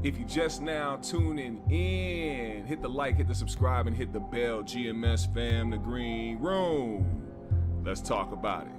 If you just now tuning in, hit the like, hit the subscribe, and hit the bell. GMS fam, the green room. Let's talk about it.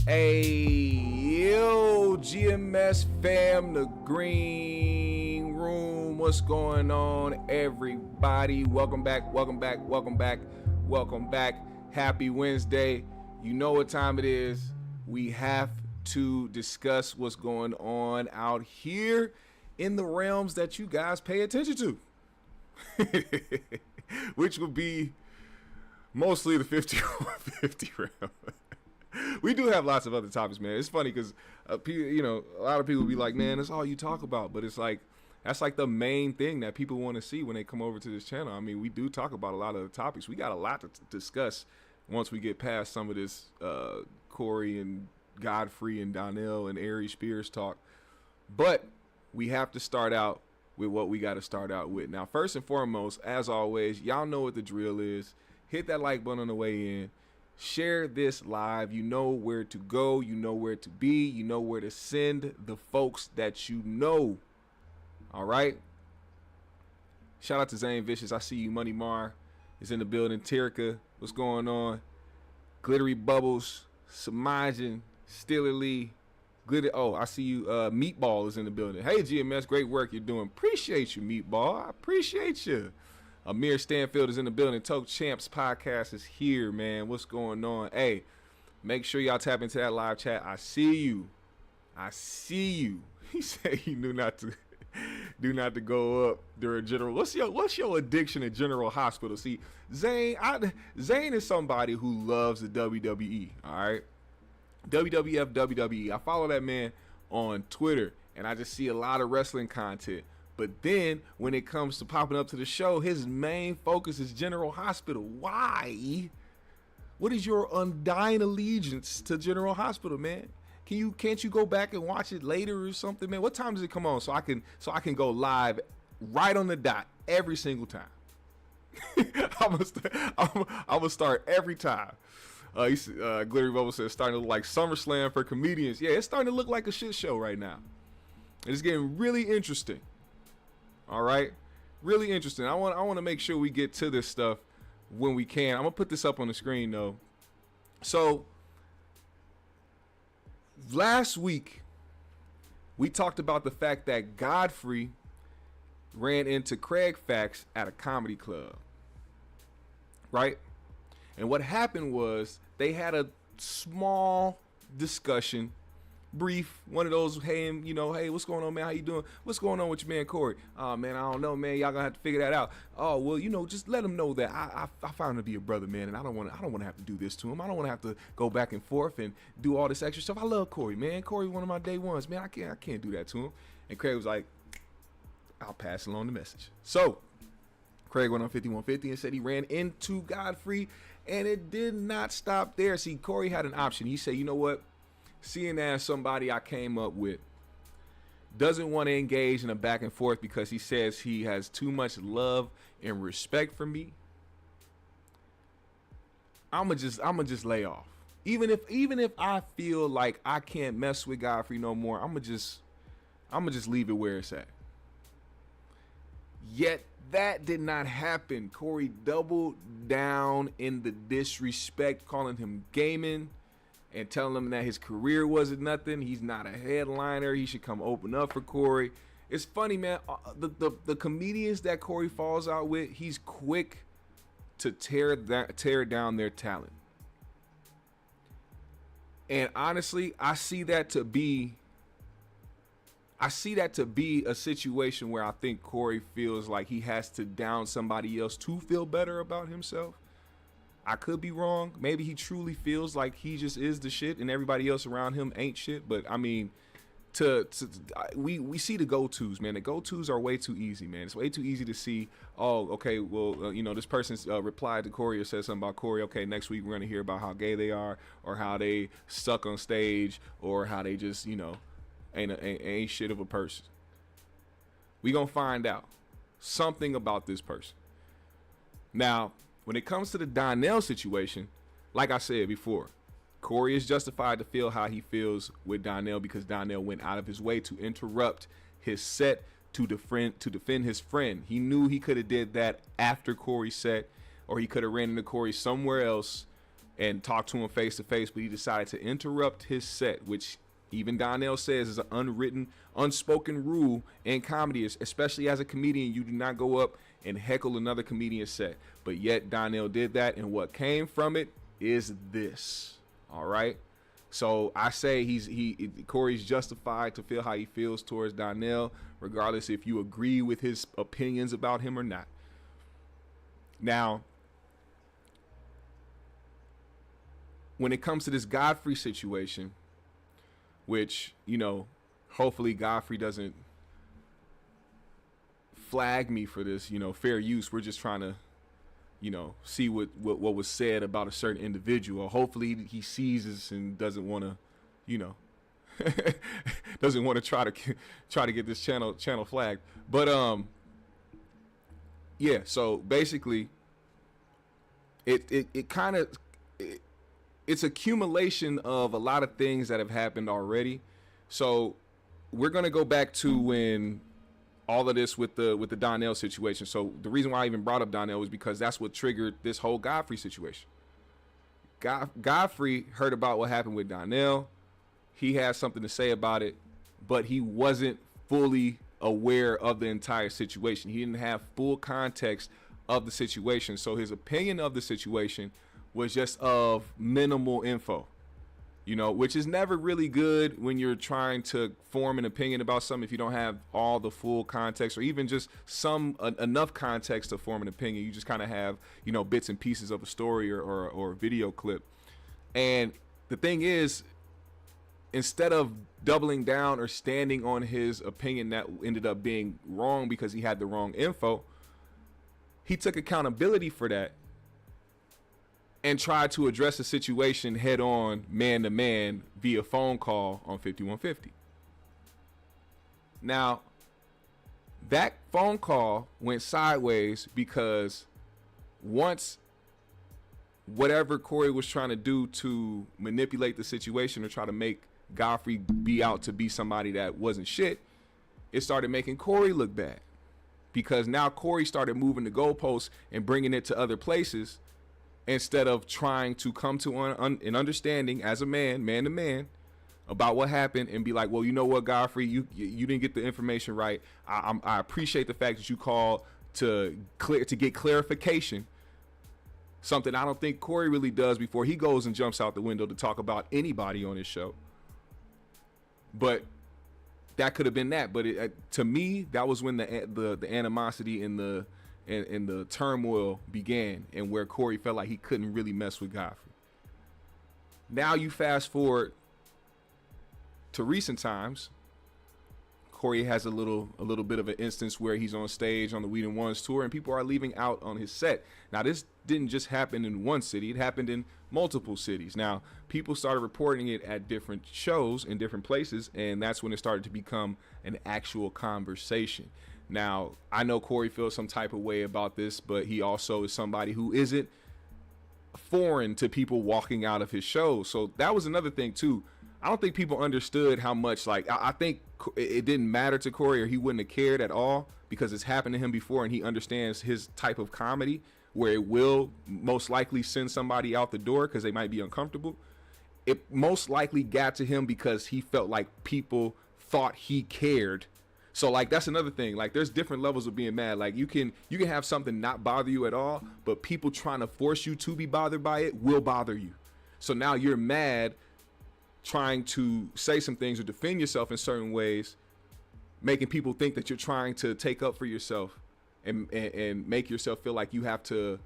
Hey, yo, GMS fam, the green room. What's going on, everybody? Welcome back, welcome back, welcome back, welcome back. Happy Wednesday. You know what time it is. We have to discuss what's going on out here in the realms that you guys pay attention to, which would be mostly the 50 realm. We do have lots of other topics, man. It's funny because, a lot of people be like, man, that's all you talk about. But it's like, that's like the main thing that people want to see when they come over to this channel. I mean, we do talk about a lot of the topics. We got a lot to discuss once we get past some of this Corey and Godfrey and Donnell and Aries Spears talk. But we have to start out with what we got to start out with. Now, first and foremost, as always, y'all know what the drill is. Hit that like button on the way in. Share this live. You know where to go. You know where to be. You know where to send the folks that you know. All right. Shout out to Zane Vicious. I see you. Money Mar is in the building. Terica, what's going on? Glittery Bubbles, Samajin, Steeler Lee, Glitter. Oh, I see you. Meatball is in the building. Hey, GMS, great work you're doing. Appreciate you, Meatball. I appreciate you. Amir Stanfield is in the building. Toke Champs podcast is here, man. What's going on? Hey, make sure y'all tap into that live chat. I see you. I see you. He said he knew not to go up during general. What's your addiction at General Hospital? See, Zane is somebody who loves the WWE. All right, WWF, WWE. I follow that man on Twitter, and I just see a lot of wrestling content. But then when it comes to popping up to the show, his main focus is General Hospital. Why? What is your undying allegiance to General Hospital, man? Can't you go back and watch it later or something, man? What time does it come on so I can go live right on the dot every single time? I'm gonna start every time. Glittery Bubble says starting to look like SummerSlam for comedians. Yeah, it's starting to look like a shit show right now. It's getting really interesting. All right, really interesting. I want to make sure we get to this stuff when we can. I'm gonna put this up on the screen though. So last week we talked about the fact that Godfrey ran into Craig Fax at a comedy club, right? And what happened was they had a small discussion brief, one of those, hey, you know, hey, what's going on, man? How you doing? What's going on with your man, Corey? Oh, man, I don't know, man. Y'all gonna have to figure that out. Oh, well, you know, just let him know that I found him to be a brother, man, and I don't want to have to do this to him. I don't want to have to go back and forth and do all this extra stuff. I love Corey, man. Corey, one of my day ones, man. I can't do that to him. And Craig was like, I'll pass along the message. So Craig went on 5150 and said he ran into Godfrey, and it did not stop there. See, Corey had an option. He said, you know what? Seeing as somebody I came up with doesn't want to engage in a back and forth because he says he has too much love and respect for me, I'ma just lay off. Even if I feel like I can't mess with Godfrey no more, I'ma just leave it where it's at. Yet that did not happen. Corey doubled down in the disrespect, calling him gaming and telling him that his career wasn't nothing. He's not a headliner. He should come open up for Corey. It's funny, man. The comedians that Corey falls out with, he's quick to tear down their talent. And honestly, I see that to be a situation where I think Corey feels like he has to down somebody else to feel better about himself. I could be wrong. Maybe he truly feels like he just is the shit and everybody else around him ain't shit. But I mean, we see the go-tos, man. The go-tos are way too easy, man. It's way too easy to see, oh, okay, well, you know, this person's replied to Corey or said something about Corey. Okay, next week we're going to hear about how gay they are or how they suck on stage or how they just, you know, ain't shit of a person. We gonna find out something about this person. Now, when it comes to the Donnell situation, like I said before, Corey is justified to feel how he feels with Donnell because Donnell went out of his way to interrupt his set to defend his friend. He knew he could have did that after Corey's set, or he could have ran into Corey somewhere else and talked to him face to face, but he decided to interrupt his set, which even Donnell says is an unwritten, unspoken rule in comedy, especially as a comedian. You do not go up and heckle another comedian's set. But yet Donnell did that, and what came from it is this. All right? So I say Corey's justified to feel how he feels towards Donnell, regardless if you agree with his opinions about him or not. Now, when it comes to this Godfrey situation, which, you know, hopefully Godfrey doesn't flag me for this, you know, fair use. We're just trying to, you know, see what was said about a certain individual. Hopefully he sees this and doesn't want to, you know, doesn't want to try to get this channel flagged. But yeah, so basically it kind of it's accumulation of a lot of things that have happened already. So we're going to go back to when all of this with the Donnell situation. So the reason why I even brought up Donnell was because that's what triggered this whole Godfrey situation. Godfrey heard about what happened with Donnell. He had something to say about it, but he wasn't fully aware of the entire situation. He didn't have full context of the situation. So his opinion of the situation was just of minimal info, you know, which is never really good when you're trying to form an opinion about something if you don't have all the full context or even just enough context to form an opinion. You just kind of have, you know, bits and pieces of a story or a video clip. And the thing is, instead of doubling down or standing on his opinion that ended up being wrong because he had the wrong info, he took accountability for that and tried to address the situation head on, man to man, via phone call on 5150. Now, that phone call went sideways because once whatever Corey was trying to do to manipulate the situation or try to make Godfrey be out to be somebody that wasn't shit, it started making Corey look bad. Because now Corey started moving the goalposts and bringing it to other places, instead of trying to come to an understanding as a man to man, about what happened and be like, well, you know what, Godfrey, you didn't get the information right. I appreciate the fact that you called to get clarification. Something I don't think Corey really does before he goes and jumps out the window to talk about anybody on his show. But that could have been that. But to me, that was when the animosity and the turmoil began, and where Corey felt like he couldn't really mess with Godfrey. Now you fast forward to recent times. Corey has a little bit of an instance where he's on stage on the We the Ones tour, and people are leaving out on his set. Now, this didn't just happen in one city. It happened in multiple cities. Now, people started reporting it at different shows in different places, and that's when it started to become an actual conversation. Now, I know Corey feels some type of way about this, but he also is somebody who isn't foreign to people walking out of his shows. So that was another thing, too. I don't think people understood how much, like, I think it didn't matter to Corey, or he wouldn't have cared at all, because it's happened to him before, and he understands his type of comedy where it will most likely send somebody out the door because they might be uncomfortable. It most likely got to him because he felt like people thought he cared. So, like, that's another thing. Like, there's different levels of being mad. Like, you can have something not bother you at all, but people trying to force you to be bothered by it will bother you. So now you're mad, trying to say some things or defend yourself in certain ways, making people think that you're trying to take up for yourself and make yourself feel like you have to,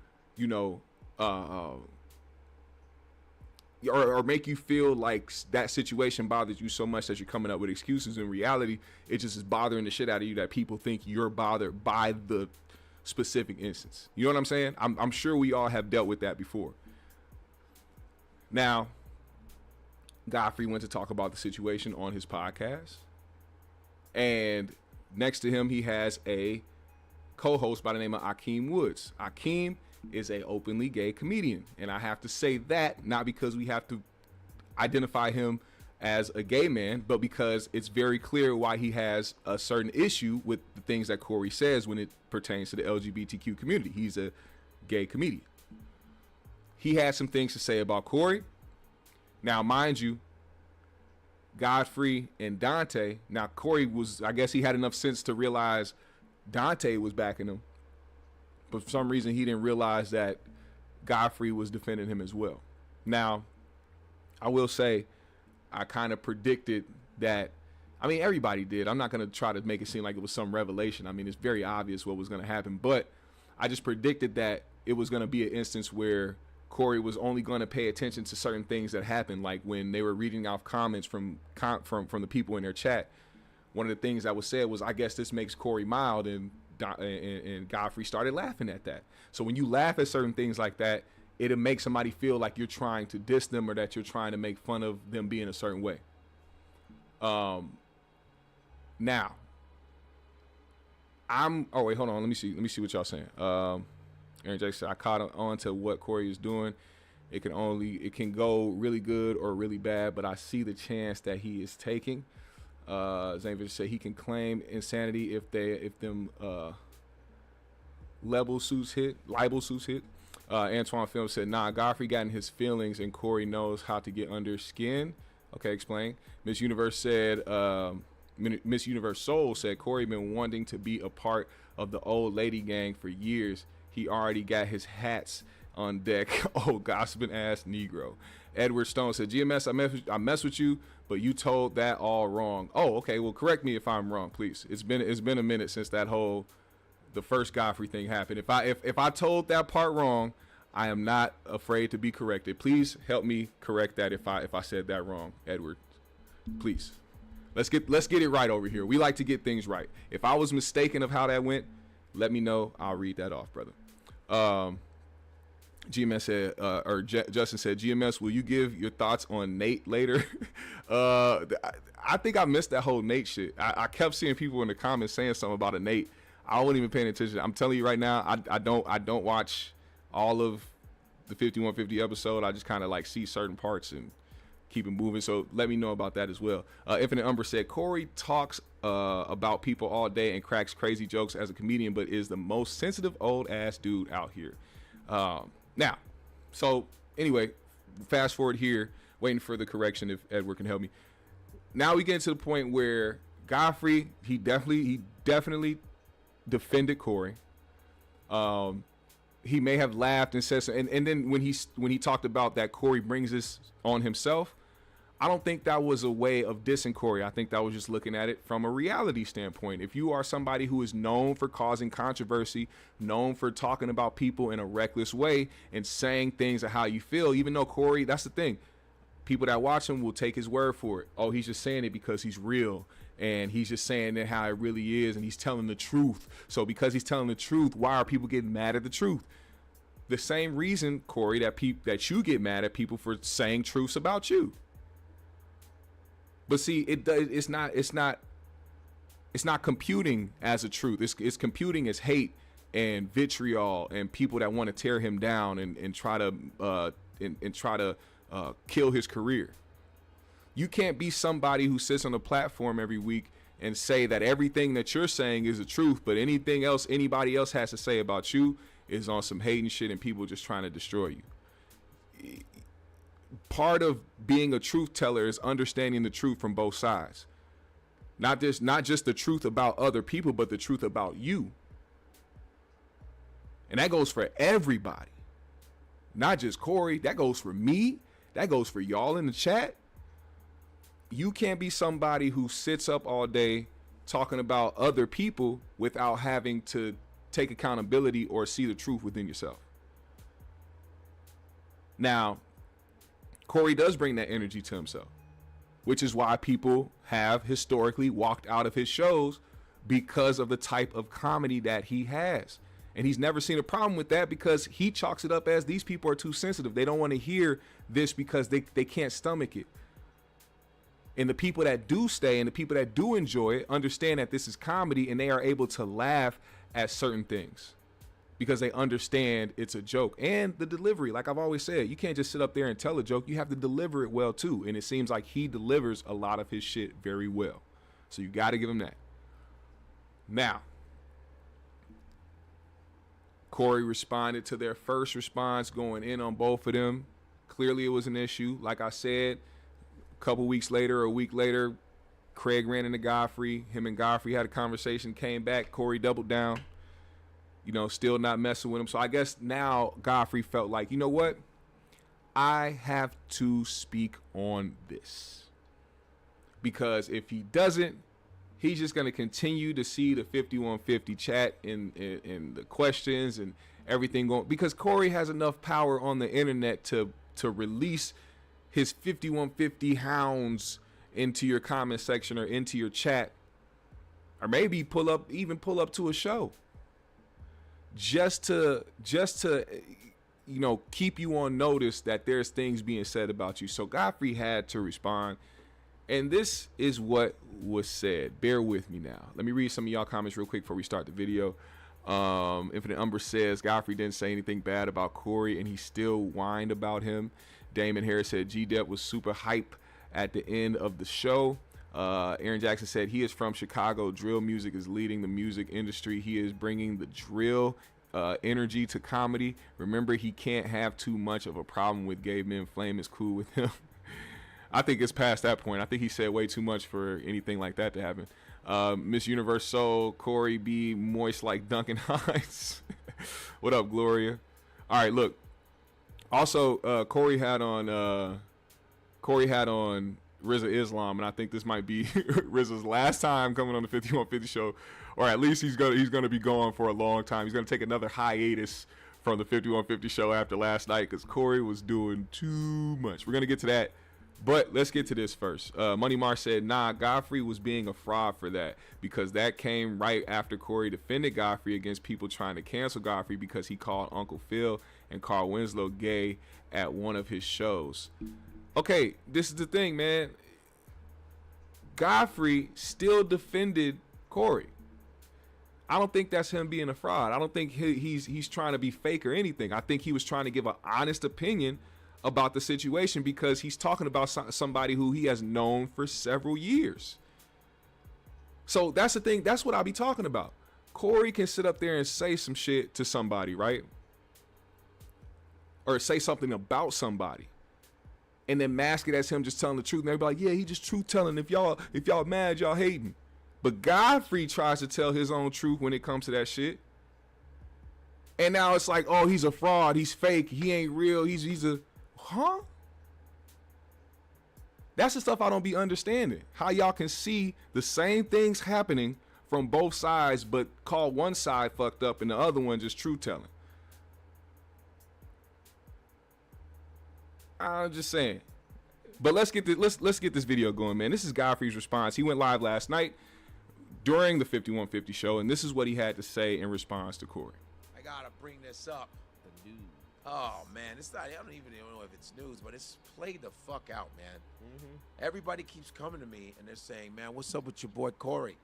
or make you feel like that situation bothers you so much that you're coming up with excuses. In reality, it just is bothering the shit out of you that people think you're bothered by the specific instance. You know what I'm saying? I'm sure we all have dealt with that before. Now, Godfrey went to talk about the situation on his podcast, and next to him he has a co-host by the name of Akeem Woods. Akeem is a openly gay comedian, and I have to say that not because we have to identify him as a gay man, but because it's very clear why he has a certain issue with the things that Corey says when it pertains to the LGBTQ community. He's a gay comedian. He had some things to say about Corey. Now, mind you, Godfrey and Dante, now Corey I guess he had enough sense to realize Dante was backing him, but for some reason he didn't realize that Godfrey was defending him as well. Now, I will say, I kind of predicted that. I mean, everybody did. I'm not going to try to make it seem like it was some revelation. I mean, it's very obvious what was going to happen, but I just predicted that it was going to be an instance where Corey was only going to pay attention to certain things that happened, like when they were reading off comments from the people in their chat. One of the things that was said was, "I guess this makes Corey mild," and Godfrey started laughing at that. So when you laugh at certain things like that, it'll make somebody feel like you're trying to diss them or that you're trying to make fun of them being a certain way. Now, oh wait, hold on, let me see what y'all saying. Aaron J said, I caught on to what Corey is doing. It can go really good or really bad, but I see the chance that he is taking. Zanvich said he can claim insanity if them libel suits hit. Antoine Film said, nah, Godfrey got in his feelings and Corey knows how to get under skin. Okay, explain. Miss Universe said, Miss Universe Soul said, Corey been wanting to be a part of the old lady gang for years. He already got his hats on deck. Oh, gossiping ass Negro. Edward Stone said, GMS, I mess with you, but you told that all wrong. Oh, okay. Well, correct me if I'm wrong, please. It's been a minute since the first Godfrey thing happened. If I told that part wrong, I am not afraid to be corrected. Please help me correct that if I said that wrong, Edward. Please. Let's get it right over here. We like to get things right. If I was mistaken of how that went, let me know. I'll read that off, brother. GMS said, Justin said, GMS, will you give your thoughts on Nate later? I think I missed that whole Nate shit. I kept seeing people in the comments saying something about a Nate. I wasn't even paying attention. I'm telling you right now, I don't watch all of the 5150 episode. I just kind of like see certain parts and keep it moving. So let me know about that as well. Infinite Umber said, Corey talks about people all day and cracks crazy jokes as a comedian, but is the most sensitive old ass dude out here. Now, so anyway, fast forward here, waiting for the correction if Edward can help me. Now we get to the point where Godfrey, he definitely defended Corey. He may have laughed and said so, and then when he talked about that Corey brings this on himself, I don't think that was a way of dissing Corey. I think that was just looking at it from a reality standpoint. If you are somebody who is known for causing controversy, known for talking about people in a reckless way and saying things of how you feel, even though Corey, that's the thing, people that watch him will take his word for it. Oh, he's just saying it because he's real and he's just saying it how it really is and he's telling the truth. So because he's telling the truth, why are people getting mad at the truth? The same reason, Corey, that you get mad at people for saying truths about you. But see, it's not computing as a truth. It's computing as hate and vitriol and people that want to tear him down and try to kill his career. You can't be somebody who sits on a platform every week and say that everything that you're saying is the truth, but anything else anybody else has to say about you is on some hating shit and people just trying to destroy you. Part of being a truth teller is understanding the truth from both sides. Not just the truth about other people, but the truth about you. And that goes for everybody. Not just Corey. That goes for me. That goes for y'all in the chat. You can't be somebody who sits up all day talking about other people without having to take accountability or see the truth within yourself. Now, Corey does bring that energy to himself, which is why people have historically walked out of his shows because of the type of comedy that he has. And he's never seen a problem with that because he chalks it up as these people are too sensitive. They don't want to hear this because they can't stomach it. And the people that do stay and the people that do enjoy it understand that this is comedy and they are able to laugh at certain things because they understand it's a joke. And the delivery, like I've always said, you can't just sit up there and tell a joke. You have to deliver it well too. And it seems like he delivers a lot of his shit very well. So you got to give him that. Now, Corey responded to their first response, going in on both of them. Clearly it was an issue. Like I said, a couple weeks later or a week later, Craig ran into Godfrey. Him and Godfrey had a conversation, came back. Corey doubled down, still not messing with him. So I guess now Godfrey felt like, you know what? I have to speak on this. Because if he doesn't, he's just going to continue to see the 5150 chat in the questions and everything going. Because Corey has enough power on the internet to release his 5150 hounds into your comment section or into your chat, or maybe pull up to a show just to keep you on notice that there's things being said about you. So Godfrey had to respond, and this is what was said. Bear with me now. Let me read some of y'all comments real quick before we start the video. Infinite Umber says Godfrey didn't say anything bad about Corey and he still whined about him. Damon Harris said G-Dep was super hype at the end of the show. Aaron Jackson said he is from Chicago. Drill music is leading the music industry. He is bringing the drill energy to comedy. Remember, he can't have too much of a problem with gay men. Flame is cool with him. I think it's past that point. I think he said way too much for anything like that to happen. Miss Universe Soul, Corey B, moist like Duncan Hines. What up, Gloria? All right, look. Also, Corey had on RZA Islam, and I think this might be RZA's last time coming on the 5150 show, or at least he's gonna be gone for a long time. He's gonna take another hiatus from the 5150 show after last night because Corey was doing too much. We're gonna get to that. But let's get to this first. Money Mar said, nah, Godfrey was being a fraud for that because that came right after Corey defended Godfrey against people trying to cancel Godfrey because he called Uncle Phil and Carl Winslow gay at one of his shows. Okay, this is the thing, man. Godfrey still defended Corey. I don't think that's him being a fraud. I don't think he's trying to be fake or anything. I think he was trying to give an honest opinion about the situation because he's talking about somebody who he has known for several years. So that's the thing. That's what I'll be talking about. Corey can sit up there and say some shit to somebody, right? Or say something about somebody and then mask it as him just telling the truth. And they'll be like, yeah, he just truth telling. If y'all mad, y'all hating. But Godfrey tries to tell his own truth when it comes to that shit. And now it's like, oh, he's a fraud. He's fake. He ain't real. He's a... Huh? That's the stuff I don't be understanding. How y'all can see the same things happening from both sides, but call one side fucked up and the other one just truth telling. I'm just saying. But let's get this video going, man. This is Godfrey's response. He went live last night during the 5150 show, and this is what he had to say in response to Corey. I gotta bring this up. The news. Oh man, it's not. I don't even know if it's news, but it's played the fuck out, man. Everybody keeps coming to me and they're saying, "Man, what's up with your boy Corey?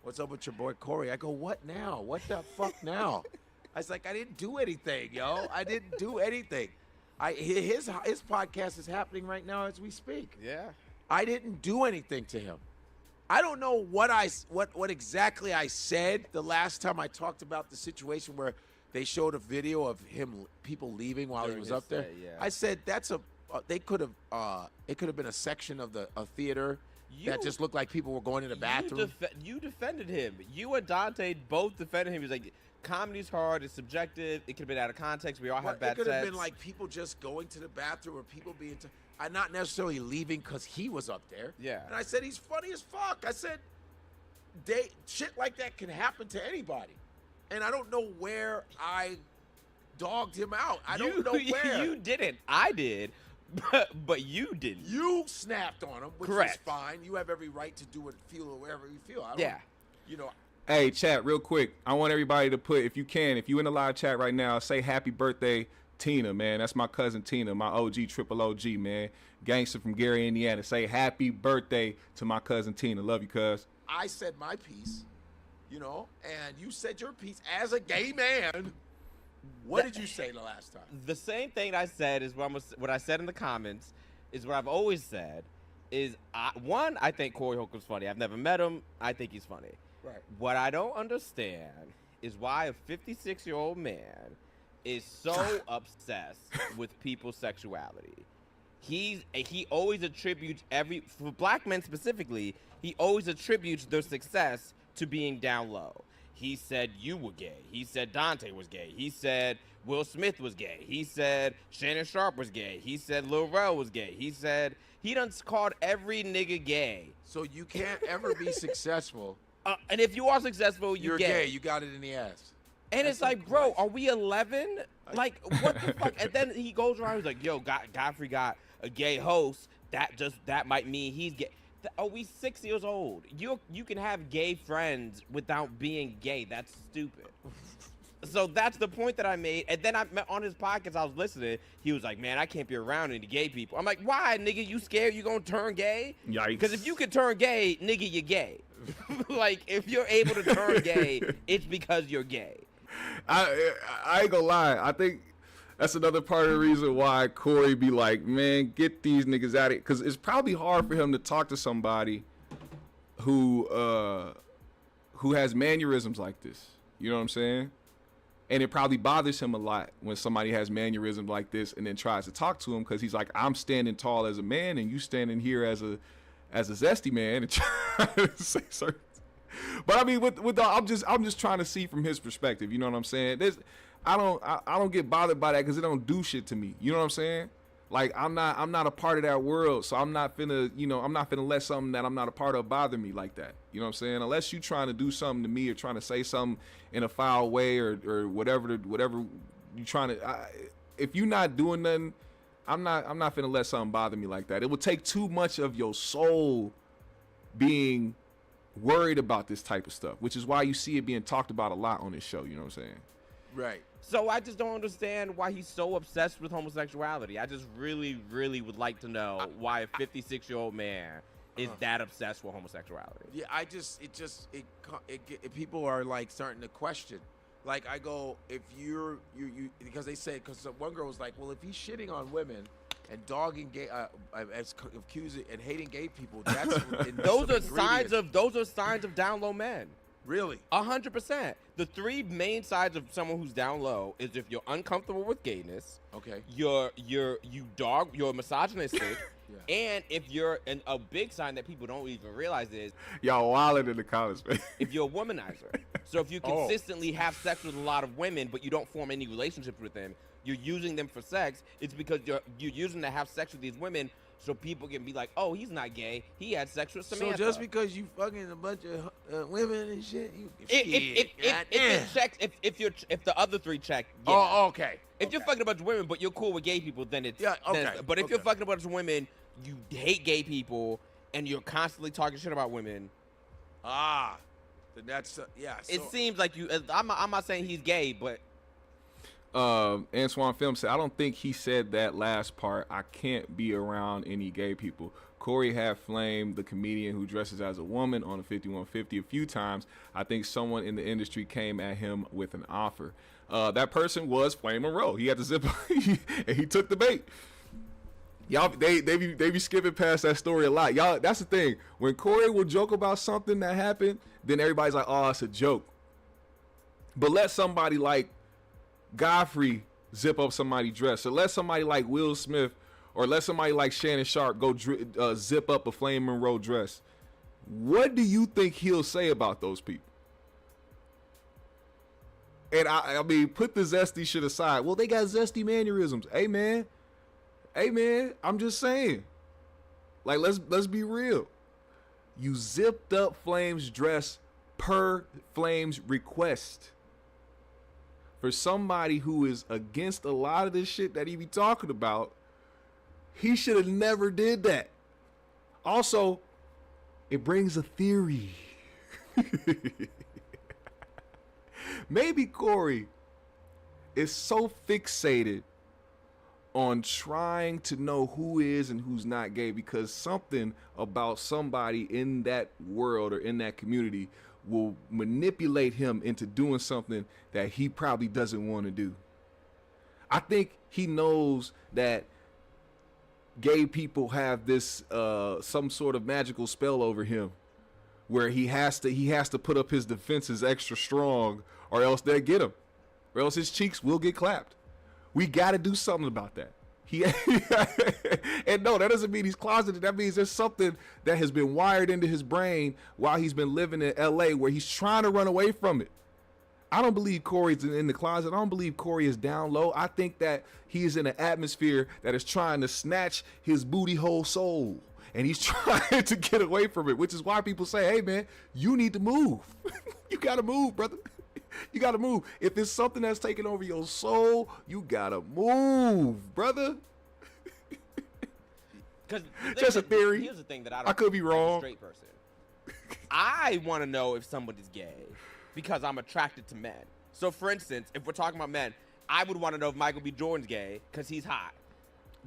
What's up with your boy Corey?" I go, "What now? What the fuck now?" I was like, "I didn't do anything, yo. I didn't do anything." His podcast is happening right now as we speak. Yeah. I didn't do anything to him. I don't know what exactly I said the last time I talked about the situation where they showed a video of people leaving while he was up there. Yeah. I said it could have been a section of a theater that just looked like people were going to the bathroom. You defended him. You and Dante both defended him. He was like, comedy's hard, it's subjective, it could have been out of context, we all have bad sets. It could have been like people just going to the bathroom or people being not necessarily leaving because he was up there. Yeah. And I said, he's funny as fuck. I said, shit like that can happen to anybody. And I don't know where I dogged him out. I don't know where. You didn't. I did. But you didn't. You snapped on him, which Correct. is fine. You have every right to do it, feel whatever you feel. Hey, chat, real quick. I want everybody to put, if you in the live chat right now, say happy birthday, Tina, man. That's my cousin Tina, my OG, triple OG, man. Gangster from Gary, Indiana. Say happy birthday to my cousin Tina. Love you, cuz. I said my piece, and you said your piece as a gay man. What did you say the last time? The same thing I said is what I said in the comments is what I've always said is, I think Corey Holcomb's funny. I've never met him. I think he's funny. Right. What I don't understand is why a 56-year-old man is so obsessed with people's sexuality. He always attributes for black men specifically, he always attributes their success to being down low. He said you were gay. He said Dante was gay. He said Will Smith was gay. He said Shannon Sharp was gay. He said Lil Rel was gay. He said he done called every nigga gay. So you can't ever be successful. And if you are successful, you're gay. You got it in the ass. And it's like, bro, are we 11? Like, what the fuck? And then he goes around, he's like, yo, Godfrey got a gay host. That might mean he's gay. Are we 6 years old? You can have gay friends without being gay. That's stupid. So that's the point that I made. And then on his podcast, I was listening. He was like, man, I can't be around any gay people. I'm like, why, nigga? You scared you gonna turn gay? Yikes. Because if you can turn gay, nigga, you're gay. Like, if you're able to turn gay, it's because you're gay. I ain't gonna lie. I think that's another part of the reason why Corey be like, man, get these niggas out of it. Because it's probably hard for him to talk to somebody who has mannerisms like this. You know what I'm saying? And it probably bothers him a lot when somebody has mannerisms like this and then tries to talk to him because he's like, I'm standing tall as a man and you standing here as a zesty man and trying to say certain. But I mean, I'm just trying to see from his perspective. You know what I'm saying? I don't get bothered by that because it don't do shit to me. You know what I'm saying? Like I'm not a part of that world, so I'm not finna let something that I'm not a part of bother me like that. You know what I'm saying? Unless you trying to do something to me or trying to say something in a foul way or whatever you trying to. If you're not doing nothing, I'm not finna let something bother me like that. It would take too much of your soul being worried about this type of stuff, which is why you see it being talked about a lot on this show. You know what I'm saying? Right. So I just don't understand why he's so obsessed with homosexuality. I just really, really would like to know why a 56-year-old man is that obsessed with homosexuality. Yeah, people are like starting to question. Like I go, if you because they say, because one girl was like, well, if he's shitting on women and dogging gay, accusing and hating gay people, that's those are signs of down low men. Really? 100%. The three main signs of someone who's down low is if you're uncomfortable with gayness. Okay. You're misogynistic. Yeah. And if you're a big sign that people don't even realize is y'all wilding in the comments, man. If you're a womanizer. So if you consistently have sex with a lot of women, but you don't form any relationships with them, you're using them for sex. It's because you're using them to have sex with these women so people can be like, oh, he's not gay. He had sex with Samantha. So just because you fucking a bunch of women and shit, you if the other three check, yeah. Oh, okay. If you're fucking a bunch of women, but you're cool with gay people, then it's okay. But if you're fucking a bunch of women, you hate gay people, and you're constantly talking shit about women. Then that's yeah. So, it seems like you. I'm not saying he's gay, but. Antoine Film said, I don't think he said that last part. I can't be around any gay people. Corey had flamed the comedian who dresses as a woman on a 5150 a few times. I think someone in the industry came at him with an offer. That person was Flame Monroe. He had to zip and he took the bait. Y'all, they be skipping past that story a lot. Y'all, that's the thing. When Corey will joke about something that happened, then everybody's like, oh, it's a joke. But let somebody like Godfrey zip up somebody's dress, or let somebody like Will Smith, or let somebody like Shannon Sharp go zip up a Flame Monroe dress. What do you think he'll say about those people? And I mean, put the zesty shit aside. Well, they got zesty mannerisms. Hey man, I'm just saying. Like, let's be real. You zipped up Flame's dress per Flame's request. For somebody who is against a lot of this shit that he be talking about, he should have never did that. Also, it brings a theory. Maybe Corey is so fixated on trying to know who is and who's not gay because something about somebody in that world or in that community will manipulate him into doing something that he probably doesn't want to do. I think he knows that gay people have this some sort of magical spell over him where he has to put up his defenses extra strong or else they'll get him, or else his cheeks will get clapped. We got to do something about that. And no, that doesn't mean he's closeted. That means there's something that has been wired into his brain while he's been living in LA where he's trying to run away from it. I don't believe Corey's in the closet. I don't believe Corey is down low. I think that he is in an atmosphere that is trying to snatch his booty hole soul. And he's trying to get away from it, which is why people say, hey, man, you need to move. You got to move, brother. You got to move. If it's something that's taking over your soul, you got to move, brother. Just a theory. Here's the thing that I could be wrong. As a straight person. I want to know if somebody's gay because I'm attracted to men. So, for instance, if we're talking about men, I would want to know if Michael B. Jordan's gay because he's hot.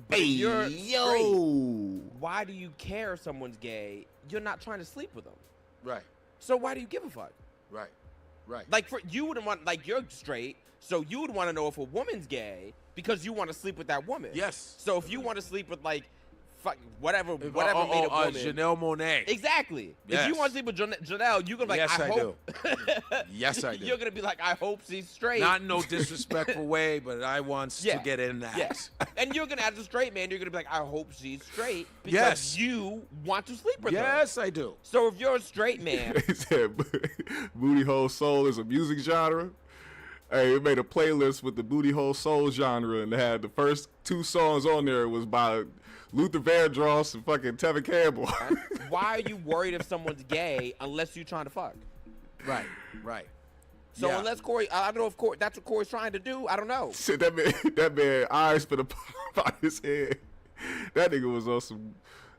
But if you're straight, why do you care if someone's gay? You're not trying to sleep with them. Right. So why do you give a fuck? Right. Like, you wouldn't want, like, you're straight, so you would want to know if a woman's gay because you want to sleep with that woman. Yes. So if you want to sleep with, like, whatever made a woman. Janelle Monáe. Exactly. Yes. If you want to sleep with Janelle, you're going to be like, yes, I hope. do. Yes, I do. You're going to be like, I hope she's straight. Not in no disrespectful way, but I want to get in that. Yes. And you're going to, as a straight man, you're going to be like, I hope she's straight because you want to sleep with her. Yes, I do. So if you're a straight man. He said, Booty Hole Soul is a music genre. Hey, it made a playlist with the Booty Hole Soul genre, and they had the first 2 songs on there was by Luther Vandross and fucking Tevin Campbell. Why are you worried if someone's gay unless you're trying to fuck? Right. So unless Corey, I don't know if Corey, that's what Corey's trying to do. I don't know. Shit, that man eyes for the pop out his head. That nigga was on some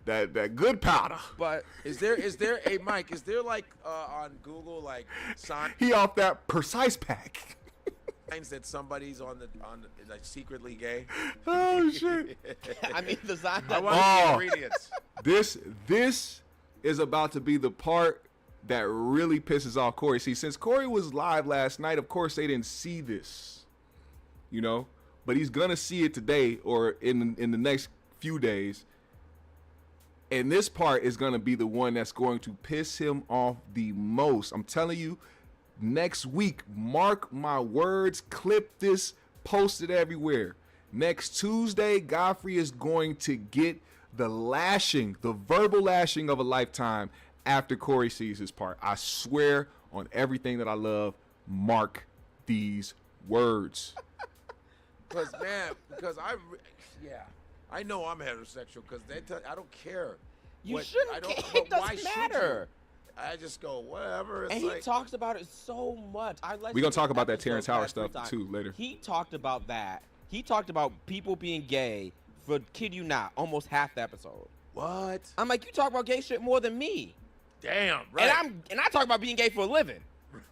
that good powder. But is there a Mike? Is there like on Google like signs? He off that Precise Pack. Signs that somebody's on the like secretly gay. Oh shit! I mean the sign. I want the ingredients. This is about to be the part that really pisses off Corey. See, since Corey was live last night, of course they didn't see this, you know. But he's gonna see it today or in the next few days. And this part is gonna be the one that's going to piss him off the most. I'm telling you. Next week, mark my words, clip this, post it everywhere. Next Tuesday, Godfrey is going to get the lashing, the verbal lashing of a lifetime after Corey sees his part. I swear on everything that I love, mark these words. Because I know I'm heterosexual because I don't care. You shouldn't. I don't. It But why doesn't should matter. you? I just go whatever. It's And like, he talks about it so much. We're gonna talk about that Terrence Howard stuff too later. He talked about that. He talked about people being gay for, kid you not, almost half the episode. what? I'm like, you talk about gay shit more than me. Damn, right? And I talk about being gay for a living.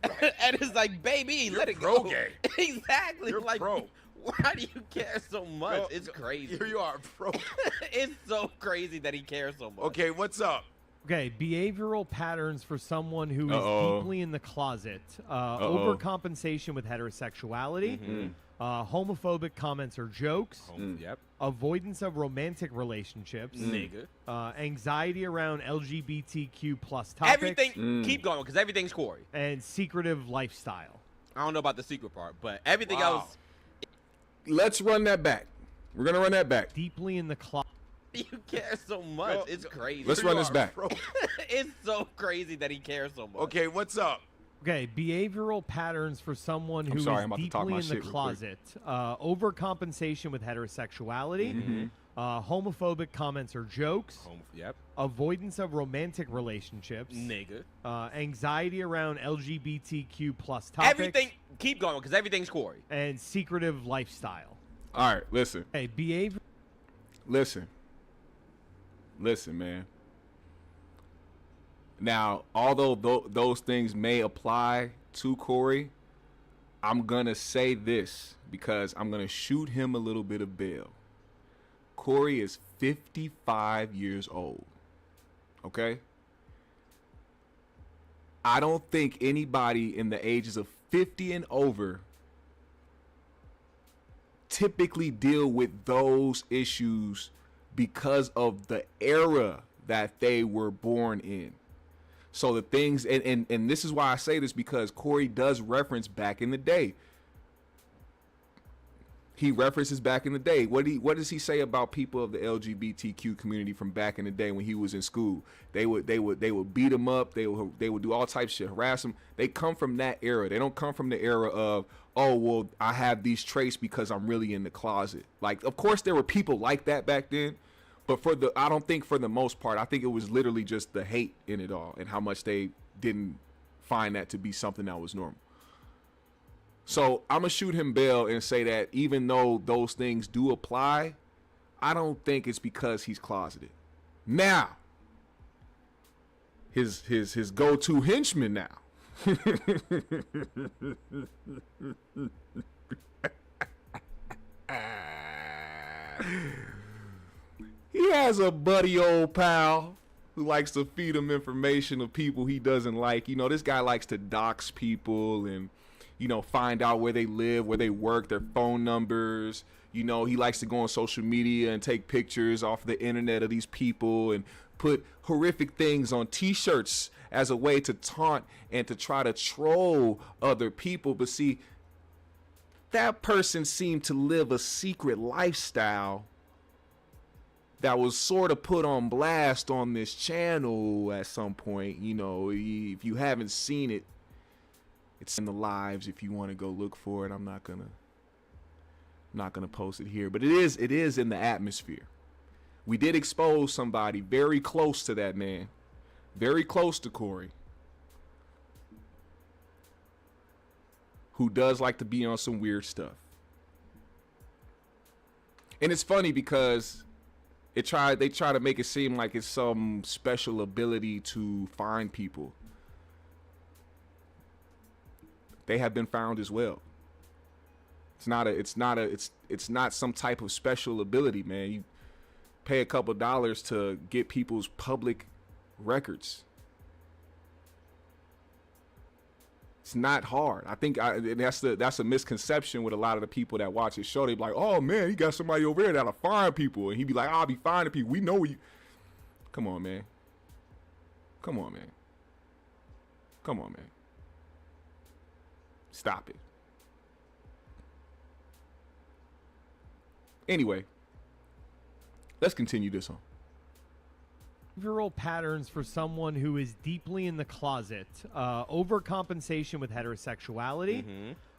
Right. And it's like, baby, You're let it pro go. gay. Exactly. You're like, pro. why do you care so much? It's crazy. Here you are, pro. It's so crazy that he cares so much. Okay, what's up? Okay, behavioral patterns for someone who is deeply in the closet. Overcompensation with heterosexuality. Homophobic comments or jokes. Yep. Avoidance of romantic relationships. Nigga. Anxiety around LGBTQ plus topics. Everything, keep going, because everything's Corey. And secretive lifestyle. I don't know about the secret part, but everything Wow. else. Let's run that back. We're gonna run that back. Deeply in the closet. You care so much. It's crazy. Let's run this back. Pro. It's so crazy that he cares so much. Okay, what's up? Okay, behavioral patterns for someone who sorry, is I'm about to talk deeply my in the shit real quick. closet. Overcompensation with heterosexuality. Homophobic comments or jokes. Yep. Avoidance of romantic relationships. Nigga. Anxiety around LGBTQ plus topics. Everything, keep going, because everything's Corey. And secretive lifestyle. All right, listen, Okay, behavior. listen, man. Now, although those things may apply to Corey, I'm gonna say this because I'm gonna shoot him a little bit of bail. Corey is 55 years old. Okay? I don't think anybody in the ages of 50 and over typically deal with those issues because of the era that they were born in. So the things, and this is why I say this, because Corey does reference back in the day. He references back in the day. What does he say about people of the LGBTQ community from back in the day when he was in school? They would beat him up. They would do all types of shit, harass him. They come from that era. They don't come from the era of, oh well, I have these traits because I'm really in the closet. Like, of course there were people like that back then, but I don't think for the most part. I think it was literally just the hate in it all and how much they didn't find that to be something that was normal. So I'm gonna shoot him bail and say that even though those things do apply, I don't think it's because he's closeted. Now, his go-to henchman now. He has a buddy old pal who likes to feed him information of people he doesn't like. You know, this guy likes to dox people and, you know, find out where they live, where they work, their phone numbers. You know, he likes to go on social media and take pictures off the internet of these people and put horrific things on t-shirts as a way to taunt and to try to troll other people. But see, that person seemed to live a secret lifestyle that was sort of put on blast on this channel at some point. You know, if you haven't seen it, it's in the lives if you want to go look for it. I'm not gonna post it here, but it is in the atmosphere. We did expose somebody very close to that man, very close to Corey, who does like to be on some weird stuff. And it's funny because they try to make it seem like it's some special ability to find people. They have been found as well. It's not some type of special ability, man. You pay a couple dollars to get people's public records. It's not hard. I think that's a misconception with a lot of the people that watch his show. They be like, "Oh man, he got somebody over there that'll find people," and he be like, "I'll be finding people. We know you." Come on, man. Come on, man. Come on, man. Stop it. Anyway, let's continue this on. Behavioral patterns for someone who is deeply in the closet. Overcompensation with heterosexuality.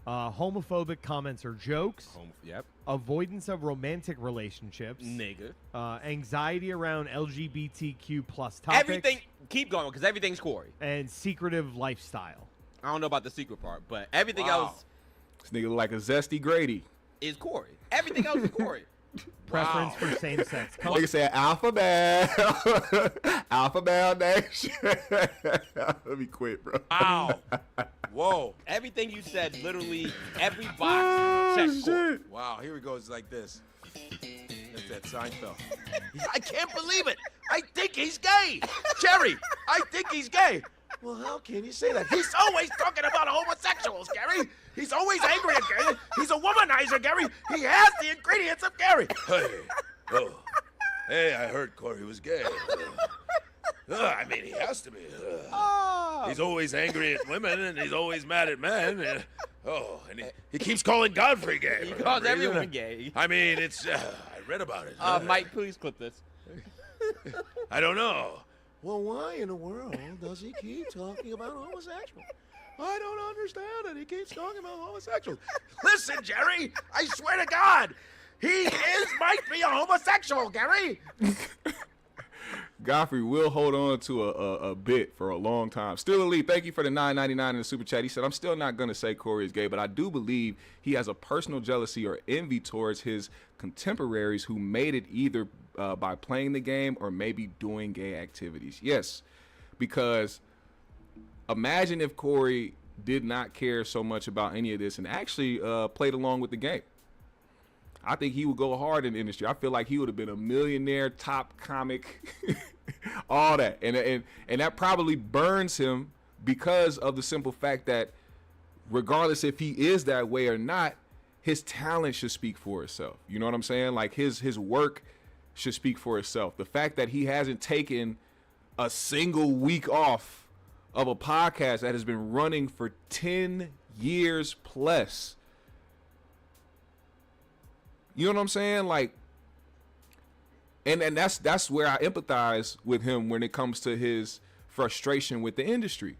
Homophobic comments or jokes. Yep. avoidance of romantic relationships, Nigga. Anxiety around LGBTQ plus topics, Everything. Keep going, because everything's Corey. and secretive lifestyle. I don't know about the secret part, but everything Wow. else This nigga look like a zesty Grady. is Corey. Everything else is Corey. Preference for same-sex couples. Nigga said alpha male. Alpha male nation. Let me quit, bro. Wow. Whoa. Everything you said, literally every box checked Corey. Shit. Wow. Here he goes like this. That's that Seinfeld. I can't believe it. I think he's gay. Jerry, I think he's gay. Well, how can you say that? He's always talking about homosexuals, Gary. He's always angry at Gary. He's a womanizer, Gary. He has the ingredients of Gary. Hey, I heard Corey was gay. I mean, he has to be. He's always angry at women, and he's always mad at men. And he keeps calling Godfrey gay. He for calls some reason. everyone gay. I mean, it's. I read about it. Mike, please clip this. I don't know. Well, why in the world does he keep talking about homosexuals? I don't understand it. He keeps talking about homosexuals. Listen, Jerry, I swear to God, might be a homosexual, Gary. Godfrey will hold on to a bit for a long time. Still Elite, thank you for the $9.99 in the super chat. He said, I'm still not going to say Corey is gay, but I do believe he has a personal jealousy or envy towards his contemporaries who made it either by playing the game or maybe doing gay activities. Yes, because imagine if Corey did not care so much about any of this and actually played along with the game. I think he would go hard in the industry. I feel like he would have been a millionaire, top comic, all that. And that probably burns him because of the simple fact that regardless if he is that way or not, his talent should speak for itself. You know what I'm saying? Like his work should speak for itself. The fact that he hasn't taken a single week off of a podcast that has been running for 10 years plus. You know what I'm saying? Like, and that's where I empathize with him when it comes to his frustration with the industry.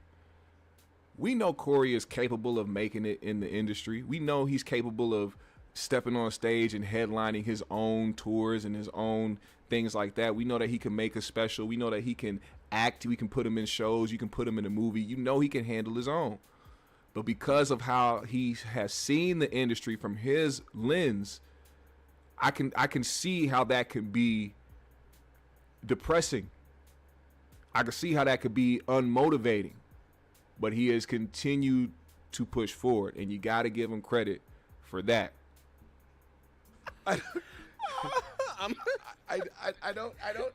We know Corey is capable of making it in the industry. We know he's capable of stepping on stage and headlining his own tours and his own things like that. We know that he can make a special. We know that he can act. We can put him in shows. You can put him in a movie. You know he can handle his own. But because of how he has seen the industry from his lens, I can see how that could be depressing. I can see how that could be unmotivating. But he has continued to push forward, and you got to give him credit for that. I don't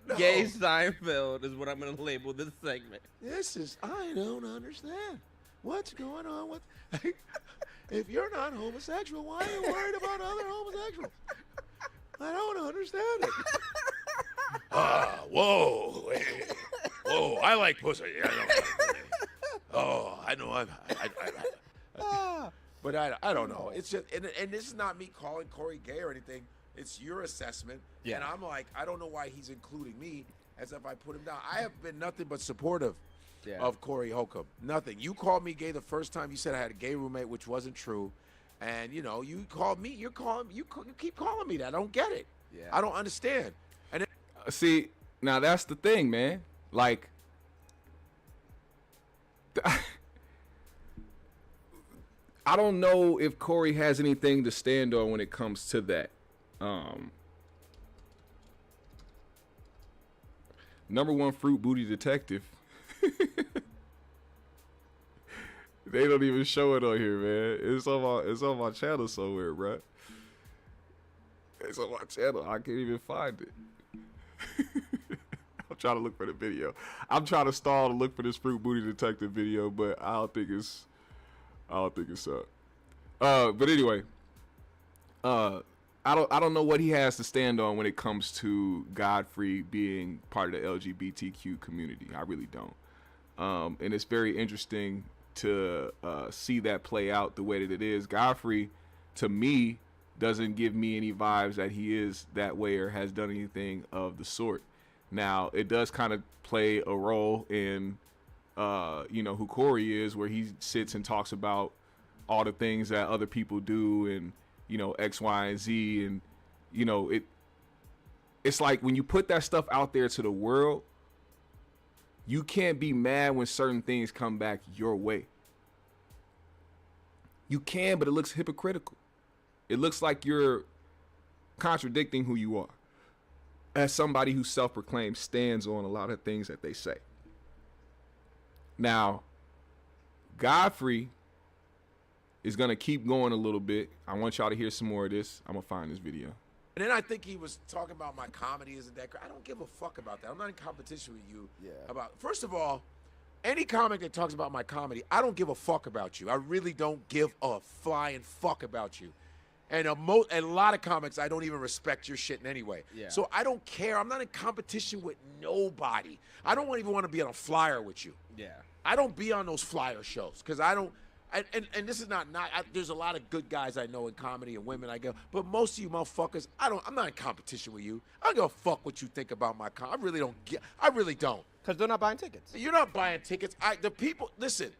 know. Gay Seinfeld is what I'm going to label this segment. I don't understand. What's going on with... If you're not homosexual, why are you worried about other homosexuals? I don't understand it. Whoa. Whoa, I like pussy. I know. But I don't know. It's just, and this is not me calling Corey gay or anything. It's your assessment. Yeah. And I'm like, I don't know why he's including me as if I put him down. I have been nothing but supportive of Corey Holcomb. Nothing. You called me gay the first time you said I had a gay roommate, which wasn't true. And, you know, you called me. You keep calling me that. I don't get it. Yeah. I don't understand. And See, now that's the thing, man. Like, I don't know if Corey has anything to stand on when it comes to that. Number one fruit booty detective. They don't even show it on here, man. It's on my channel somewhere, bro. It's on my channel. I can't even find it. I'm trying to look for the video. I'm trying to stall to look for this fruit booty detective video, but I don't think it's up. But anyway, I don't know what he has to stand on when it comes to Godfrey being part of the LGBTQ community. I really don't. And it's very interesting to see that play out the way that it is. Godfrey, to me, doesn't give me any vibes that he is that way or has done anything of the sort. Now, it does kind of play a role in, who Corey is, where he sits and talks about all the things that other people do and, X, Y, and Z, and it's like when you put that stuff out there to the world, you can't be mad when certain things come back your way. You can, but it looks hypocritical. It looks like you're contradicting who you are as somebody who self-proclaimed stands on a lot of things that they say. Now, Godfrey is going to keep going a little bit. I want y'all to hear some more of this. I'm going to find this video. And then I think he was talking about my comedy isn't that great. I don't give a fuck about that. I'm not in competition with you. First of all, any comic that talks about my comedy, I don't give a fuck about you. I really don't give a flying fuck about you. And a lot of comics, I don't even respect your shit in any way. Yeah. So I don't care. I'm not in competition with nobody. I don't even want to be on a flyer with you. Yeah. I don't be on those flyer shows because I don't. And this is not there's a lot of good guys I know in comedy and women I go, but most of you motherfuckers, I'm not in competition with you. I don't give a fuck what you think about my I really don't. Because they're not buying tickets. You're not buying tickets. Listen,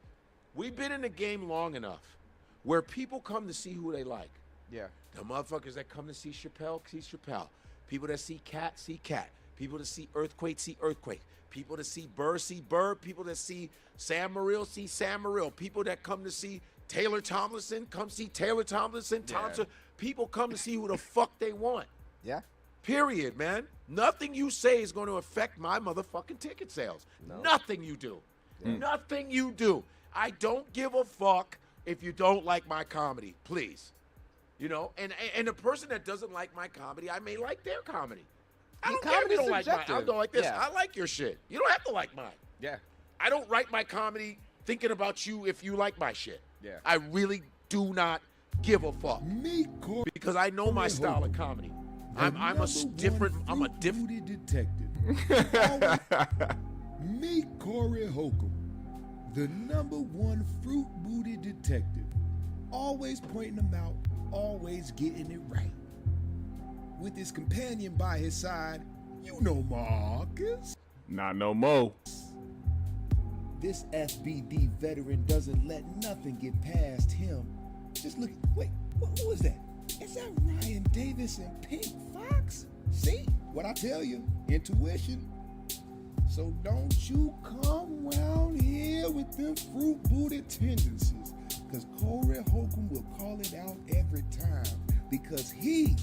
we've been in the game long enough where people come to see who they like. Yeah. The motherfuckers that come to see Chappelle, see Chappelle. People that see Cat, see Cat. People that see Earthquake, see Earthquake. People that see Burr, see Burr. People that see Sam Morril, see Sam Morril. People that come to see Taylor Tomlinson, come see Taylor Tomlinson. Yeah. People come to see who the fuck they want. Yeah. Period, man. Nothing you say is going to affect my motherfucking ticket sales. No. Nothing you do. Yeah. Nothing you do. I don't give a fuck if you don't like my comedy, please. And the person that doesn't like my comedy, I may like their comedy. I don't care if you don't like mine. I'll go like this. Yeah. I like your shit. You don't have to like mine. Yeah. I don't write my comedy thinking about you if you like my shit. Yeah. I really do not give a fuck. Because I know my style of comedy. I'm a different detective. Meet Corey Holcomb, the #1 fruit booty detective. Always pointing them out, always getting it right. With his companion by his side, Marcus. Not no more. This FBD veteran doesn't let nothing get past him. Just look, wait, who is that? Is that Ryan Davis and Pink Fox? See, what I tell you, intuition. So don't you come round here with them fruit booty tendencies, because Corey Holcomb will call it out every time, because he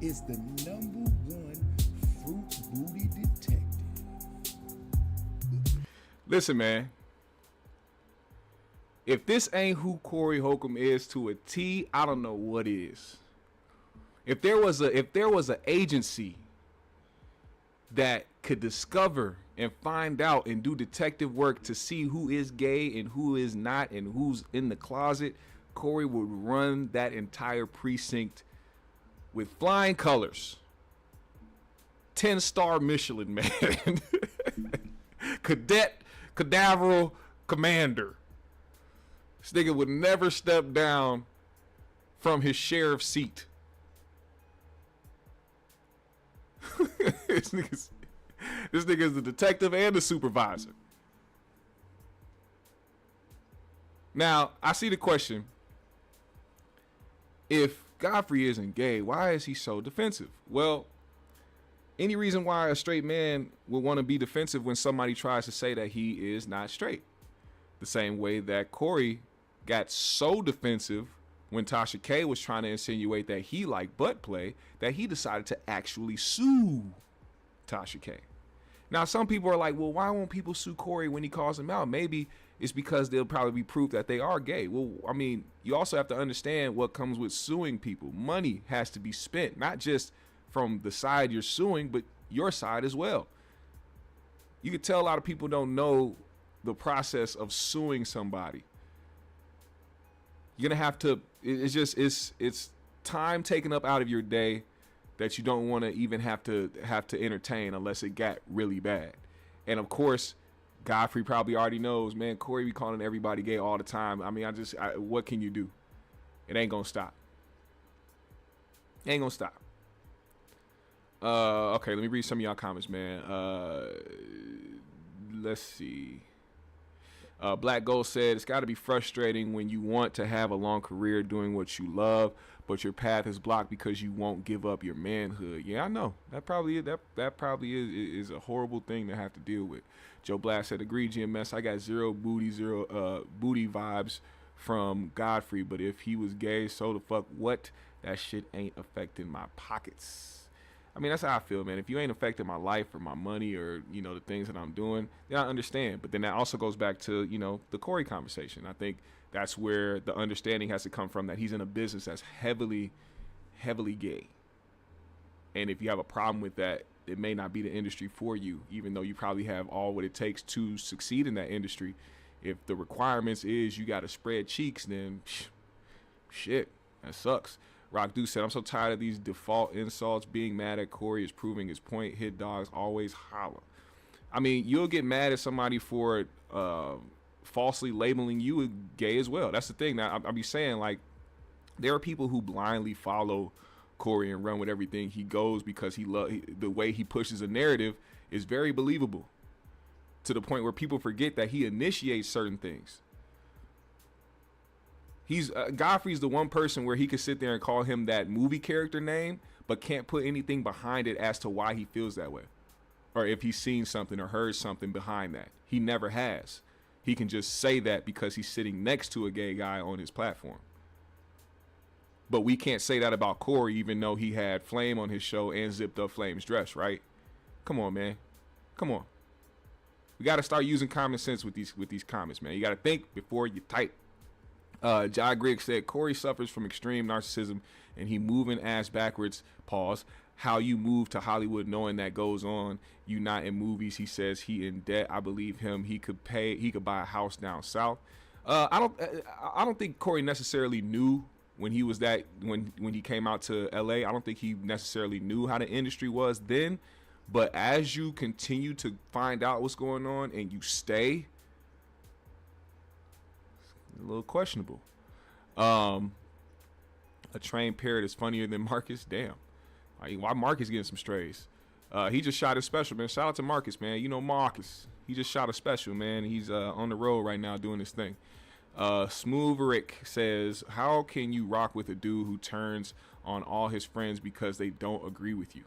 is the #1 fruit booty detective. Listen, man. If this ain't who Corey Holcomb is to a T, I don't know what is. If there was a agency that could discover and find out and do detective work to see who is gay and who is not and who's in the closet, Corey would run that entire precinct with flying colors. 10-star Michelin, man. Cadaveral commander. This nigga would never step down from his sheriff's seat. This nigga's the detective and the supervisor. Now, I see the question. If Godfrey isn't gay, why is he so defensive? Well, any reason why a straight man would want to be defensive when somebody tries to say that he is not straight. The same way that Corey got so defensive when Tasha K was trying to insinuate that he liked butt play that he decided to actually sue Tasha K. Now, some people are like, well, why won't people sue Corey when he calls them out? Maybe it's because there'll probably be proof that they are gay. Well, I mean, you also have to understand what comes with suing people. Money has to be spent, not just from the side you're suing, but your side as well. You can tell a lot of people don't know the process of suing somebody. You're gonna have to, it's time taken up out of your day that you don't want to even have to entertain unless it got really bad. And of course, Godfrey probably already knows, man, Corey be calling everybody gay all the time. I mean, what can you do? It ain't gonna stop. It ain't gonna stop. Okay, let me read some of y'all comments, man. Let's see. Black Gold said, it's got to be frustrating when you want to have a long career doing what you love, but your path is blocked because you won't give up your manhood. Yeah, I know. That probably is a horrible thing to have to deal with. Joe Black said, agree, GMS. I got zero booty vibes from Godfrey, but if he was gay, so the fuck what? That shit ain't affecting my pockets. I mean, that's how I feel, man. If you ain't affecting my life or my money or, you know, the things that I'm doing, then I understand. But then that also goes back to, you know, the Corey conversation. I think that's where the understanding has to come from, that he's in a business that's heavily, heavily gay. And if you have a problem with that, it may not be the industry for you, even though you probably have all what it takes to succeed in that industry. If the requirements is you got to spread cheeks, then shit, that sucks. Rock Dude said, I'm so tired of these default insults. Being mad at Corey is proving his point. Hit dogs always holler. I mean, you'll get mad at somebody for falsely labeling you gay as well. That's the thing. Now, I'll be saying, like, there are people who blindly follow Corey and run with everything he goes because the way he pushes a narrative is very believable, to the point where people forget that he initiates certain things. He's Godfrey's the one person where he could sit there and call him that movie character name, but can't put anything behind it as to why he feels that way, or if he's seen something or heard something behind that. He never has. He can just say that because he's sitting next to a gay guy on his platform. But we can't say that about Corey, even though he had Flame on his show and zipped up Flame's dress, right? Come on, man. Come on. We got to start using common sense with these comments, man. You got to think before you type. Jai Griggs said, Corey suffers from extreme narcissism and he moving ass backwards. Pause. How you move to Hollywood knowing that goes on. You not in movies. He says he in debt. I believe him. He could buy a house down south. I don't think Corey necessarily knew when he was when he came out to LA. I don't think he necessarily knew how the industry was then. But as you continue to find out what's going on and you stay, a little questionable. A trained parrot is funnier than Marcus. Damn. Why Marcus getting some strays? He just shot his special, man. Shout out to Marcus, man. You know Marcus. He just shot a special, man. He's on the road right now doing his thing. Smooth Rick says, how can you rock with a dude who turns on all his friends because they don't agree with you?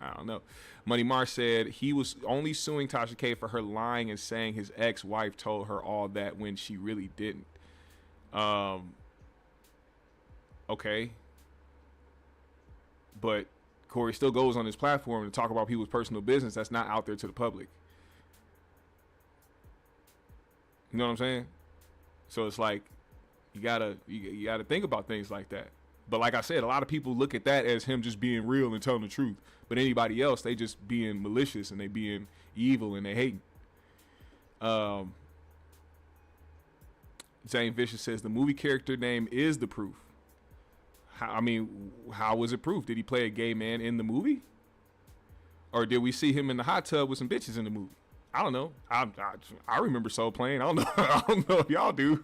I don't know. Money Marsh said he was only suing Tasha K for her lying and saying his ex-wife told her all that when she really didn't. Okay. But Corey still goes on his platform to talk about people's personal business that's not out there to the public. You know what I'm saying? So it's like you gotta think about things like that. But like I said, a lot of people look at that as him just being real and telling the truth. But anybody else, they just being malicious and they being evil and they hating. Zane Vicious says the movie character name is the proof. How was it proof? Did he play a gay man in the movie? Or did we see him in the hot tub with some bitches in the movie? I don't know. I remember Soul Plane. I don't know if y'all do.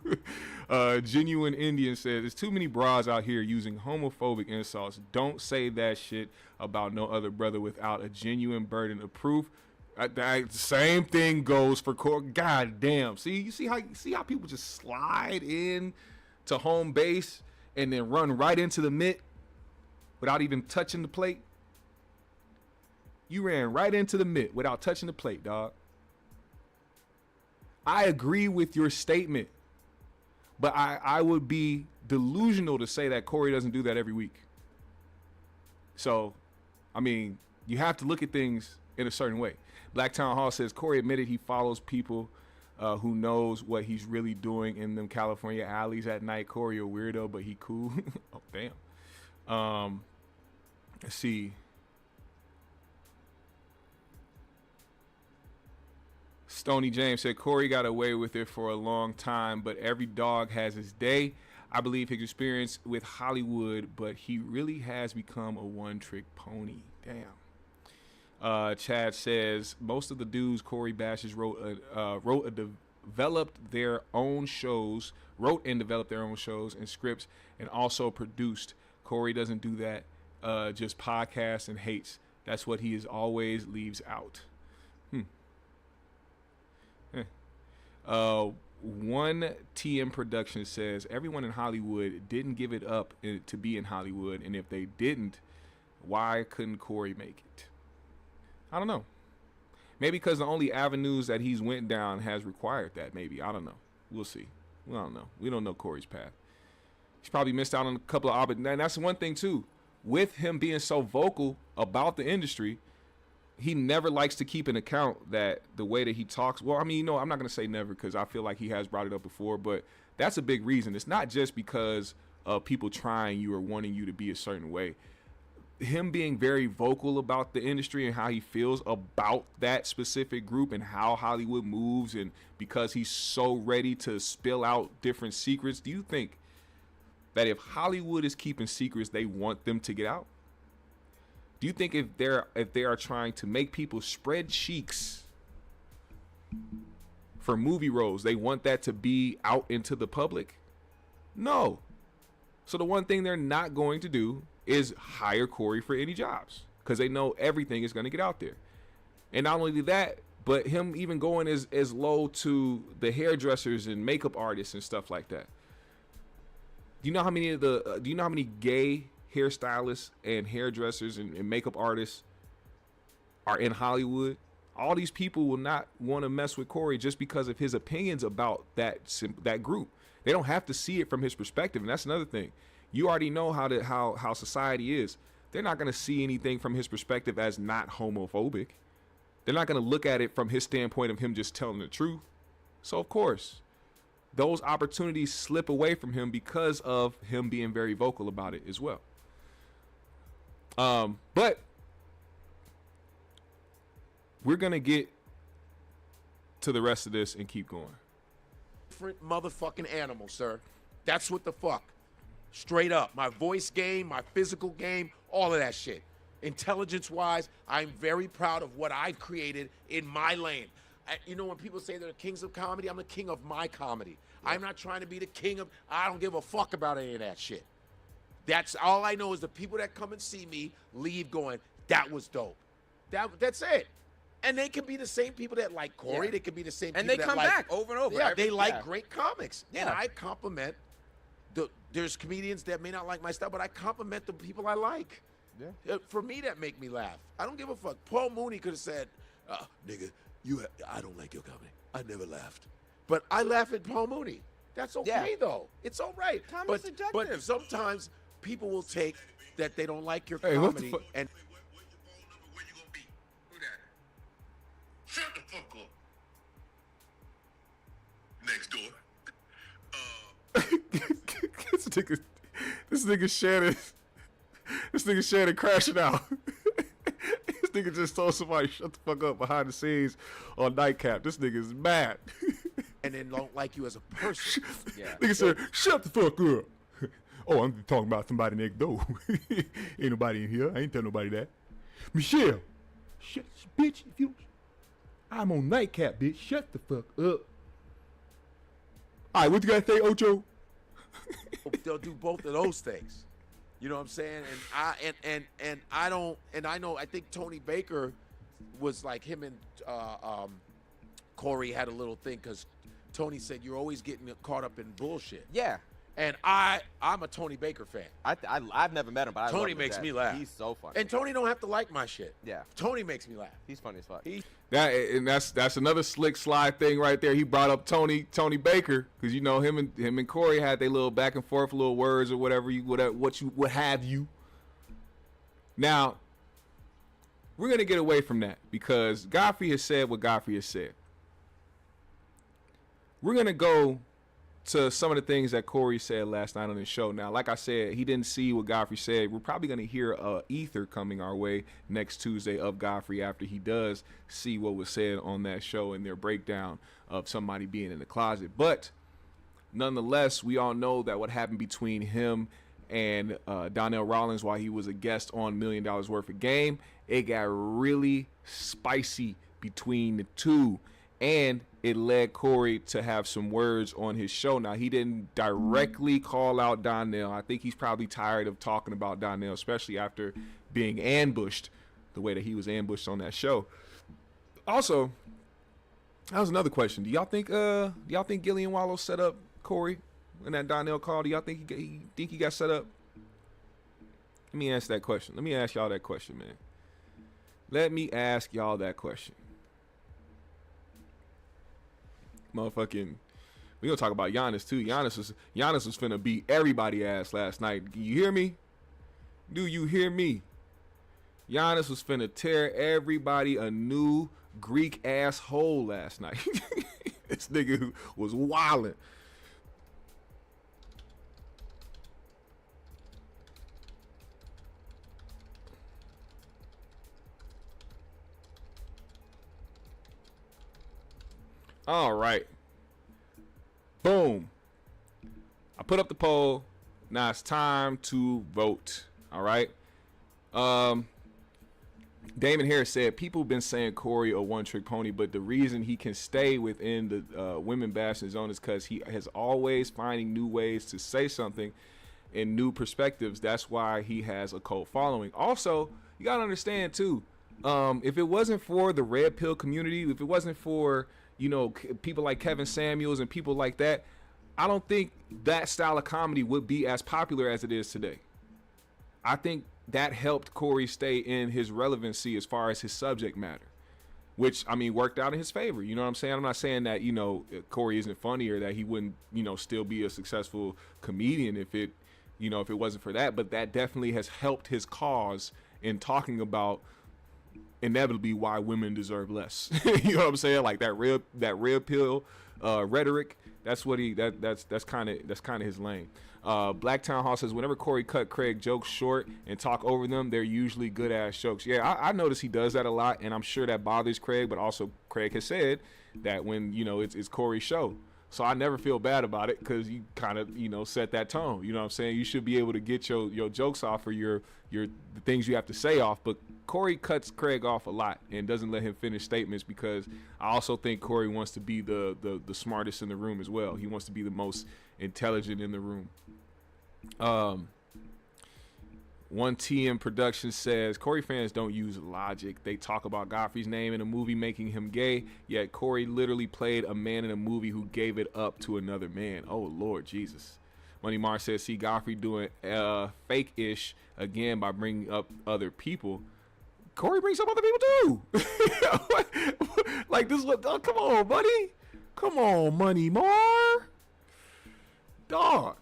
Genuine Indian says, there's too many bras out here using homophobic insults. Don't say that shit about no other brother without a genuine burden of proof. Same thing goes for God damn. You see how people just slide in to home base and then run right into the mitt without even touching the plate? You ran right into the mitt without touching the plate, dog. I agree with your statement, but I would be delusional to say that Corey doesn't do that every week. So, you have to look at things in a certain way. Blacktown Hall says, Corey admitted he follows people who knows what he's really doing in them California alleys at night. Corey a weirdo, but he cool. Oh, damn. Let's see. Stony James said, Corey got away with it for a long time, but every dog has his day. I believe his experience with Hollywood, but he really has become a one-trick pony. Damn. Chad says, most of the dudes Corey bashes wrote and developed their own shows and scripts, and also produced. Corey doesn't do that, just podcasts and hates. That's what he is always leaves out. One TM production says everyone in Hollywood didn't give it up to be in Hollywood, and if they didn't, why couldn't Corey make it? I don't know. Maybe because the only avenues that he's went down has required that. Maybe, I don't know. We'll see. We don't know. We don't know Corey's path. He's probably missed out on a couple of opportunities. And that's one thing too. With him being so vocal about the industry, he never likes to keep an account that the way that he talks. Well, I mean, I'm not going to say never because I feel like he has brought it up before, but that's a big reason. It's not just because of people trying you or wanting you to be a certain way. Him being very vocal about the industry and how he feels about that specific group and how Hollywood moves, and because he's so ready to spill out different secrets, do you think that if Hollywood is keeping secrets, they want them to get out? Do you think if they are trying to make people spread cheeks for movie roles, they want that to be out into the public? No. So the one thing they're not going to do is hire Corey for any jobs because they know everything is going to get out there. And not only that, but him even going as low to the hairdressers and makeup artists and stuff like that. Do you know how many gay hairstylists and hairdressers and makeup artists are in Hollywood? All these people will not want to mess with Corey just because of his opinions about that group. They don't have to see it from his perspective, and that's another thing. You already know how society is. They're not going to see anything from his perspective as not homophobic. They're not going to look at it from his standpoint of him just telling the truth. So of course, those opportunities slip away from him because of him being very vocal about it as well. But we're going to get to the rest of this and keep going. Different motherfucking animal, sir. That's what the fuck. Straight up. My voice game, my physical game, all of that shit. Intelligence-wise, I'm very proud of what I've created in my lane. You know, when people say they're the kings of comedy, I'm the king of my comedy. Yeah. I'm not trying to be the king of, I don't give a fuck about any of that shit. That's all I know is the people that come and see me leave going, that was dope. That's it. And they can be the same people that like Corey. Yeah. They can be the same people that like. And they come back over and over. Yeah, they like great comics. Yeah. And I compliment, there's comedians that may not like my stuff, but I compliment the people I like. Yeah. For me, that make me laugh. I don't give a fuck. Paul Mooney could have said, nigga, I don't like your comedy. I never laughed. But I laugh at Paul Mooney. That's okay, though. It's all right. But sometimes people will take that they don't like your comedy and... Where you gonna be? Who that? Shut the fuck up. Next door. This nigga Shannon crashing out. This nigga just told somebody shut the fuck up behind the scenes on Nightcap. This nigga is mad. And then don't like you as a person. Yeah. Nigga said, shut the fuck up. Oh, I'm talking about somebody next door. Ain't nobody in here. I ain't tell nobody that. Michelle, shut, bitch. I'm on Nightcap, bitch. Shut the fuck up. All right, what you gotta say, Ocho? They'll do both of those things. You know what I'm saying? And I think Tony Baker was like him and Corey had a little thing because Tony said you're always getting caught up in bullshit. Yeah. And I'm a Tony Baker fan. I've never met him, but Tony makes me laugh. He's so funny. And Tony don't have to like my shit. Yeah. Tony makes me laugh. He's funny as fuck. That's another slick slide thing right there. He brought up Tony Baker because you know him and Corey had their little back and forth little words or whatever what have you. Now we're gonna get away from that because Godfrey has said what Godfrey has said. We're gonna go to some of the things that Corey said last night on his show. Now, like I said, he didn't see what Godfrey said. We're probably going to hear ether coming our way next Tuesday of Godfrey after he does see what was said on that show and their breakdown of somebody being in the closet. But nonetheless, we all know that what happened between him and Donnell Rawlings while he was a guest on $1 Million Worth of Game, it got really spicy between the two. And it led Corey to have some words on his show. Now, he didn't directly call out Donnell. I think he's probably tired of talking about Donnell, especially after being ambushed the way that he was ambushed on that show. Also, That was another question. Do y'all think Gillian Wallow set up Corey in that Donnell call? Do y'all think he got set up? Let me ask that question. Let me ask y'all that question, man. Let me ask y'all that question. Motherfucking, we gonna talk about Giannis too. Giannis was finna beat everybody ass last night. You hear me? Do you hear me? Giannis was finna tear everybody a new Greek asshole last night. This nigga who was wildin'. All right. Boom. I put up the poll. Now it's time to vote. All right. Damon Harris said people have been saying Corey a one-trick pony, but the reason he can stay within the women bashing zone is because he has always finding new ways to say something and new perspectives. That's why he has a cult following. Also, you gotta understand too, if it wasn't for the red pill community, if it wasn't for people like Kevin Samuels and people like that, I don't think that style of comedy would be as popular as it is today. I think that helped Corey stay in his relevancy as far as his subject matter, which, I mean, worked out in his favor. You know what I'm saying? I'm not saying that, Corey isn't funny or that he wouldn't, still be a successful comedian if it wasn't for that. But that definitely has helped his cause in talking about inevitably why women deserve less. You know what I'm saying? Like that red pill rhetoric. That's what that's kind of his lane. Black Town Hall says whenever Corey cut Craig jokes short and talk over them, they're usually good ass jokes. Yeah, I notice he does that a lot, and I'm sure that bothers Craig. But also Craig has said that when it's Corey's show, so I never feel bad about it because you kind of set that tone. You know what I'm saying? You should be able to get your jokes off or the things you have to say off. But Corey cuts Craig off a lot and doesn't let him finish statements because I also think Corey wants to be the smartest in the room as well. He wants to be the most intelligent in the room. One TM Production says Corey fans don't use logic. They talk about Godfrey's name in a movie making him gay, yet Corey literally played a man in a movie who gave it up to another man. Oh Lord Jesus. Money Mar says see Godfrey doing fake-ish again by bringing up other people. Corey brings up other people too. Like this look, oh, come on, buddy. Come on, Money Mar. Dog.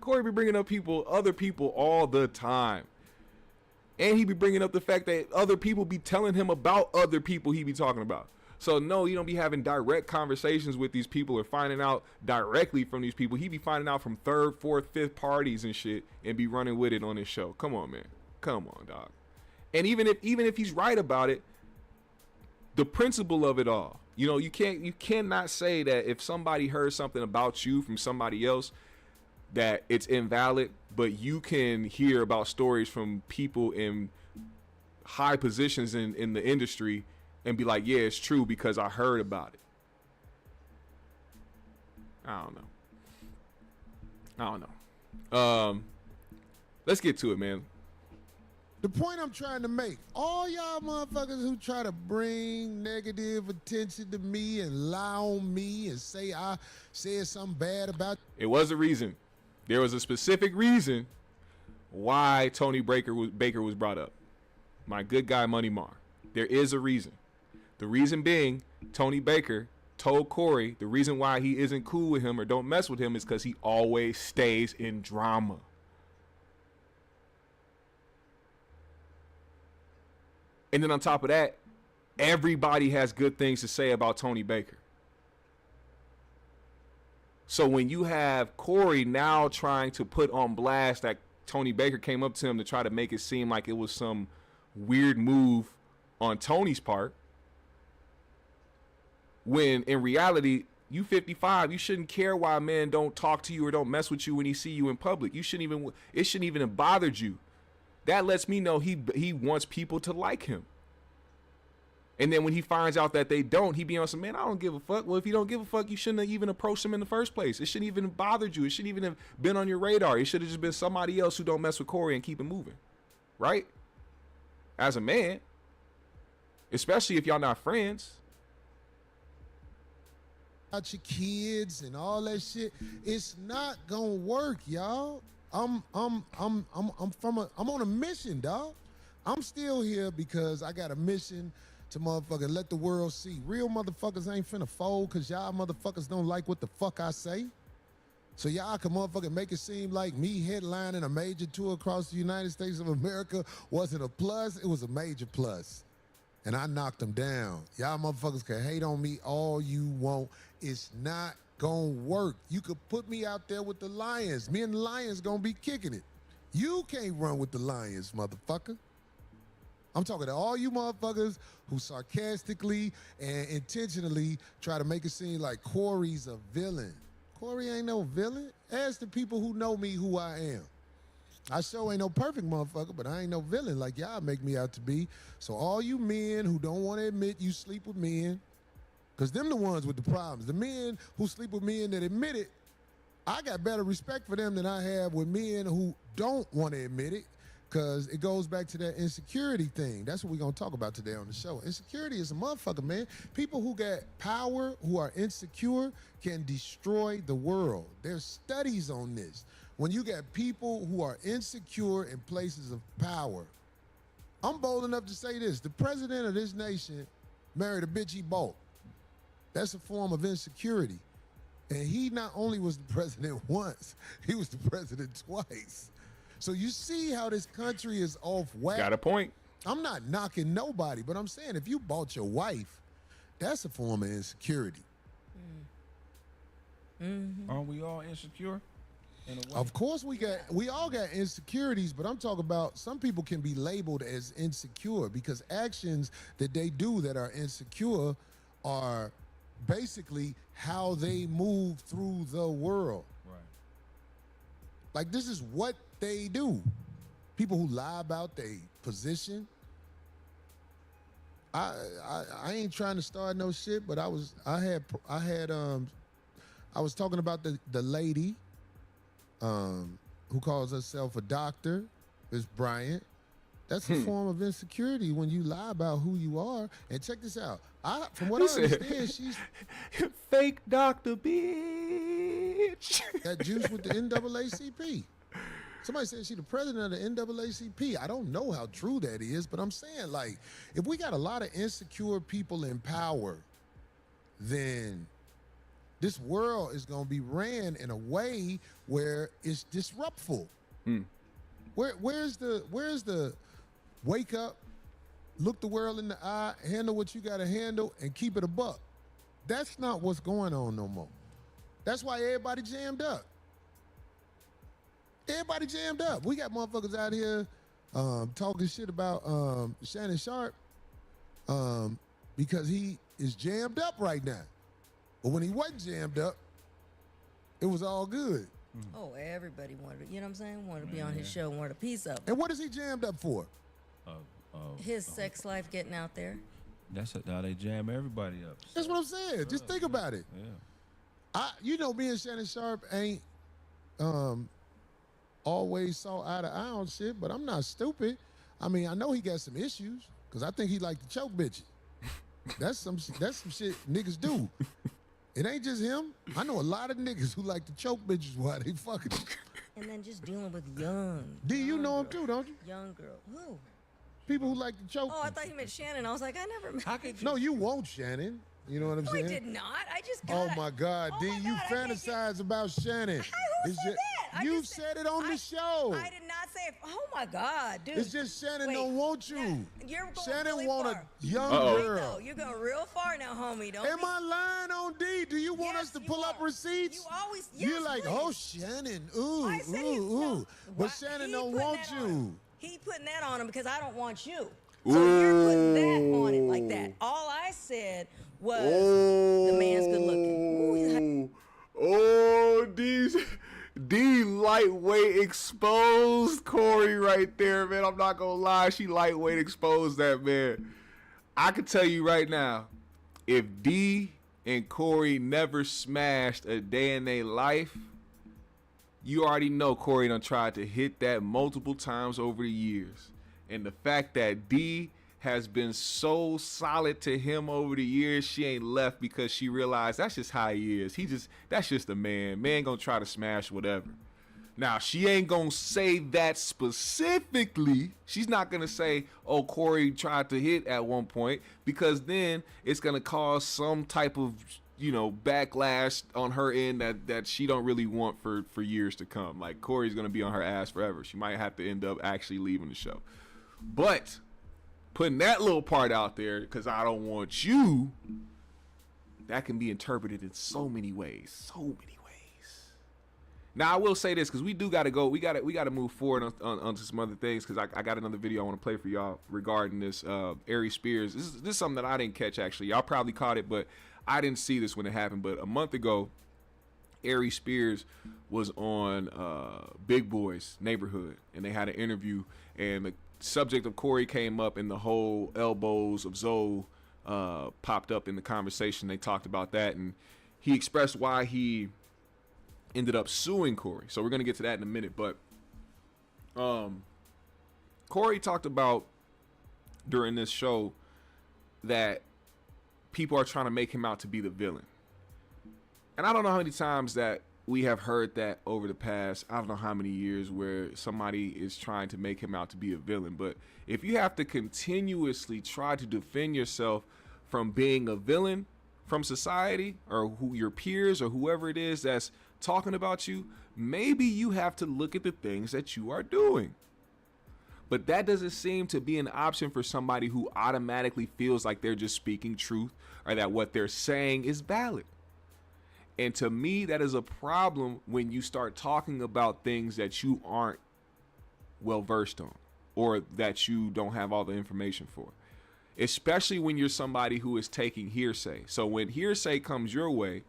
Corey be bringing up other people all the time. And he be bringing up the fact that other people be telling him about other people he be talking about. So no, you don't be having direct conversations with these people or finding out directly from these people. He be finding out from third, fourth, fifth parties and shit and be running with it on his show. Come on, man. Come on, dog. And even if he's right about it, the principle of it all, you cannot say that if somebody heard something about you from somebody else that it's invalid, but you can hear about stories from people in high positions in the industry and be like, yeah, it's true because I heard about it. I don't know. Let's get to it, man. The point I'm trying to make, all y'all motherfuckers who try to bring negative attention to me and lie on me and say I said something bad about it was a reason. There was a specific reason why Tony Baker was brought up. My good guy, Money Mar. There is a reason. The reason being, Tony Baker told Corey the reason why he isn't cool with him or don't mess with him is because he always stays in drama. And then on top of that, everybody has good things to say about Tony Baker. So when you have Corey now trying to put on blast that Tony Baker came up to him to try to make it seem like it was some weird move on Tony's part, when in reality, you 55, you shouldn't care why a man don't talk to you or don't mess with you when he see you in public. It shouldn't even have bothered you. That lets me know he wants people to like him. And then when he finds out that they don't, he be on some, man, I don't give a fuck. Well, if you don't give a fuck, you shouldn't have even approached him in the first place. It shouldn't even have bothered you. It shouldn't even have been on your radar. It should have just been somebody else who don't mess with Corey and keep it moving. Right? As a man. Especially if y'all not friends. about your kids and all that shit. It's not gonna work, y'all. I'm on a mission, dog. I'm still here because I got a mission to motherfucker let the world see. Real motherfuckers ain't finna fold because y'all motherfuckers don't like what the fuck I say. So y'all can motherfucking make it seem like me headlining a major tour across the United States of America wasn't a plus. It was a major plus. And I knocked them down. Y'all motherfuckers can hate on me all you want. It's not gonna work. You could put me out there with the Lions. Me and the Lions gonna be kicking it. You can't run with the Lions, motherfucker. I'm talking to all you motherfuckers who sarcastically and intentionally try to make it seem like Corey's a villain. Corey ain't no villain. Ask the people who know me who I am. I sure ain't no perfect motherfucker, but I ain't no villain like y'all make me out to be. So all you men who don't want to admit you sleep with men, because them the ones with the problems. The men who sleep with men that admit it, I got better respect for them than I have with men who don't want to admit it, because it goes back to that insecurity thing. That's what we're going to talk about today on the show. Insecurity is a motherfucker, man. People who got power, who are insecure, can destroy the world. There's studies on this. When you got people who are insecure in places of power, I'm bold enough to say this. The president of this nation married a bitch he bought. That's a form of insecurity. And he not only was the president once, he was the president twice. So you see how this country is off whack. Got a point. I'm not knocking nobody, but I'm saying if you bought your wife, that's a form of insecurity. Aren't we all insecure? In a way? Of course we all got insecurities, but I'm talking about some people can be labeled as insecure because actions that they do that are insecure are basically how they move through the world. Right. Like this is what they do. People who lie about their position. I ain't trying to start no shit, but I was talking about the lady who calls herself a doctor, Miss Bryant. That's a form of insecurity when you lie about who you are. And check this out. From what I understand, she's fake doctor, bitch. that juice with the NAACP. Somebody said she the president of the NAACP. I don't know how true that is, but I'm saying, like, if we got a lot of insecure people in power, then this world is going to be ran in a way where it's disruptful. Where's the wake up, look the world in the eye, handle what you got to handle, and keep it a buck? That's not what's going on no more. That's why everybody jammed up. Everybody jammed up. We got motherfuckers out here talking shit about Shannon Sharp because he is jammed up right now. But when he wasn't jammed up, it was all good. Oh, everybody wanted to, you know what I'm saying? Wanted to be on his show, wanted a piece of it. And what is he jammed up for? His sex life getting out there. That's how they jam everybody up. That's what I'm saying. Just think about it. Yeah. You know, me and Shannon Sharp ain't always saw eye to eye on shit, but I'm not stupid. I mean, I know he got some issues because I think he like to choke bitches. That's some shit niggas do. It ain't just him. I know a lot of niggas who like to choke bitches while they fucking. And then just dealing with young. You know him girl. too, don't you? Young girl. Who? People who like to choke. Oh, I thought you meant Shannon. I was like, I never met. How could you? No, you won't, Shannon. You know what I'm No, saying? I did not. I just got Oh my God, Oh D, my you God, I can't fantasize about Shannon. Who It's said that? You said it on the show. I did not say it. Oh my God, dude. It's just Shannon Wait, don't want you. You're going Shannon really want far. a young Uh-oh. No, girl. you're going real far now, homie. Don't Am be- I lying on D? Do you want Yes, us to you pull up are. receipts? You always. Yes, You're like, please. oh, Shannon, ooh, I said he- ooh, no. ooh. But Why- Shannon he don't putting want that on you. him. He putting that on him because I don't want you. So you're putting that on it like that. All I said was the man's good looking. Ooh, Oh, D lightweight exposed Corey right there, man. I'm not gonna lie, she lightweight exposed that man. I can tell you right now, if D and Corey never smashed a day in their life, you already know Corey done tried to hit that multiple times over the years. And the fact that D has been so solid to him over the years. She ain't left because she realized that's just how he is. That's just a man. Man gonna try to smash whatever. Now, she ain't gonna say that specifically. She's not gonna say, oh, Corey tried to hit at one point, because then it's gonna cause some type of, backlash on her end that she don't really want for years to come. Like, Corey's gonna be on her ass forever. She might have to end up actually leaving the show. But putting that little part out there, because I don't want you, that can be interpreted in so many ways. So many ways. Now, I will say this, because we do got to go. We got to move forward on some other things, because I got another video I want to play for y'all regarding this Aries Spears. This is something that I didn't catch, actually. Y'all probably caught it, but I didn't see this when it happened. But a month ago, Aries Spears was on Big Boy's Neighborhood, and they had an interview, and the subject of Corey came up, and the whole elbows of Zoe popped up in the conversation. They talked about that, and he expressed why he ended up suing Corey. So we're going to get to that in a minute. But Corey talked about during this show that people are trying to make him out to be the villain. And I don't know how many times that we have heard that over the past, I don't know how many years, where somebody is trying to make him out to be a villain. But if you have to continuously try to defend yourself from being a villain from society, or who your peers or whoever it is that's talking about you, maybe you have to look at the things that you are doing. But that doesn't seem to be an option for somebody who automatically feels like they're just speaking truth, or that what they're saying is valid. And to me, that is a problem when you start talking about things that you aren't well versed on, or that you don't have all the information for. Especially when you're somebody who is taking hearsay. So when hearsay comes your way,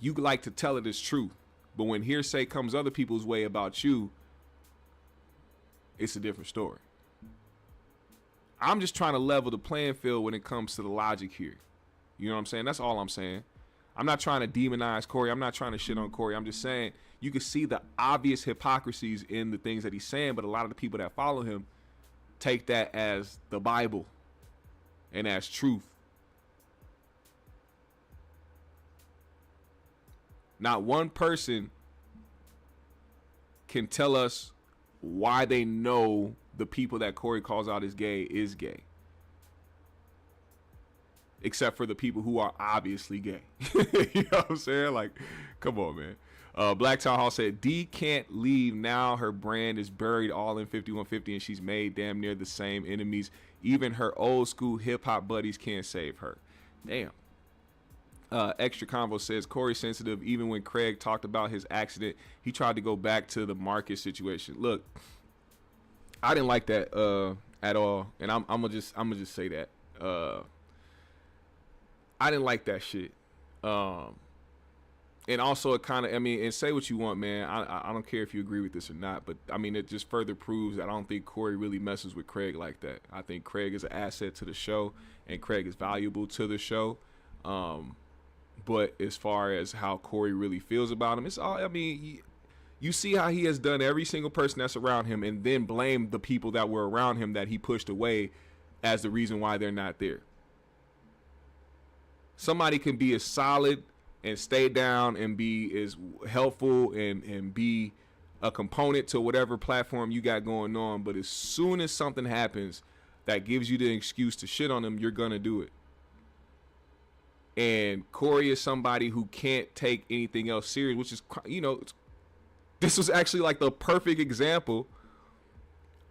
you like to tell it as truth. But when hearsay comes other people's way about you, it's a different story. I'm just trying to level the playing field when it comes to the logic here. You know what I'm saying? That's all I'm saying. I'm not trying to demonize Corey. I'm not trying to shit on Corey. I'm just saying you can see the obvious hypocrisies in the things that he's saying, but a lot of the people that follow him take that as the Bible and as truth. Not one person can tell us why they know the people that Corey calls out as gay is gay. Except for the people who are obviously gay. You know what I'm saying? Like, come on, man. Black Town Hall said, D can't leave now. Her brand is buried all in 5150, and she's made damn near the same enemies. Even her old school hip hop buddies can't save her. Damn. Extra Convo says, Corey sensitive. Even when Craig talked about his accident, he tried to go back to the Marcus situation. Look, I didn't like that at all, and I'm gonna just say that. I didn't like that shit. And also it kind of, and say what you want, man. I don't care if you agree with this or not, but it just further proves that I don't think Corey really messes with Craig like that. I think Craig is an asset to the show, and Craig is valuable to the show. But as far as how Corey really feels about him, it's all, you see how he has done every single person that's around him, and then blamed the people that were around him that he pushed away as the reason why they're not there. Somebody can be as solid and stay down and be as helpful and be a component to whatever platform you got going on, but as soon as something happens that gives you the excuse to shit on them, you're gonna do it. And Corey is somebody who can't take anything else serious, which is, this was actually like the perfect example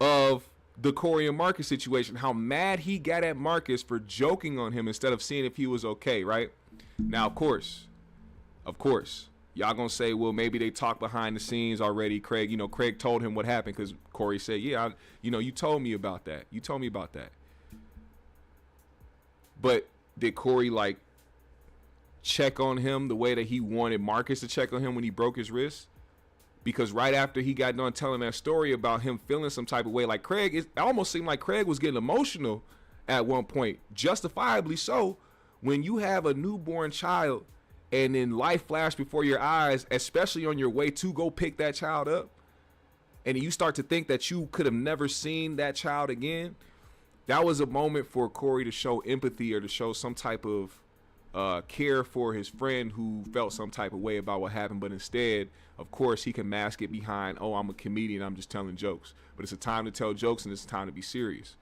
of the Corey and Marcus situation, how mad he got at Marcus for joking on him instead of seeing if he was okay, right? Now, of course, y'all gonna say, well, maybe they talked behind the scenes already. Craig told him what happened, because Corey said, yeah, you told me about that. You told me about that. But did Corey, check on him the way that he wanted Marcus to check on him when he broke his wrist? Because right after he got done telling that story about him feeling some type of way, it almost seemed like Craig was getting emotional at one point, justifiably so, when you have a newborn child and then life flashed before your eyes, especially on your way to go pick that child up, and you start to think that you could have never seen that child again. that was a moment for Corey to show empathy or to show some type of care for his friend who felt some type of way about what happened. But instead, of course, he can mask it behind, oh, I'm a comedian, I'm just telling jokes. But it's a time to tell jokes and it's a time to be serious.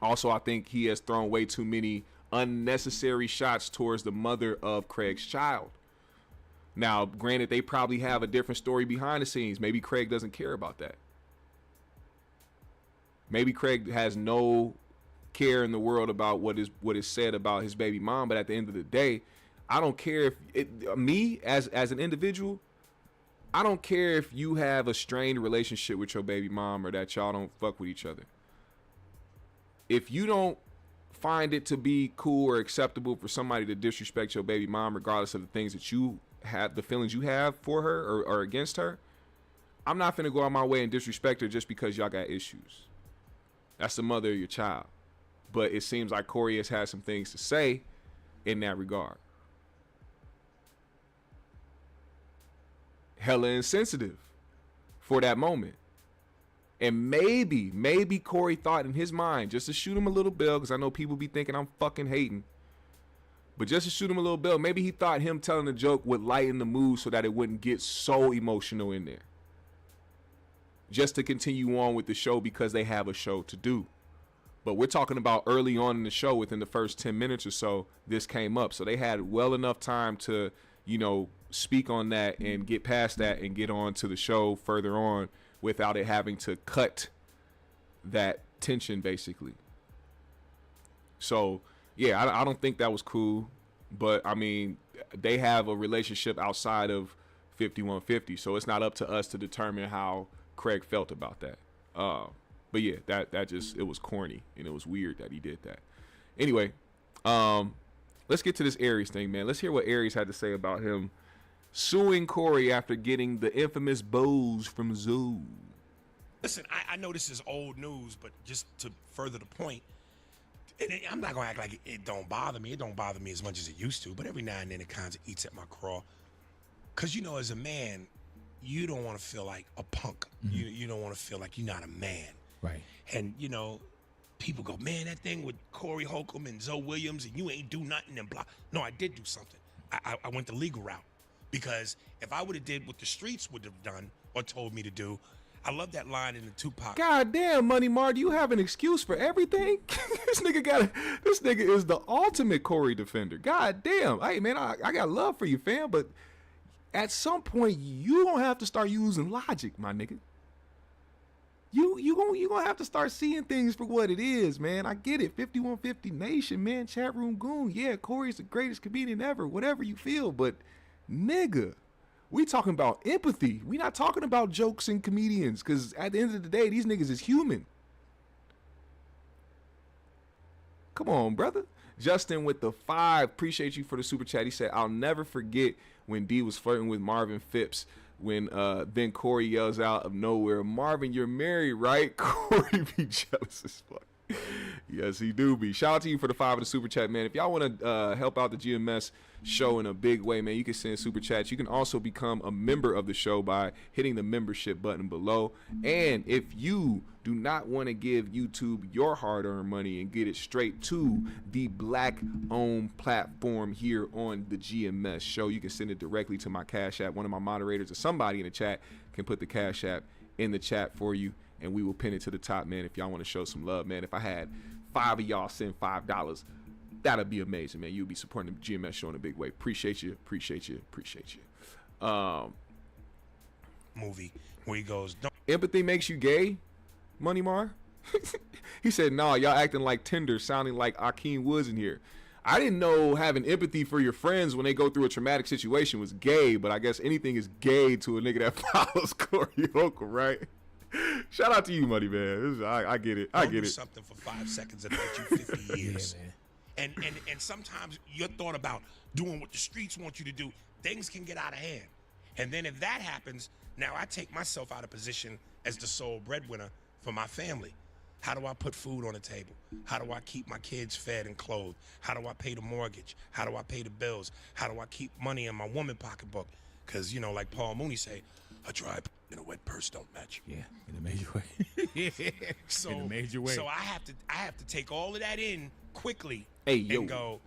Also, I think he has thrown way too many unnecessary shots towards the mother of Craig's child. Now, granted, they probably have a different story behind the scenes. Maybe Craig doesn't care about that. Maybe Craig has no care in the world about what is said about his baby mom. But at the end of the day, I don't care if me as an individual, I don't care if you have a strained relationship with your baby mom or that y'all don't fuck with each other. If you don't find it to be cool or acceptable for somebody to disrespect your baby mom, regardless of the things that you have, the feelings you have for her or against her, I'm not finna go out my way and disrespect her just because y'all got issues. That's the mother of your child. But it seems like Corey has had some things to say in that regard. Hella insensitive for that moment. And maybe Corey thought in his mind, just to shoot him a little bill, because I know people be thinking I'm fucking hating, but just to shoot him a little bill, maybe he thought him telling a joke would lighten the mood so that it wouldn't get so emotional in there. Just to continue on with the show because they have a show to do. But we're talking about early on in the show, within the first 10 minutes or so, this came up. So they had well enough time to, speak on that and get past that and get on to the show further on without it having to cut that tension, basically. So, yeah, I don't think that was cool. But, I mean, they have a relationship outside of 5150. So it's not up to us to determine how Craig felt about that. But, yeah, that just, it was corny. And it was weird that he did that. Anyway, let's get to this Aries thing, man. Let's hear what Aries had to say about him suing Corey after getting the infamous bows from Zoo. Listen, I know this is old news, but just to further the point, I'm not going to act like it don't bother me. It don't bother me as much as it used to, but every now and then it kind of eats at my craw. Because, as a man, you don't want to feel like a punk. Mm-hmm. You don't want to feel like you're not a man. Right. And, people go, man, that thing with Corey Holcomb and Zoe Williams and you ain't do nothing and blah. No, I did do something. I went the legal route. Because if I would have did what the streets would have done or told me to do, I love that line in the Tupac. God damn, Money Mar, do you have an excuse for everything? This nigga is the ultimate Corey defender. God damn. Hey, man, I got love for you, fam, but at some point, you gonna have to start using logic, my nigga. You gonna have to start seeing things for what it is, man. I get it. 5150 Nation, man. Chat room goon. Yeah, Corey's the greatest comedian ever. Whatever you feel, but nigga, we talking about empathy. We not talking about jokes and comedians, because at the end of the day, these niggas is human. Come on, brother. Justin with the 5. Appreciate you for the super chat. He said, I'll never forget when D was flirting with Marvin Phipps. When then Corey yells out of nowhere, Marvin, you're married, right? Corey be jealous as fuck. Yes, he do be. Shout out to you for the 5 of the super chat, man. If y'all want to help out the GMS show in a big way, man, you can send super chats. You can also become a member of the show by hitting the membership button below. And if you do not want to give YouTube your hard-earned money and get it straight to the Black-owned platform here on the GMS show, you can send it directly to my Cash App. One of my moderators or somebody in the chat can put the Cash App in the chat for you, and we will pin it to the top, man, if y'all want to show some love, man. If I had 5 of y'all send $5, that'd be amazing, man. You'll be supporting the GMS show in a big way. Appreciate you. Movie where he goes, don't. Empathy makes you gay, Money Mar? He said, nah, y'all acting like Tinder, sounding like Akeem Woods in here. I didn't know having empathy for your friends when they go through a traumatic situation was gay, but I guess anything is gay to a nigga that follows Corey Holcomb, right? Shout out to you, Money Man. I get it. I get it. Something for 5 seconds and let you 50 years. Yeah, man. And sometimes your thought about doing what the streets want you to do, things can get out of hand. And then if that happens, now I take myself out of position as the sole breadwinner for my family. How do I put food on the table? How do I keep my kids fed and clothed? How do I pay the mortgage? How do I pay the bills? How do I keep money in my woman pocketbook? Because, like Paul Mooney say, a dry and a wet purse don't match. Yeah, in a major way. So, in a major way. So I have to take all of that in quickly yo. and go,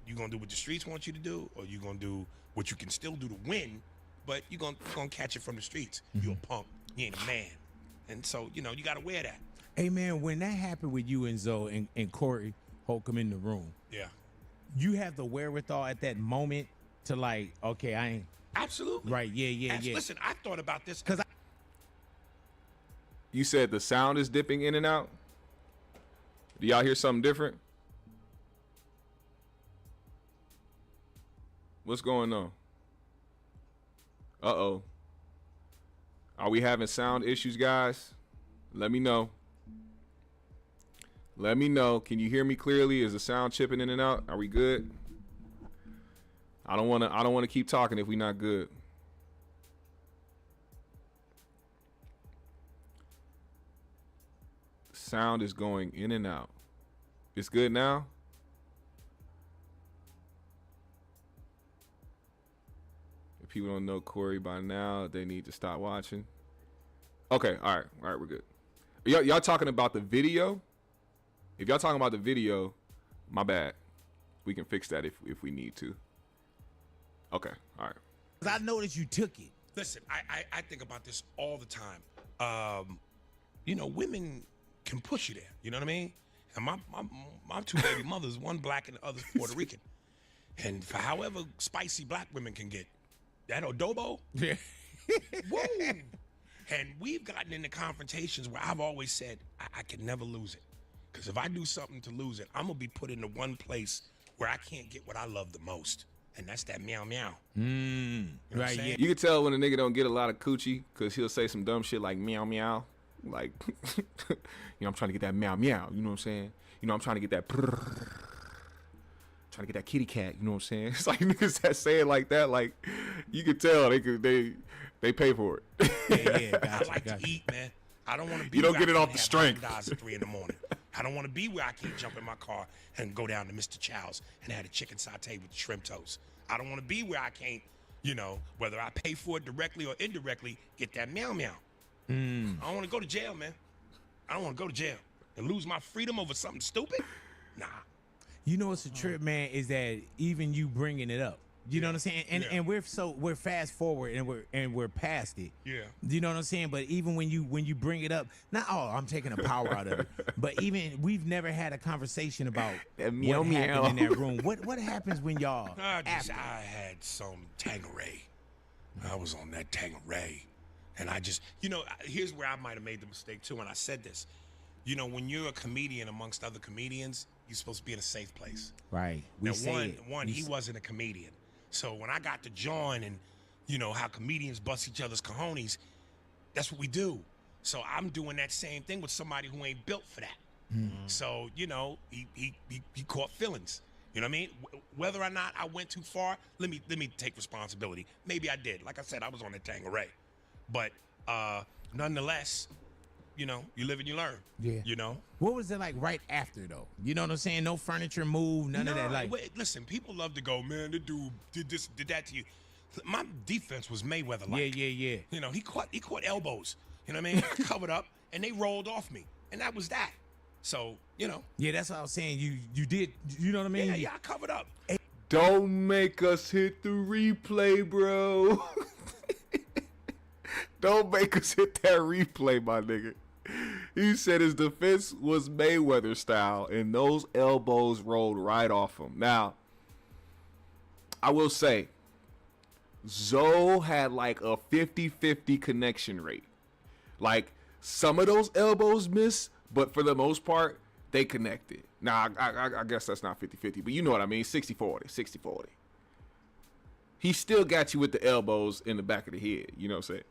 you gonna do what the streets want you to do, or you gonna do what you can still do to win, but you gonna catch it from the streets. You a punk. You ain't a man. And so, you gotta wear that. Hey, man, when that happened with you and Zoe and Corey Holcomb in the room, Yeah. you have the wherewithal at that moment to like, okay, I ain't. Absolutely. Right, yeah. Listen, I thought about this. Because You said the sound is dipping in and out. Do y'all hear something different? What's going on? Uh-oh. Are we having sound issues, guys? Let me know. Let me know. Can you hear me clearly? Is the sound chipping in and out? Are we good? I don't want to keep talking if we're not good. Sound is going in and out. It's good now? If people don't know Corey by now, they need to stop watching. Okay, all right, we're good. Y'all talking about the video? If y'all talking about the video, my bad. We can fix that if we need to. Okay, all right. I noticed you took it. Listen, I think about this all the time. Women can push you there. You know what I mean? And my two baby mothers, one black and the other's Puerto Rican. And for however spicy black women can get, that adobo, Yeah. woo. And we've gotten into confrontations where I've always said, I can never lose it. Because if I do something to lose it, I'm going to be put into one place where I can't get what I love the most. And that's that meow meow. You know what I'm Right, saying? yeah. You can tell when a nigga don't get a lot of coochie because he'll say some dumb shit like meow meow. Like, I'm trying to get that meow meow. You know what I'm saying? I'm trying to get that prrr, trying to get that kitty cat. You know what I'm saying? It's like niggas that say it like that. Like, you can tell they pay for it. Yeah, I like to eat, man. I don't want to be. You don't where get I it off can't the have strength. $100 at 3 in the morning. I don't want to be where I can't jump in my car and go down to Mr. Chow's and have a chicken satay with shrimp toast. I don't want to be where I can't, whether I pay for it directly or indirectly, get that meow meow. I don't want to go to jail, man. I don't want to go to jail and lose my freedom over something stupid. Nah. You know what's a trip, man, is that even you bringing it up. You know what I'm saying? And we're fast forward and we're past it. Yeah. You know what I'm saying? But even when you bring it up, not I'm taking the power out of it. But even we've never had a conversation about That meow what meow. happened in that room. What happens when y'all I after? had some Tanqueray. I was on that Tanqueray. And I just, here's where I might have made the mistake too. And I said this, when you're a comedian amongst other comedians, you're supposed to be in a safe place. Right. Now, he wasn't a comedian. So when I got to join and, how comedians bust each other's cojones, that's what we do. So I'm doing that same thing with somebody who ain't built for that. So, he caught feelings. You know what I mean? Whether or not I went too far, let me take responsibility. Maybe I did. Like I said, I was on the Tanqueray. But nonetheless, you live and you learn. Yeah. What was it like right after though? You know what I'm saying? No furniture moved, none of that. Like, listen, people love to go, man, the dude did this, did that to you. My defense was Mayweather like. Yeah. He caught elbows. You know what I mean? I covered up and they rolled off me. And that was that. So, Yeah, that's what I was saying. You did, you know what I mean? Yeah, I covered up. Don't make us hit the replay, bro. Don't make us hit that replay, my nigga. He said his defense was Mayweather style, and those elbows rolled right off him. Now, I will say, Zoe had like a 50-50 connection rate. Like, some of those elbows missed, but for the most part, they connected. Now, I guess that's not 50-50, but you know what I mean, 60-40, 60-40. He still got you with the elbows in the back of the head, you know what I'm saying?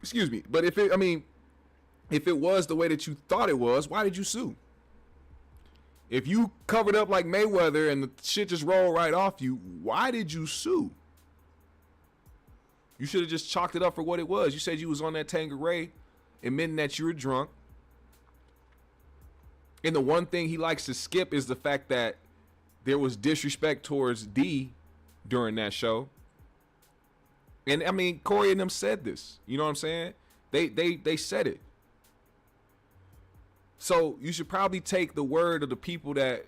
Excuse me, but if it was the way that you thought it was, why did you sue? If you covered up like Mayweather and the shit just rolled right off you, why did you sue? You should have just chalked it up for what it was. You said you was on that Tanqueray, admitting that you were drunk. And the one thing he likes to skip is the fact that there was disrespect towards D during that show. And I mean, Corey and them said this. You know what I'm saying? They said it. So you should probably take the word of the people that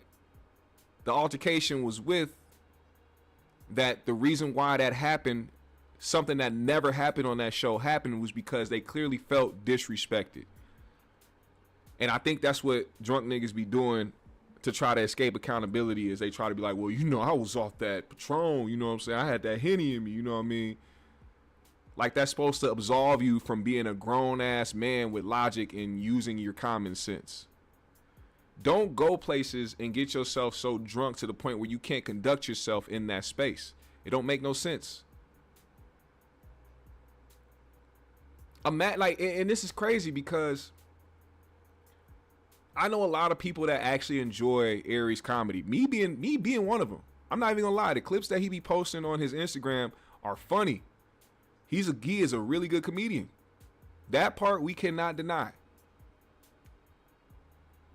the altercation was with, that the reason why that happened, something that never happened on that show happened, was because they clearly felt disrespected. And I think that's what drunk niggas be doing to try to escape accountability, is they try to be like, well, you know, I was off that Patron, you know what I'm saying? I had that Henny in me, you know what I mean? Like, that's supposed to absolve you from being a grown-ass man with logic and using your common sense. Don't go places and get yourself so drunk to the point where you can't conduct yourself in that space. It don't make no sense. And this is crazy because I know a lot of people that actually enjoy Aries comedy. Me being one of them. I'm not even gonna lie. The clips that he be posting on his Instagram are funny. He is a really good comedian. That part we cannot deny.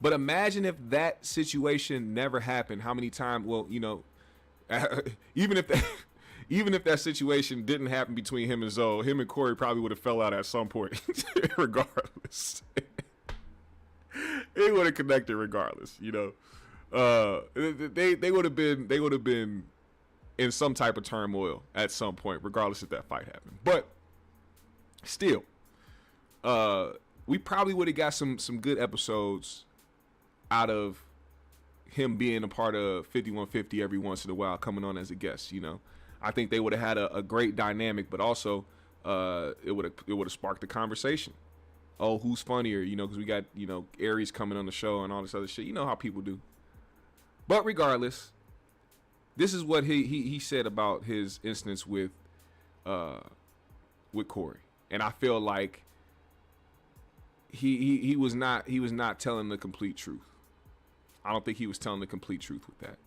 But imagine if that situation never happened. How many times? Well, you know, even if that situation didn't happen between him and Zoe, him and Corey probably would have fell out at some point, regardless. They would have connected regardless. You know, they would have been in some type of turmoil at some point, regardless if that fight happened. But still, we probably would have got some good episodes out of him being a part of 5150 every once in a while, coming on as a guest. You know, I think they would have had a great dynamic, but also it would have sparked the conversation. Oh, who's funnier? You know, because we got, you know, Aries coming on the show and all this other shit. You know how people do. But regardless, this is what he said about his instance with Corey, and I feel like he was not telling the complete truth. I don't think he was telling the complete truth with that.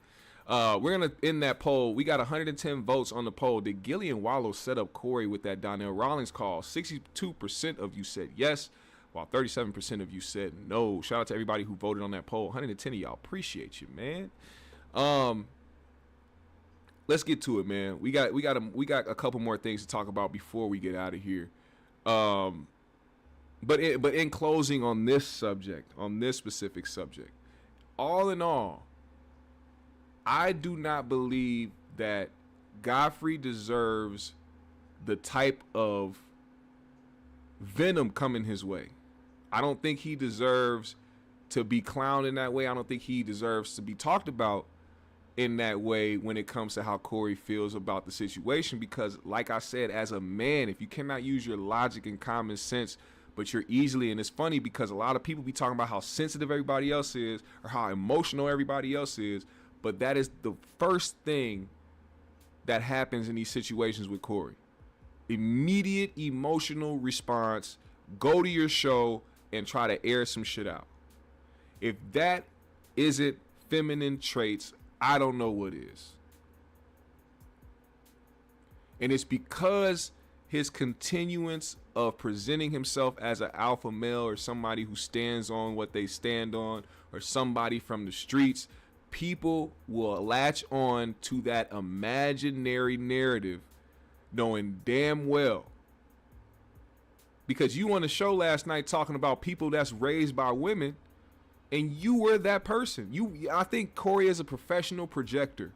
We're gonna end that poll. We got 110 votes on the poll. Did Gillian Wallow set up Corey with that Donnell Rawlings call? 62% of you said yes, while 37% of you said no. Shout out to everybody who voted on that poll. 110 of y'all, appreciate you, man. Let's get to it, man. We got a couple more things to talk about before we get out of here. But in closing on this subject, on this specific subject, all in all, I do not believe that Godfrey deserves the type of venom coming his way. I don't think he deserves to be clowned in that way. I don't think he deserves to be talked about in that way when it comes to how Corey feels about the situation, because like I said, as a man, if you cannot use your logic and common sense, but you're easily, and it's funny because a lot of people be talking about how sensitive everybody else is or how emotional everybody else is, but that is the first thing that happens in these situations with Corey. Immediate emotional response, go to your show and try to air some shit out. If that isn't feminine traits, I don't know what is. And it's because his continuance of presenting himself as an alpha male or somebody who stands on what they stand on or somebody from the streets, people will latch on to that imaginary narrative knowing damn well. Because you on the show last night talking about people that's raised by women, and you were that person. I think Corey is a professional projector.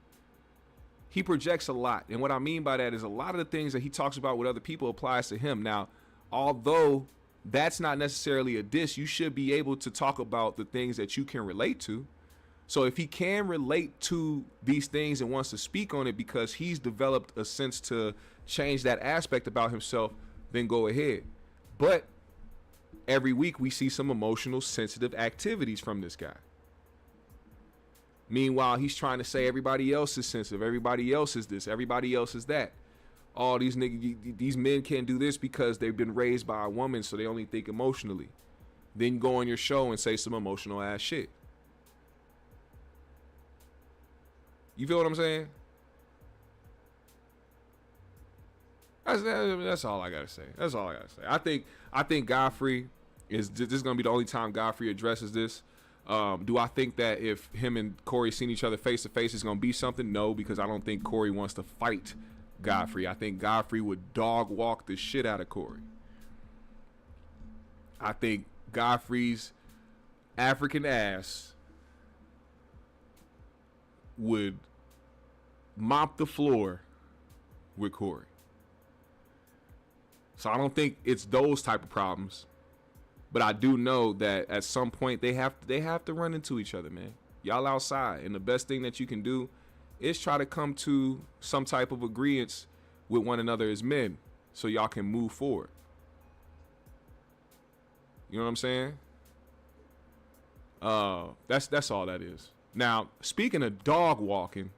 He projects a lot. And what I mean by that is a lot of the things that he talks about with other people applies to him. Now, although that's not necessarily a diss, you should be able to talk about the things that you can relate to. So if he can relate to these things and wants to speak on it because he's developed a sense to change that aspect about himself, then go ahead. But every week we see some emotional, sensitive activities from this guy. Meanwhile, he's trying to say everybody else is sensitive, everybody else is this, everybody else is that. Oh, these men can't do this because they've been raised by a woman, so they only think emotionally. Then go on your show and say some emotional ass shit. You feel what I'm saying? That's all I gotta say. That's all I gotta say. I think Godfrey is gonna be the only time Godfrey addresses this. Do I think that if him and Corey seen each other face to face, it's gonna be something? No, because I don't think Corey wants to fight Godfrey. I think Godfrey would dog walk the shit out of Corey. I think Godfrey's African ass would mop the floor with Corey. So I don't think it's those type of problems, but I do know that at some point they have to run into each other, man. Y'all outside, and the best thing that you can do is try to come to some type of agreement with one another as men, so y'all can move forward. You know what I'm saying? That's all that is. Now, speaking of dog walking,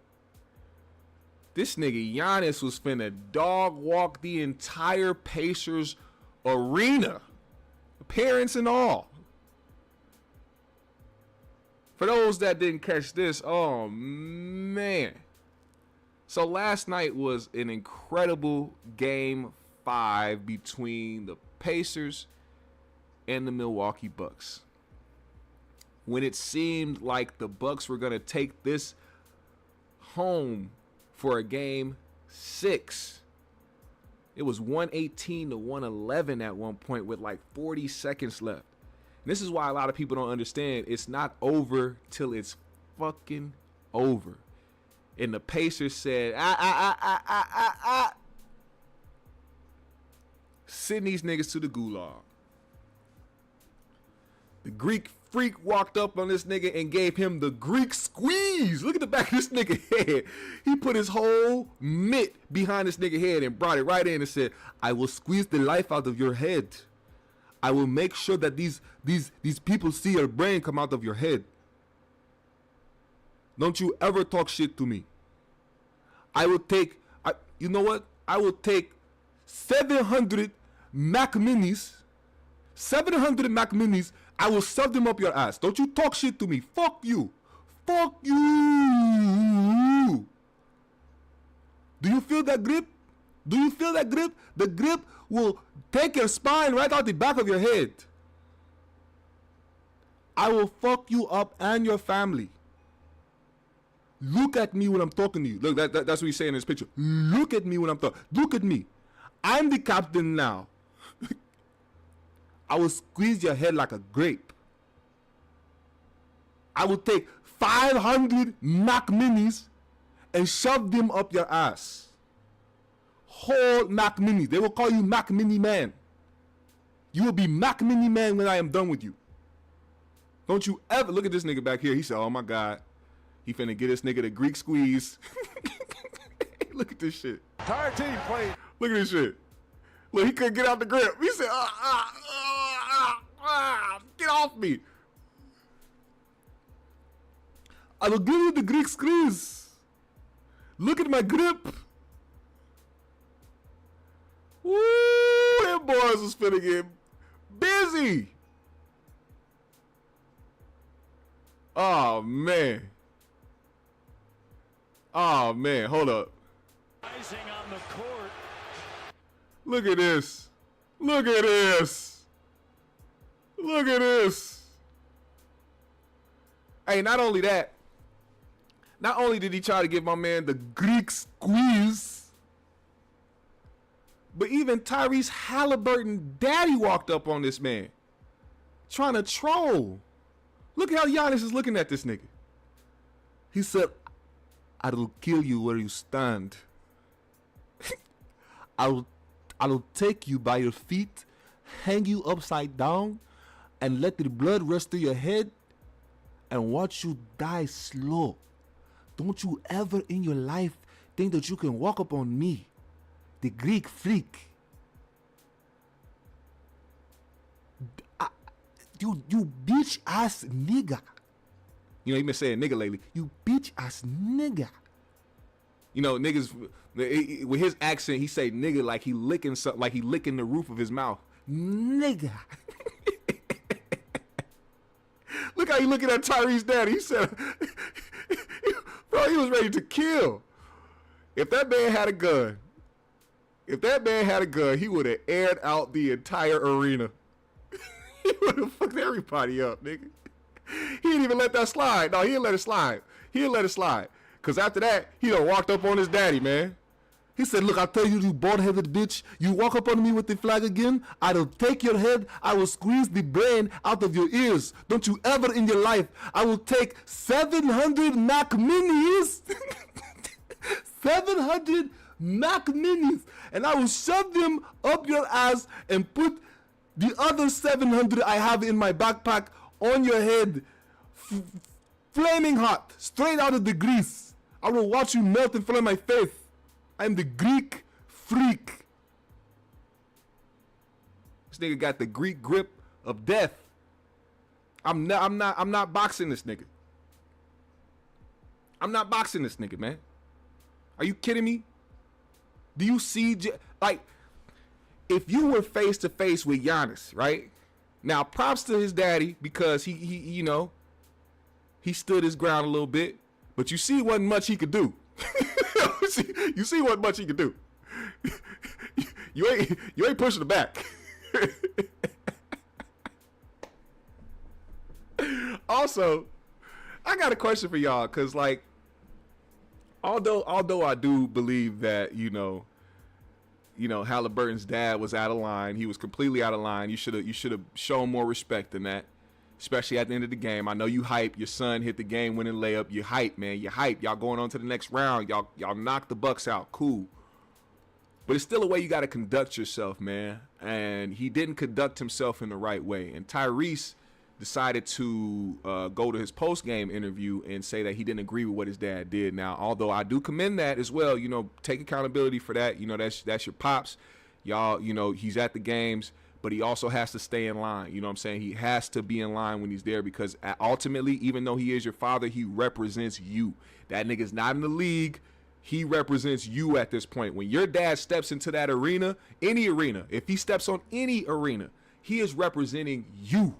this nigga Giannis was finna dog walk the entire Pacers arena, parents and all. For those that didn't catch this, oh man. So last night was an incredible game 5 between the Pacers and the Milwaukee Bucks. When it seemed like the Bucks were going to take this home for a game 6. It was 118 to 111 at one point with like 40 seconds left. And this is why a lot of people don't understand. It's not over till it's fucking over. And the Pacers said, send these niggas to the gulag. The Greek freak walked up on this nigga and gave him the Greek squeeze. Look at the back of this nigga head. He put his whole mitt behind this nigga head and brought it right in and said, I will squeeze the life out of your head. I will make sure that these people see your brain come out of your head. Don't you ever talk shit to me. You know what? I will take 700 Mac Minis. 700 Mac Minis. I will shove them up your ass. Don't you talk shit to me. Fuck you. Fuck you. Do you feel that grip? Do you feel that grip? The grip will take your spine right out the back of your head. I will fuck you up and your family. Look at me when I'm talking to you. Look, that's what he's saying in this picture. Look at me when I'm talking. Look at me. I'm the captain now. I will squeeze your head like a grape. I will take 500 Mac Minis and shove them up your ass. Whole Mac Minis. They will call you Mac Mini Man. You will be Mac Mini Man when I am done with you. Don't you ever look at this nigga back here. He said, oh my God. He finna get this nigga the Greek squeeze. Look at this shit. Entire team played. Look at this shit. Look, he couldn't get out the grip. He said, get off me. I will give you the Greek squeeze. Look at my grip. Woo, them boys was finna get busy. Oh, man. Oh, man. Hold up. Rising on the court. Look at this. Look at this. Look at this. Hey, not only that. Not only did he try to give my man the Greek squeeze, but even Tyrese Halliburton daddy walked up on this man. Trying to troll. Look at how Giannis is looking at this nigga. He said, I will kill you where you stand. I will take you by your feet, hang you upside down, and let the blood rush through your head and watch you die slow. Don't you ever in your life think that you can walk up on me, the Greek freak. You bitch ass nigga. You know, he been saying nigga lately. You bitch ass nigga. You know, niggas with his accent, he say nigga like he licking something, like he licking the roof of his mouth. Nigga. Look how he looking at Tyrese daddy. He said, bro, he was ready to kill. If that man had a gun, he would have aired out the entire arena. He would have fucked everybody up, nigga. He didn't even let that slide. No, he didn't let it slide. Because after that, he done walked up on his daddy, man. He said, look, I'll tell you, you bald-headed bitch. You walk up on me with the flag again, I will take your head. I will squeeze the brain out of your ears. Don't you ever in your life. I will take 700 Mac Minis. 700 Mac Minis. And I will shove them up your ass and put the other 700 I have in my backpack on your head. Flaming hot. Straight out of the grease. I will watch you melt in front of my face. I'm the Greek freak. This nigga got the Greek grip of death. I'm not boxing this nigga. I'm not boxing this nigga, man. Are you kidding me? Do you see, like, if you were face to face with Giannis, right? Now, props to his daddy because he you know, he stood his ground a little bit, but you see wasn't much he could do. You see what much he can do. You ain't pushing it back. Also, I got a question for y'all, cause like, although I do believe that you know Halliburton's dad was out of line. He was completely out of line. You should have shown more respect than that. Especially at the end of the game. I know you hype. Your son hit the game-winning layup. You hype, man. You hype. Y'all going on to the next round. Y'all knock the Bucks out. Cool. But it's still a way you got to conduct yourself, man. And he didn't conduct himself in the right way. And Tyrese decided to go to his post-game interview and say that he didn't agree with what his dad did. Now, although I do commend that as well, you know, take accountability for that. You know, that's your pops. Y'all, you know, he's at the games. But he also has to stay in line. You know what I'm saying? He has to be in line when he's there because ultimately, even though he is your father, he represents you. That nigga's not in the league. He represents you at this point. When your dad steps into that arena, any arena, if he steps on any arena, he is representing you.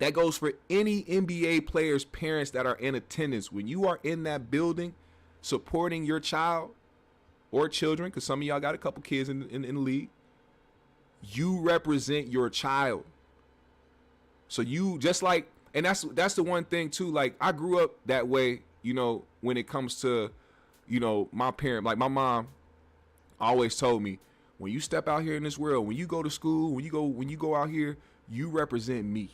That goes for any NBA player's parents that are in attendance. When you are in that building supporting your child or children, because some of y'all got a couple kids in the league, you represent your child. So you just like, and that's the one thing too, like I grew up that way, you know, when it comes to, you know, my parent, like my mom always told me, when you step out here in this world, when you go to school, when you go out here, you represent me.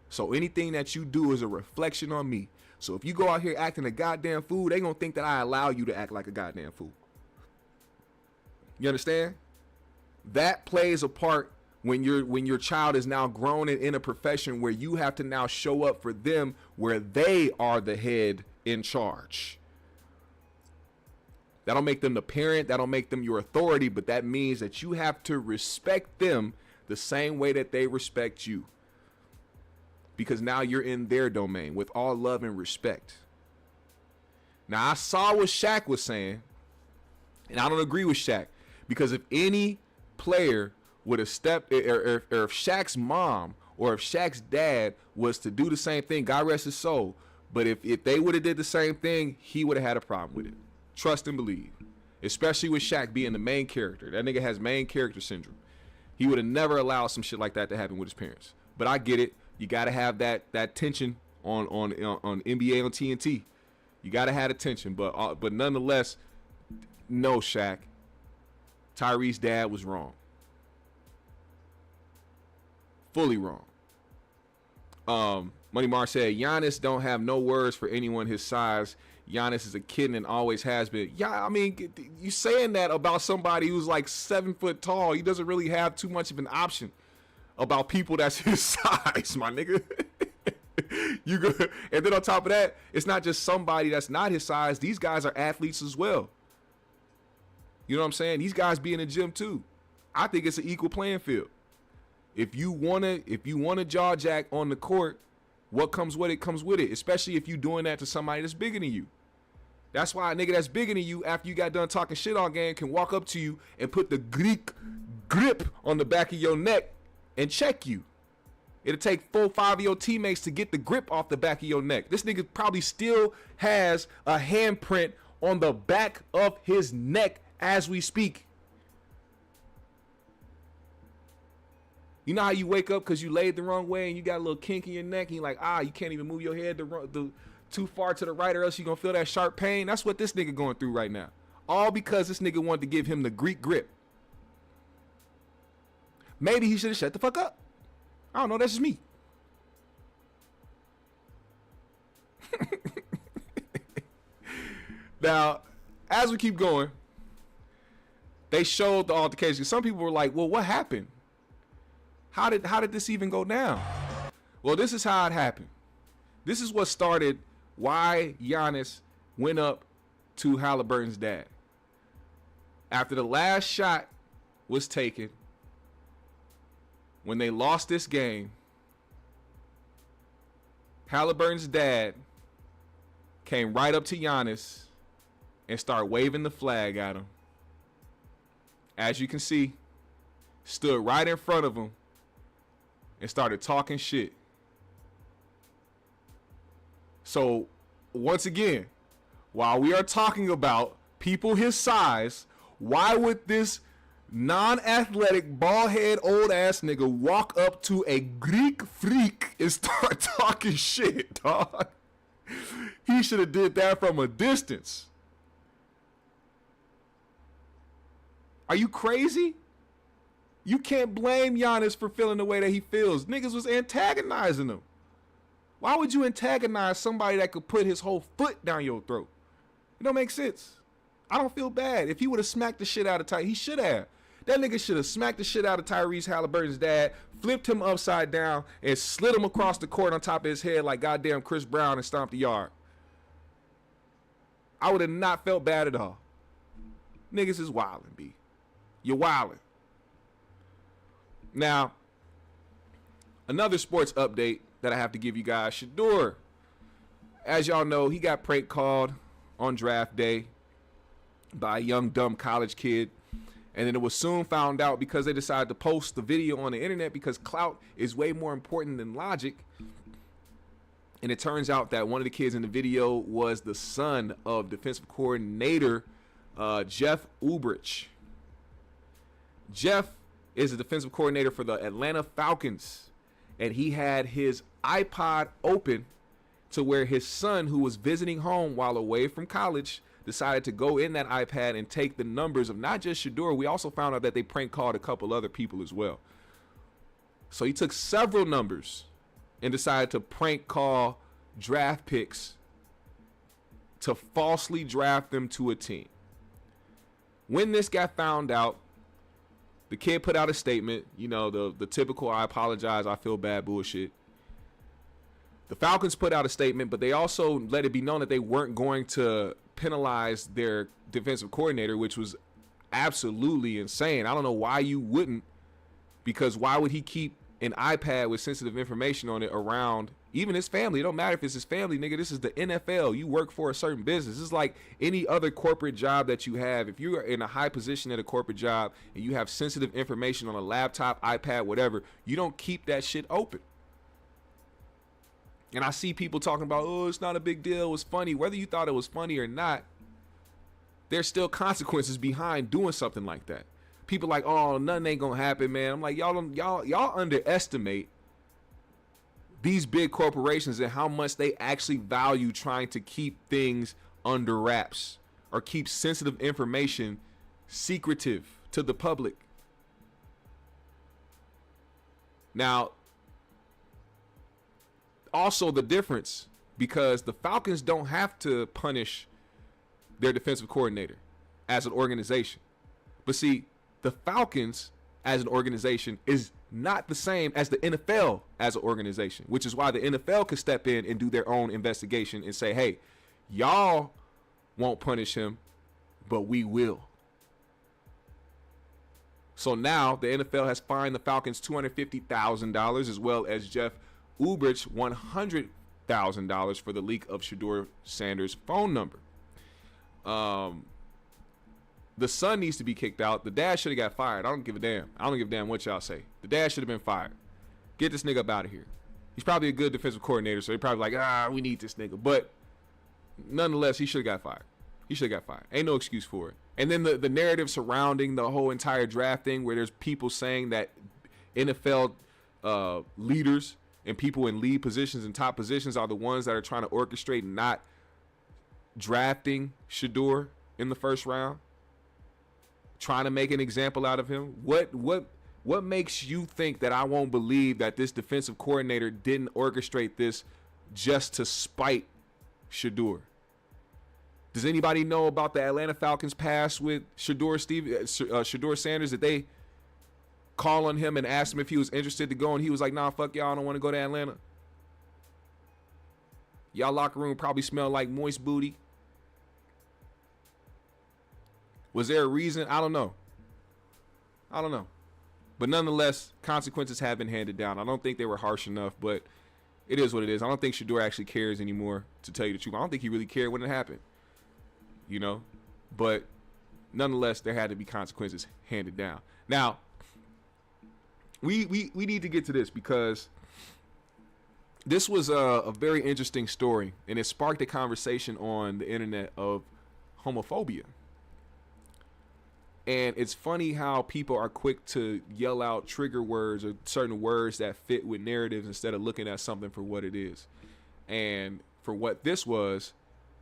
So anything that you do is a reflection on me. So if you go out here acting a goddamn fool, they gonna think that I allow you to act like a goddamn fool. You understand? That plays a part when your child is now grown and in a profession where you have to now show up for them where they are the head in charge. That'll make them the parent, that'll make them your authority, but that means that you have to respect them the same way that they respect you. Because now you're in their domain with all love and respect. Now I saw what Shaq was saying, and I don't agree with Shaq, because if any player would have stepped, or if Shaq's mom or if Shaq's dad was to do the same thing, God rest his soul, but if they would have did the same thing, he would have had a problem with it. Trust and believe. Especially with Shaq being the main character. That nigga has main character syndrome. He would have never allowed some shit like that to happen with his parents. But I get it. You got to have that tension on NBA on TNT. You got to have the tension, but nonetheless, no, Shaq. Tyrese's dad was wrong. Fully wrong. Money Mar said, Giannis don't have no words for anyone his size. Giannis is a kid and always has been. Yeah, I mean, you saying that about somebody who's like 7 foot tall. He doesn't really have too much of an option about people that's his size, my nigga. You go, and then on top of that, it's not just somebody that's not his size. These guys are athletes as well. You know what I'm saying? These guys be in the gym too. I think it's an equal playing field. If you wanna jaw jack on the court, what comes with it comes with it. Especially if you doing that to somebody that's bigger than you. That's why a nigga that's bigger than you, after you got done talking shit all game, can walk up to you and put the Greek grip on the back of your neck and check you. It'll take 4 or 5 of your teammates to get the grip off the back of your neck. This nigga probably still has a handprint on the back of his neck as we speak. You know how you wake up because you laid the wrong way and you got a little kink in your neck and you're like, you can't even move your head too far to the right or else you're going to feel that sharp pain. That's what this nigga going through right now. All because this nigga wanted to give him the Greek grip. Maybe he should have shut the fuck up. I don't know. That's just me. Now, as we keep going, they showed the altercation. Some people were like, well, what happened? How did this even go down? Well, this is how it happened. This is what started why Giannis went up to Halliburton's dad. After the last shot was taken, when they lost this game, Halliburton's dad came right up to Giannis and started waving the flag at him. As you can see, stood right in front of him and started talking shit. So, once again, while we are talking about people his size, why would this non-athletic, bald-head, old-ass nigga walk up to a Greek freak and start talking shit, dog? He should have did that from a distance. Are you crazy? You can't blame Giannis for feeling the way that he feels. Niggas was antagonizing him. Why would you antagonize somebody that could put his whole foot down your throat? It don't make sense. I don't feel bad. If he would have smacked the shit out of Ty, he should have. That nigga should have smacked the shit out of Tyrese Halliburton's dad, flipped him upside down, and slid him across the court on top of his head like goddamn Chris Brown and stomped the yard. I would have not felt bad at all. Niggas is wildin', B. You're wildin'. Now, another sports update that I have to give you guys. Shedeur, as y'all know, he got prank called on draft day by a young, dumb college kid. And then it was soon found out because they decided to post the video on the internet because clout is way more important than logic. And it turns out that one of the kids in the video was the son of defensive coordinator Jeff Ulbrich. Jeff is the defensive coordinator for the Atlanta Falcons. And he had his iPod open to where his son, who was visiting home while away from college, decided to go in that iPad and take the numbers of not just Shedeur. We also found out that they prank called a couple other people as well. So he took several numbers and decided to prank call draft picks to falsely draft them to a team. When this got found out, the kid put out a statement, you know, the typical I apologize, I feel bad bullshit. The Falcons put out a statement, but they also let it be known that they weren't going to penalize their defensive coordinator, which was absolutely insane. I don't know why you wouldn't, because why would he keep an iPad with sensitive information on it around even his family? It don't matter if it's his family, nigga. This is the NFL. You work for a certain business. It's like any other corporate job that you have. If you're in a high position at a corporate job and you have sensitive information on a laptop, iPad, whatever, you don't keep that shit open. And I see people talking about, oh, it's not a big deal, it was funny. Whether you thought it was funny or not, there's still consequences behind doing something like that. People like, oh, nothing ain't gonna happen, man. I'm like, y'all underestimate these big corporations and how much they actually value trying to keep things under wraps or keep sensitive information secretive to the public. Now, also the difference, because the Falcons don't have to punish their defensive coordinator as an organization. But see, the Falcons as an organization is not the same as the NFL as an organization, which is why the NFL could step in and do their own investigation and say, hey, y'all won't punish him, but we will. So now the NFL has fined the Falcons $250,000 as well as Jeff Ulbrich $100,000 for the leak of Shedeur Sanders' phone number. The son needs to be kicked out. The dad should have got fired. I don't give a damn. I don't give a damn what y'all say. The dad should have been fired. Get this nigga up out of here. He's probably a good defensive coordinator, so they're probably like, we need this nigga. But nonetheless, he should have got fired. He should have got fired. Ain't no excuse for it. And then the narrative surrounding the whole entire draft thing, where there's people saying that NFL leaders and people in lead positions and top positions are the ones that are trying to orchestrate not drafting Shedeur in the first round, trying to make an example out of him. What makes you think that I won't believe that this defensive coordinator didn't orchestrate this just to spite Shedeur? Does anybody know about the Atlanta Falcons pass with Shedeur Sanders? Did they call on him and ask him if he was interested to go, and he was like, nah, fuck y'all, I don't want to go to Atlanta? Y'all locker room probably smelled like moist booty. Was there a reason? I don't know. But nonetheless, consequences have been handed down. I don't think they were harsh enough, but it is what it is. I don't think Shedeur actually cares anymore, to tell you the truth. I don't think he really cared when it happened. But nonetheless, there had to be consequences handed down. Now, we need to get to this because this was a very interesting story, and it sparked a conversation on the internet of homophobia. And it's funny how people are quick to yell out trigger words or certain words that fit with narratives instead of looking at something for what it is. And for what this was,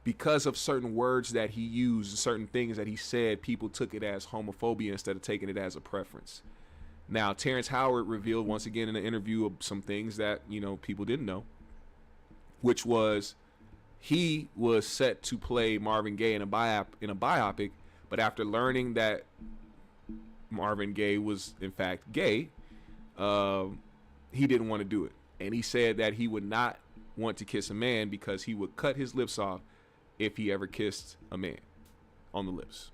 because of certain words that he used, certain things that he said, people took it as homophobia instead of taking it as a preference. Now, Terrence Howard revealed once again in an interview some things that, people didn't know, which was he was set to play Marvin Gaye in a biopic, but after learning that Marvin Gaye was in fact gay, he didn't want to do it. And he said that he would not want to kiss a man because he would cut his lips off if he ever kissed a man on the lips.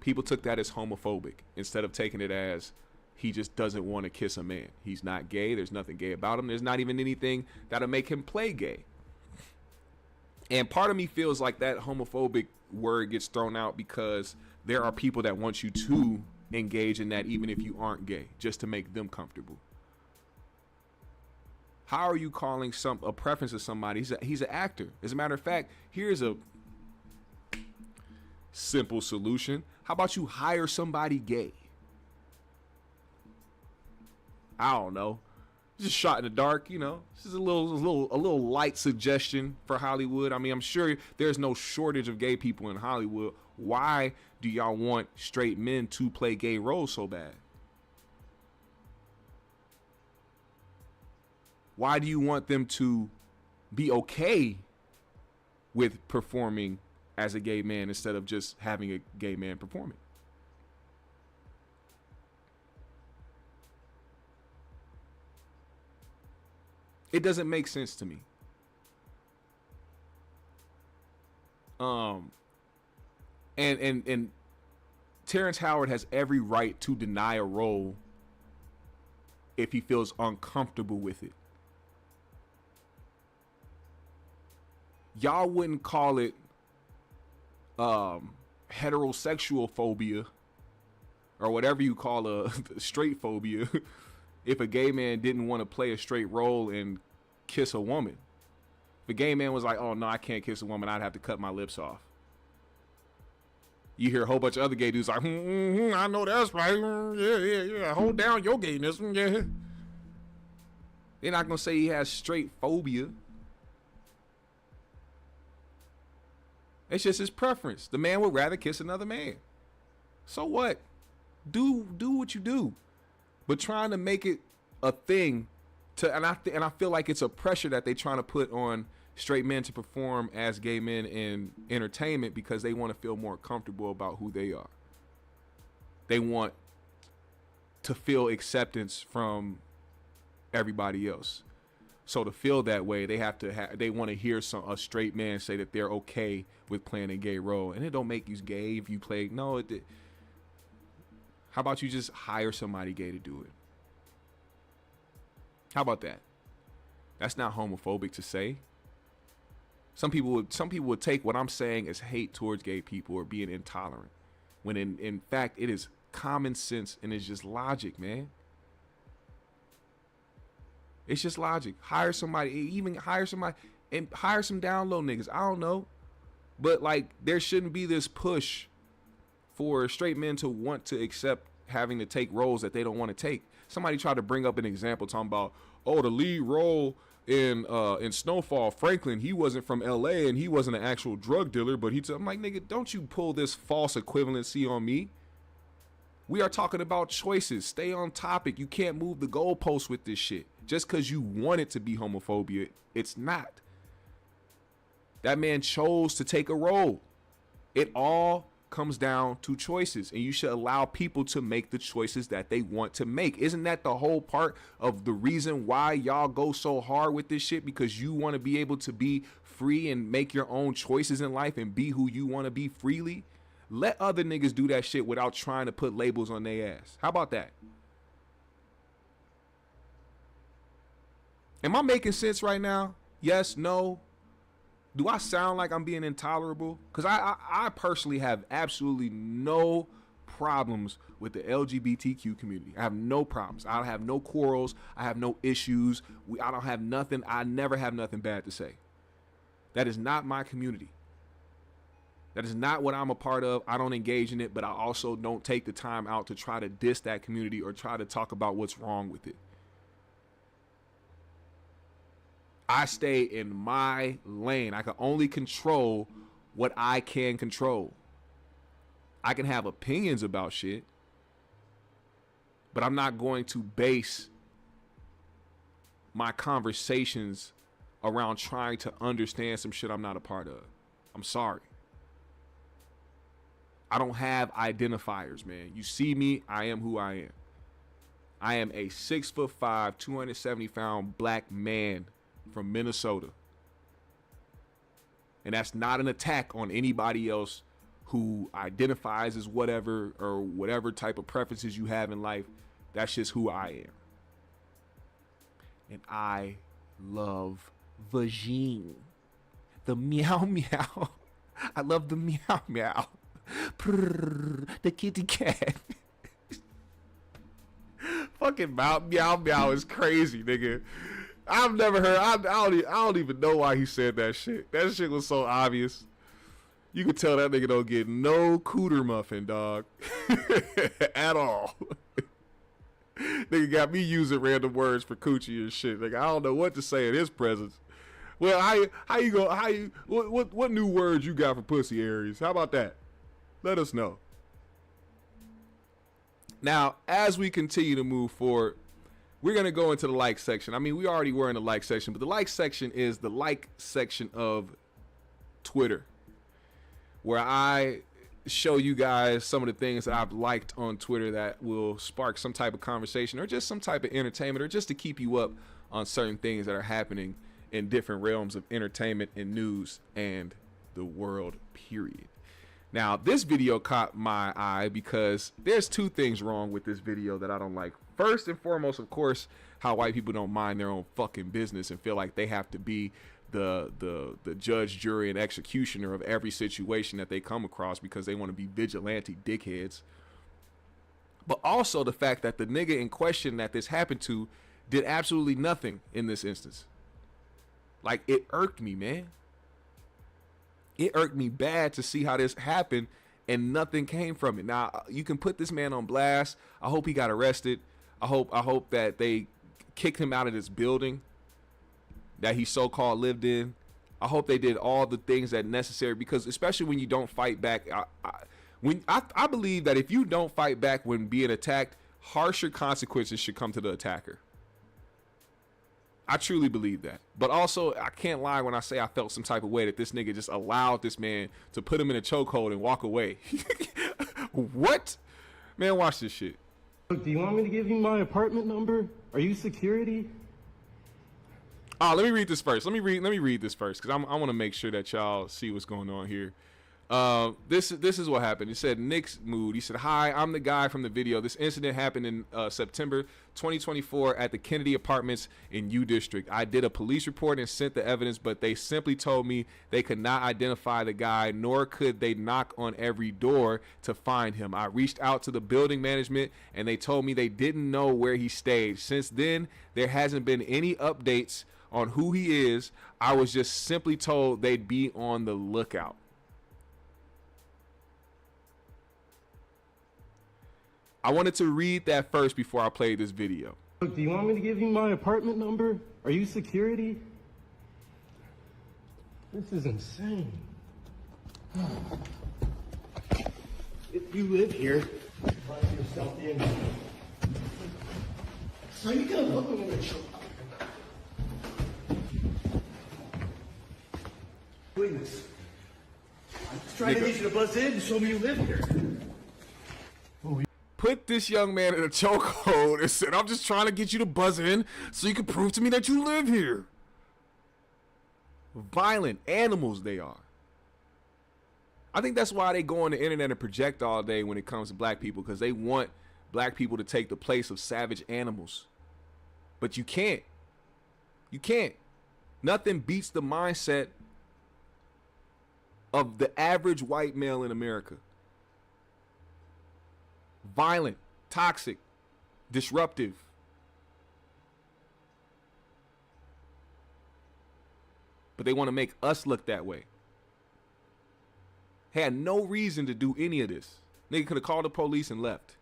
People took that as homophobic instead of taking it as he just doesn't want to kiss a man. He's not gay. There's nothing gay about him. There's not even anything that'll make him play gay. And part of me feels like that homophobic word gets thrown out because there are people that want you to engage in that even if you aren't gay, just to make them comfortable. How are you calling a preference of somebody? He's an actor. As a matter of fact, here's a simple solution. How about you hire somebody gay? I don't know. Just shot in the dark, This is a little light suggestion for Hollywood. I mean, I'm sure there's no shortage of gay people in Hollywood. Why do y'all want straight men to play gay roles so bad? Why do you want them to be okay with performing as a gay man instead of just having a gay man performing? It doesn't make sense to me. And Terrence Howard has every right to deny a role if he feels uncomfortable with it. Y'all wouldn't call it heterosexual phobia or whatever you call a straight phobia if a gay man didn't want to play a straight role and kiss a woman. If a gay man was like, oh no, I can't kiss a woman, I'd have to cut my lips off. You hear a whole bunch of other gay dudes like, I know that's right. Yeah. Hold down your gayness. Yeah. They're not going to say he has straight phobia. It's just his preference. The man would rather kiss another man. So what? Do what you do. But trying to make it a thing and I feel like it's a pressure that they're trying to put on straight men to perform as gay men in entertainment because they want to feel more comfortable about who they are. They want to feel acceptance from everybody else. So to feel that way, they want to hear a straight man say that they're okay with playing a gay role, and it don't make you gay if you play. No, it. How about you just hire somebody gay to do it? How about that? That's not homophobic to say. Some people would take what I'm saying as hate towards gay people or being intolerant, when in fact it is common sense and it's just logic, man. It's just logic. Hire somebody and hire some down low niggas. I don't know. But like there shouldn't be this push for straight men to want to accept having to take roles that they don't want to take. somebody tried to bring up an example talking about, oh, the lead role in Snowfall, Franklin, he wasn't from LA and he wasn't an actual drug dealer, but I'm like, nigga, don't you pull this false equivalency on me. We are talking about choices. Stay on topic. You can't move the goalposts with this shit. Just because you want it to be homophobia, it's not. That man chose to take a role. It all comes down to choices, and you should allow people to make the choices that they want to make. Isn't that the whole part of the reason why y'all go so hard with this shit? Because you want to be able to be free and make your own choices in life and be who you want to be freely? Let other niggas do that shit without trying to put labels on their ass. How about that? Am I making sense right now? Yes, no. Do I sound like I'm being intolerable? Because I personally have absolutely no problems with the LGBTQ community. I have no problems. I have no quarrels. I have no issues. I don't have nothing. I never have nothing bad to say. That is not my community. That is not what I'm a part of. I don't engage in it, but I also don't take the time out to try to diss that community or try to talk about what's wrong with it. I stay in my lane. I can only control what I can control. I can have opinions about shit, but I'm not going to base my conversations around trying to understand some shit I'm not a part of. I'm sorry. I don't have identifiers, man. You see me, I am who I am. I am a 6'5", 270-pound black man from Minnesota. And that's not an attack on anybody else who identifies as whatever or whatever type of preferences you have in life. That's just who I am. And I love vagine. The meow meow. I love the meow meow. Prrr, the kitty cat. Fucking meow meow is crazy, nigga. I've never heard. I don't even know why he said that shit. That shit was so obvious. You could tell that nigga don't get no cooter muffin, dog, at all. Nigga got me using random words for coochie and shit. Like I don't know what to say in his presence. Well, what new words you got for pussy, Aries? How about that? Let us know. Now, as we continue to move forward, we're going to go into the like section. I mean, we already were in the like section, but the like section is the like section of Twitter, where I show you guys some of the things that I've liked on Twitter that will spark some type of conversation or just some type of entertainment or just to keep you up on certain things that are happening in different realms of entertainment and news and the world, period. Now, this video caught my eye because there's two things wrong with this video that I don't like. First and foremost, of course, how white people don't mind their own fucking business and feel like they have to be the judge, jury, and executioner of every situation that they come across because they want to be vigilante dickheads. But also the fact that the nigga in question that this happened to did absolutely nothing in this instance. Like, it irked me, man. It irked me bad to see how this happened and nothing came from it. Now, you can put this man on blast. I hope he got arrested. I hope that they kicked him out of this building that he so-called lived in. I hope they did all the things that necessary because especially when you don't fight back. I believe that if you don't fight back when being attacked, harsher consequences should come to the attacker. I truly believe that. But also, I can't lie when I say I felt some type of way that this nigga just allowed this man to put him in a chokehold and walk away. What? Man, watch this shit. Do you want me to give you my apartment number? Are you security? Oh, let me read this first. Let me read this first because I want to make sure that y'all see what's going on here. This is what happened. It said Nick's mood. He said, "Hi, I'm the guy from the video. This incident happened in September 2024 at the Kennedy Apartments in U District. I did a police report and sent the evidence, but they simply told me they could not identify the guy, nor could they knock on every door to find him. I reached out to the building management and they told me they didn't know where he stayed. Since then, there hasn't been any updates on who he is. I was just simply told they'd be on the lookout." I wanted to read that first before I played this video. Look, do you want me to give you my apartment number? Are you security? This is insane. If you live here, let yourself in. So you gonna look me in the choke? Witness. I'm just trying to get you to buzz in and show me you live here. Put this young man in a chokehold and said, I'm just trying to get you to buzz in so you can prove to me that you live here. Violent animals they are. I think that's why they go on the internet and project all day when it comes to black people, because they want black people to take the place of savage animals. But you can't. You can't. Nothing beats the mindset of the average white male in America. Violent, toxic, disruptive. But they want to make us look that way. Had no reason to do any of this. Nigga could have called the police and left.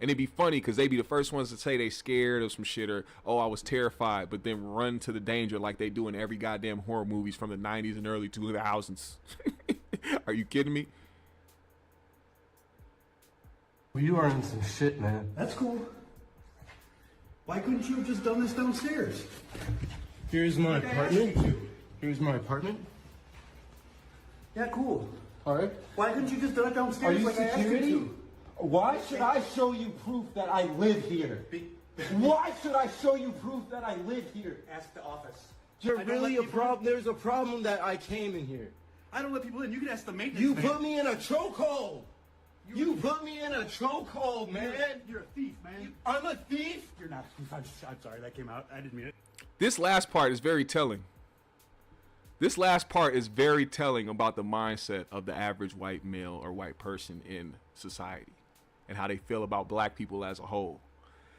And it'd be funny because they'd be the first ones to say they scared of some shit or, oh, I was terrified, but then run to the danger like they do in every goddamn horror movies from the 90s and early 2000s. Are you kidding me? Well, you are in some shit, man. That's cool. Why couldn't you have just done this downstairs? Here's my apartment. Here's my apartment. Yeah, cool. All right. Why couldn't you just done it downstairs? Are you like security? Why should I show you proof that I live here? Why should I show you proof that I live here? Ask the office. There's really a problem. There's a problem that I came in here. I don't let people in. You can ask the maintenance. You put me in a chokehold. You put me in a chokehold, man. You're a thief, man. I'm a thief. You're not a thief. I'm sorry. That came out. I didn't mean it. This last part is very telling. This last part is very telling about the mindset of the average white male or white person in society and how they feel about black people as a whole.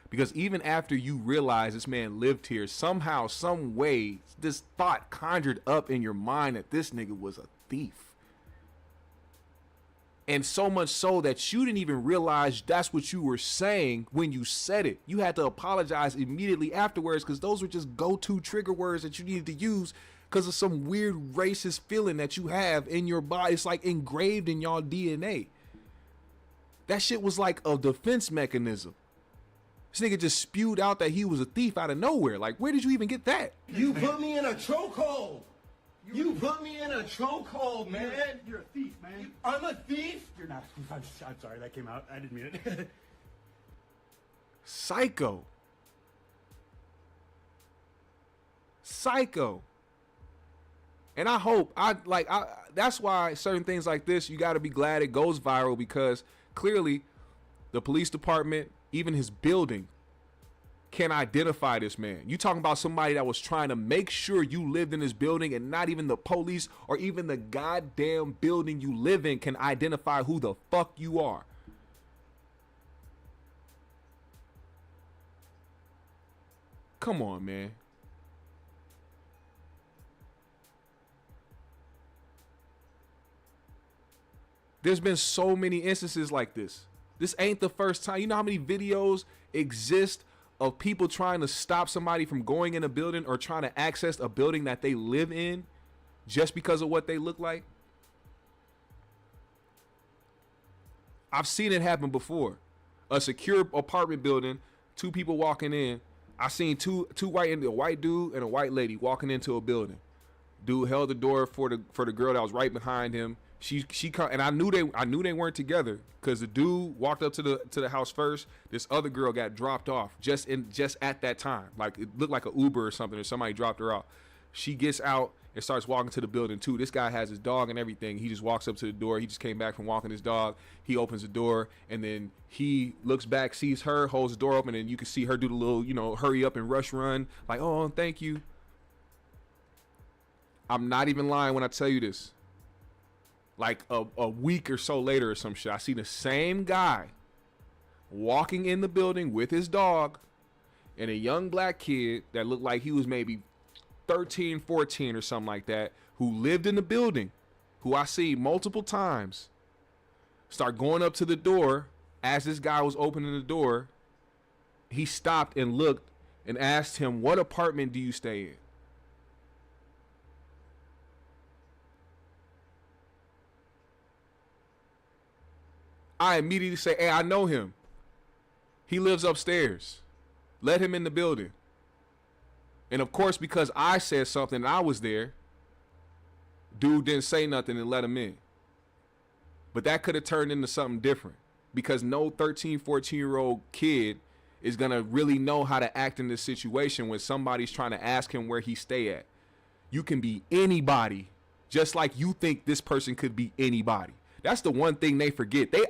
Because even after you realize this man lived here, somehow, some way, this thought conjured up in your mind that this nigga was a thief. And so much so that you didn't even realize that's what you were saying when you said it. You had to apologize immediately afterwards because those were just go-to trigger words that you needed to use because of some weird racist feeling that you have in your body. It's like engraved in y'all DNA. That shit was like a defense mechanism. This nigga just spewed out that he was a thief out of nowhere. Like, where did you even get that? You put me in a chokehold. You put me in a chokehold, man. You're a thief, man. I'm a thief. You're not a thief. I'm sorry. That came out. I didn't mean it. Psycho. Psycho. And I hope, that's why certain things like this, you got to be glad it goes viral, because clearly the police department, even his building, can identify this man. You talking about somebody that was trying to make sure you lived in this building, and not even the police or even the goddamn building you live in can identify who the fuck you are. Come on, man. There's been so many instances like this. This ain't the first time. You know how many videos exist of people trying to stop somebody from going in a building or trying to access a building that they live in just because of what they look like? I've seen it happen before. A secure apartment building, two people walking in. I seen two white, a white dude and a white lady walking into a building. Dude held the door for the girl that was right behind him. She and I knew they weren't together because the dude walked up to the house first. This other girl got dropped off just at that time. Like, it looked like an Uber or something, or somebody dropped her off. She gets out and starts walking to the building too. This guy has his dog and everything. He just walks up to the door. He just came back from walking his dog. He opens the door and then he looks back, sees her, holds the door open, and you can see her do the little, hurry up and rush run. Like, oh, thank you. I'm not even lying when I tell you this. Like a week or so later or some shit, I see the same guy walking in the building with his dog and a young black kid that looked like he was maybe 13, 14 or something like that, who lived in the building, who I see multiple times, start going up to the door As this guy was opening the door, he stopped and looked and asked him, "What apartment do you stay in?" I immediately say, "Hey, I know him. He lives upstairs. Let him in the building." And of course, because I said something and I was there, dude didn't say nothing and let him in. But that could have turned into something different, because no 13, 14-year-old kid is going to really know how to act in this situation when somebody's trying to ask him where he stay at. You can be anybody, just like you think this person could be anybody. That's the one thing they forget. They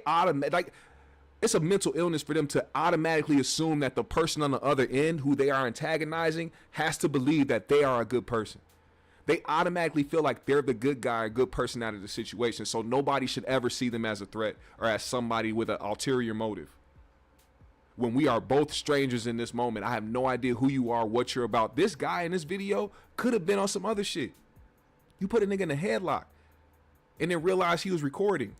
it's a mental illness for them to automatically assume that the person on the other end who they are antagonizing has to believe that they are a good person. They automatically feel like they're the good guy, a good person out of the situation. So nobody should ever see them as a threat or as somebody with an ulterior motive. When we are both strangers in this moment, I have no idea who you are, what you're about. This guy in this video could have been on some other shit. You put a nigga in a headlock and then realized he was recording.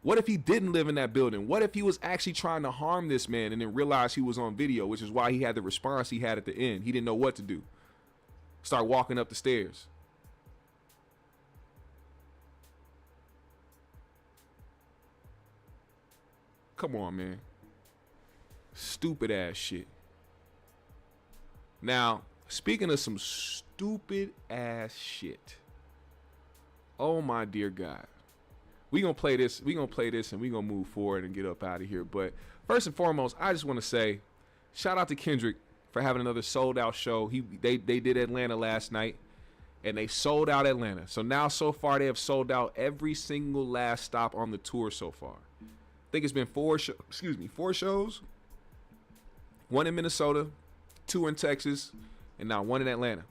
What if he didn't live in that building? What if he was actually trying to harm this man and then realized he was on video, which is why he had the response he had at the end. He didn't know what to do. Start walking up the stairs. Come on, man. Stupid ass shit. Now, speaking of some stupid ass shit. Oh my dear God. We gonna play this and we gonna move forward and get up out of here. But first and foremost, I just want to say shout out to Kendrick for having another sold out show. They did Atlanta last night and they sold out Atlanta. So now so far they have sold out every single last stop on the tour so far. I think it's been four shows. One in Minnesota, 2 in Texas, and now 1 in Atlanta.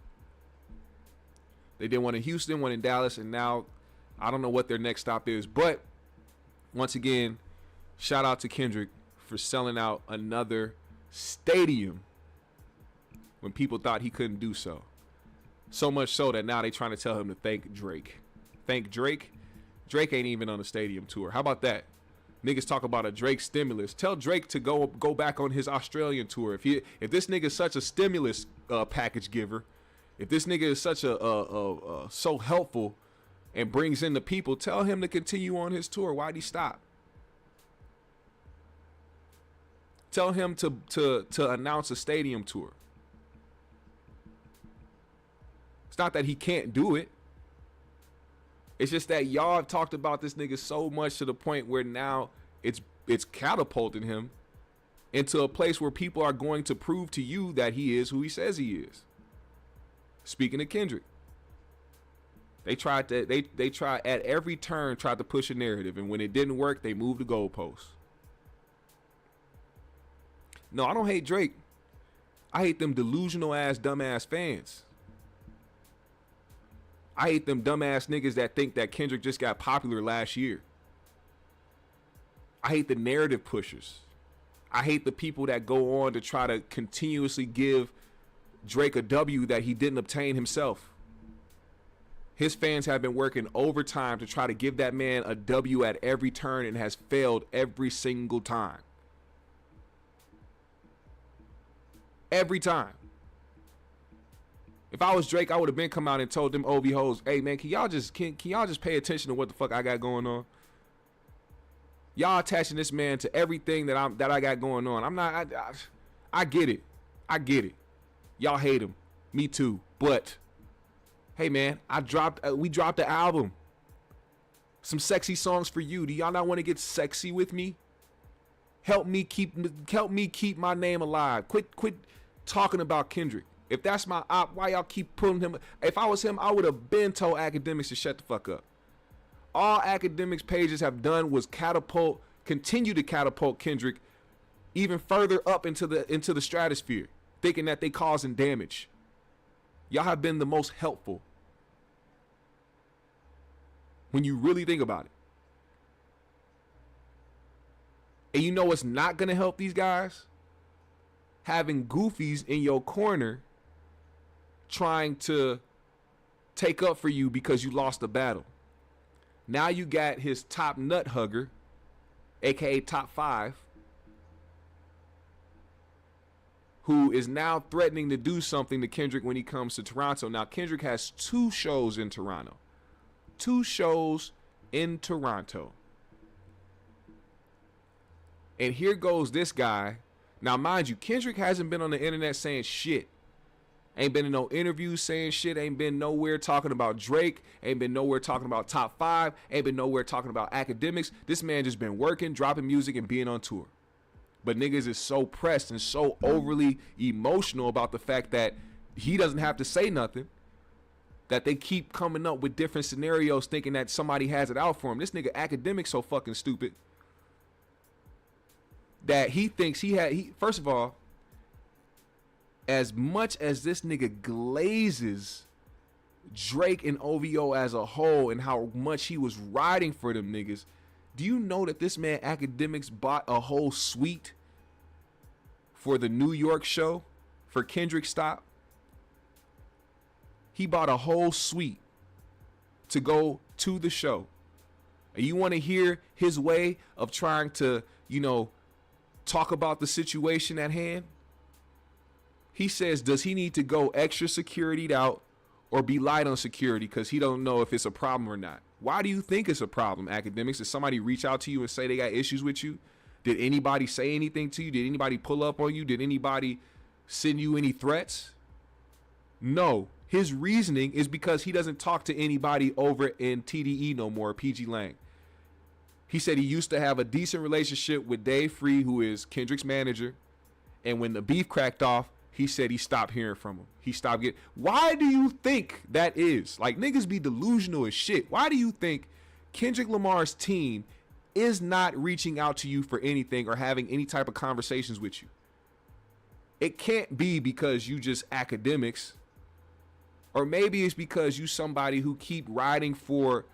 They did 1 in Houston, 1 in Dallas, and now I don't know what their next stop is. But once again, shout out to Kendrick for selling out another stadium when people thought he couldn't do so. So much so that now they trying to tell him to thank Drake. Thank Drake? Drake ain't even on the stadium tour. How about that? Niggas talk about a Drake stimulus. Tell Drake to go back on his Australian tour. If this nigga is such a stimulus package giver, if this nigga is such a so helpful and brings in the people, tell him to continue on his tour. Why'd he stop? Tell him to announce a stadium tour. It's not that he can't do it. It's just that y'all have talked about this nigga so much to the point where now it's catapulting him into a place where people are going to prove to you that he is who he says he is. Speaking of Kendrick, they tried at every turn tried to push a narrative, and when it didn't work, they moved the goalposts. No, I don't hate Drake. I hate them delusional ass dumbass fans. I hate them dumbass niggas that think that Kendrick just got popular last year. I hate the narrative pushers. I hate the people that go on to try to continuously give Drake a W that he didn't obtain himself. His fans have been working overtime to try to give that man a W at every turn and has failed every single time. Every time. If I was Drake, I would have been come out and told them OV hoes, hey man, can y'all just pay attention to what the fuck I got going on? Y'all attaching this man to everything that I got going on. I get it. I get it. Y'all hate him. Me too. But hey man, we dropped the album. Some sexy songs for you. Do y'all not want to get sexy with me? Help me keep my name alive. Quit talking about Kendrick. If that's my op, why y'all keep pulling him? If I was him, I would have been told academics to shut the fuck up. All academics pages have done was continue to catapult Kendrick even further up into the stratosphere, thinking that they causing damage. Y'all have been the most helpful when you really think about it. And you know what's not gonna help these guys? Having goofies in your corner trying to take up for you because you lost the battle. Now you got his top nut hugger aka Top 5, who is now threatening to do something to Kendrick when he comes to Toronto. Now, Kendrick has 2 shows in Toronto. 2 shows in Toronto. And here goes this guy. Now, mind you, Kendrick hasn't been on the internet saying shit. Ain't been in no interviews saying shit. Ain't been nowhere talking about Drake. Ain't been nowhere talking about Top 5. Ain't been nowhere talking about academics. This man just been working, dropping music, and being on tour. But niggas is so pressed and so overly emotional about the fact that he doesn't have to say nothing, that they keep coming up with different scenarios thinking that somebody has it out for him. This nigga academic so fucking stupid that he thinks first of all, as much as this nigga glazes Drake and OVO as a whole and how much he was riding for them niggas, do you know that this man Academics bought a whole suite for the New York show for Kendrick's stop? He bought a whole suite to go to the show. And you want to hear his way of trying to, talk about the situation at hand? He says, does he need to go extra securityed out or be light on security because he don't know if it's a problem or not? Why do you think it's a problem, Academics? Did somebody reach out to you and say they got issues with you? Did anybody say anything to you? Did anybody pull up on you? Did anybody send you any threats? No. His reasoning is because he doesn't talk to anybody over in TDE no more, PG Lang. He said he used to have a decent relationship with Dave Free, who is Kendrick's manager. And when the beef cracked off, he said he stopped hearing from him. He stopped getting. Why do you think that is? Like, niggas be delusional as shit. Why do you think Kendrick Lamar's team is not reaching out to you for anything or having any type of conversations with you? It can't be because you just Academics. Or maybe it's because you somebody who keep riding for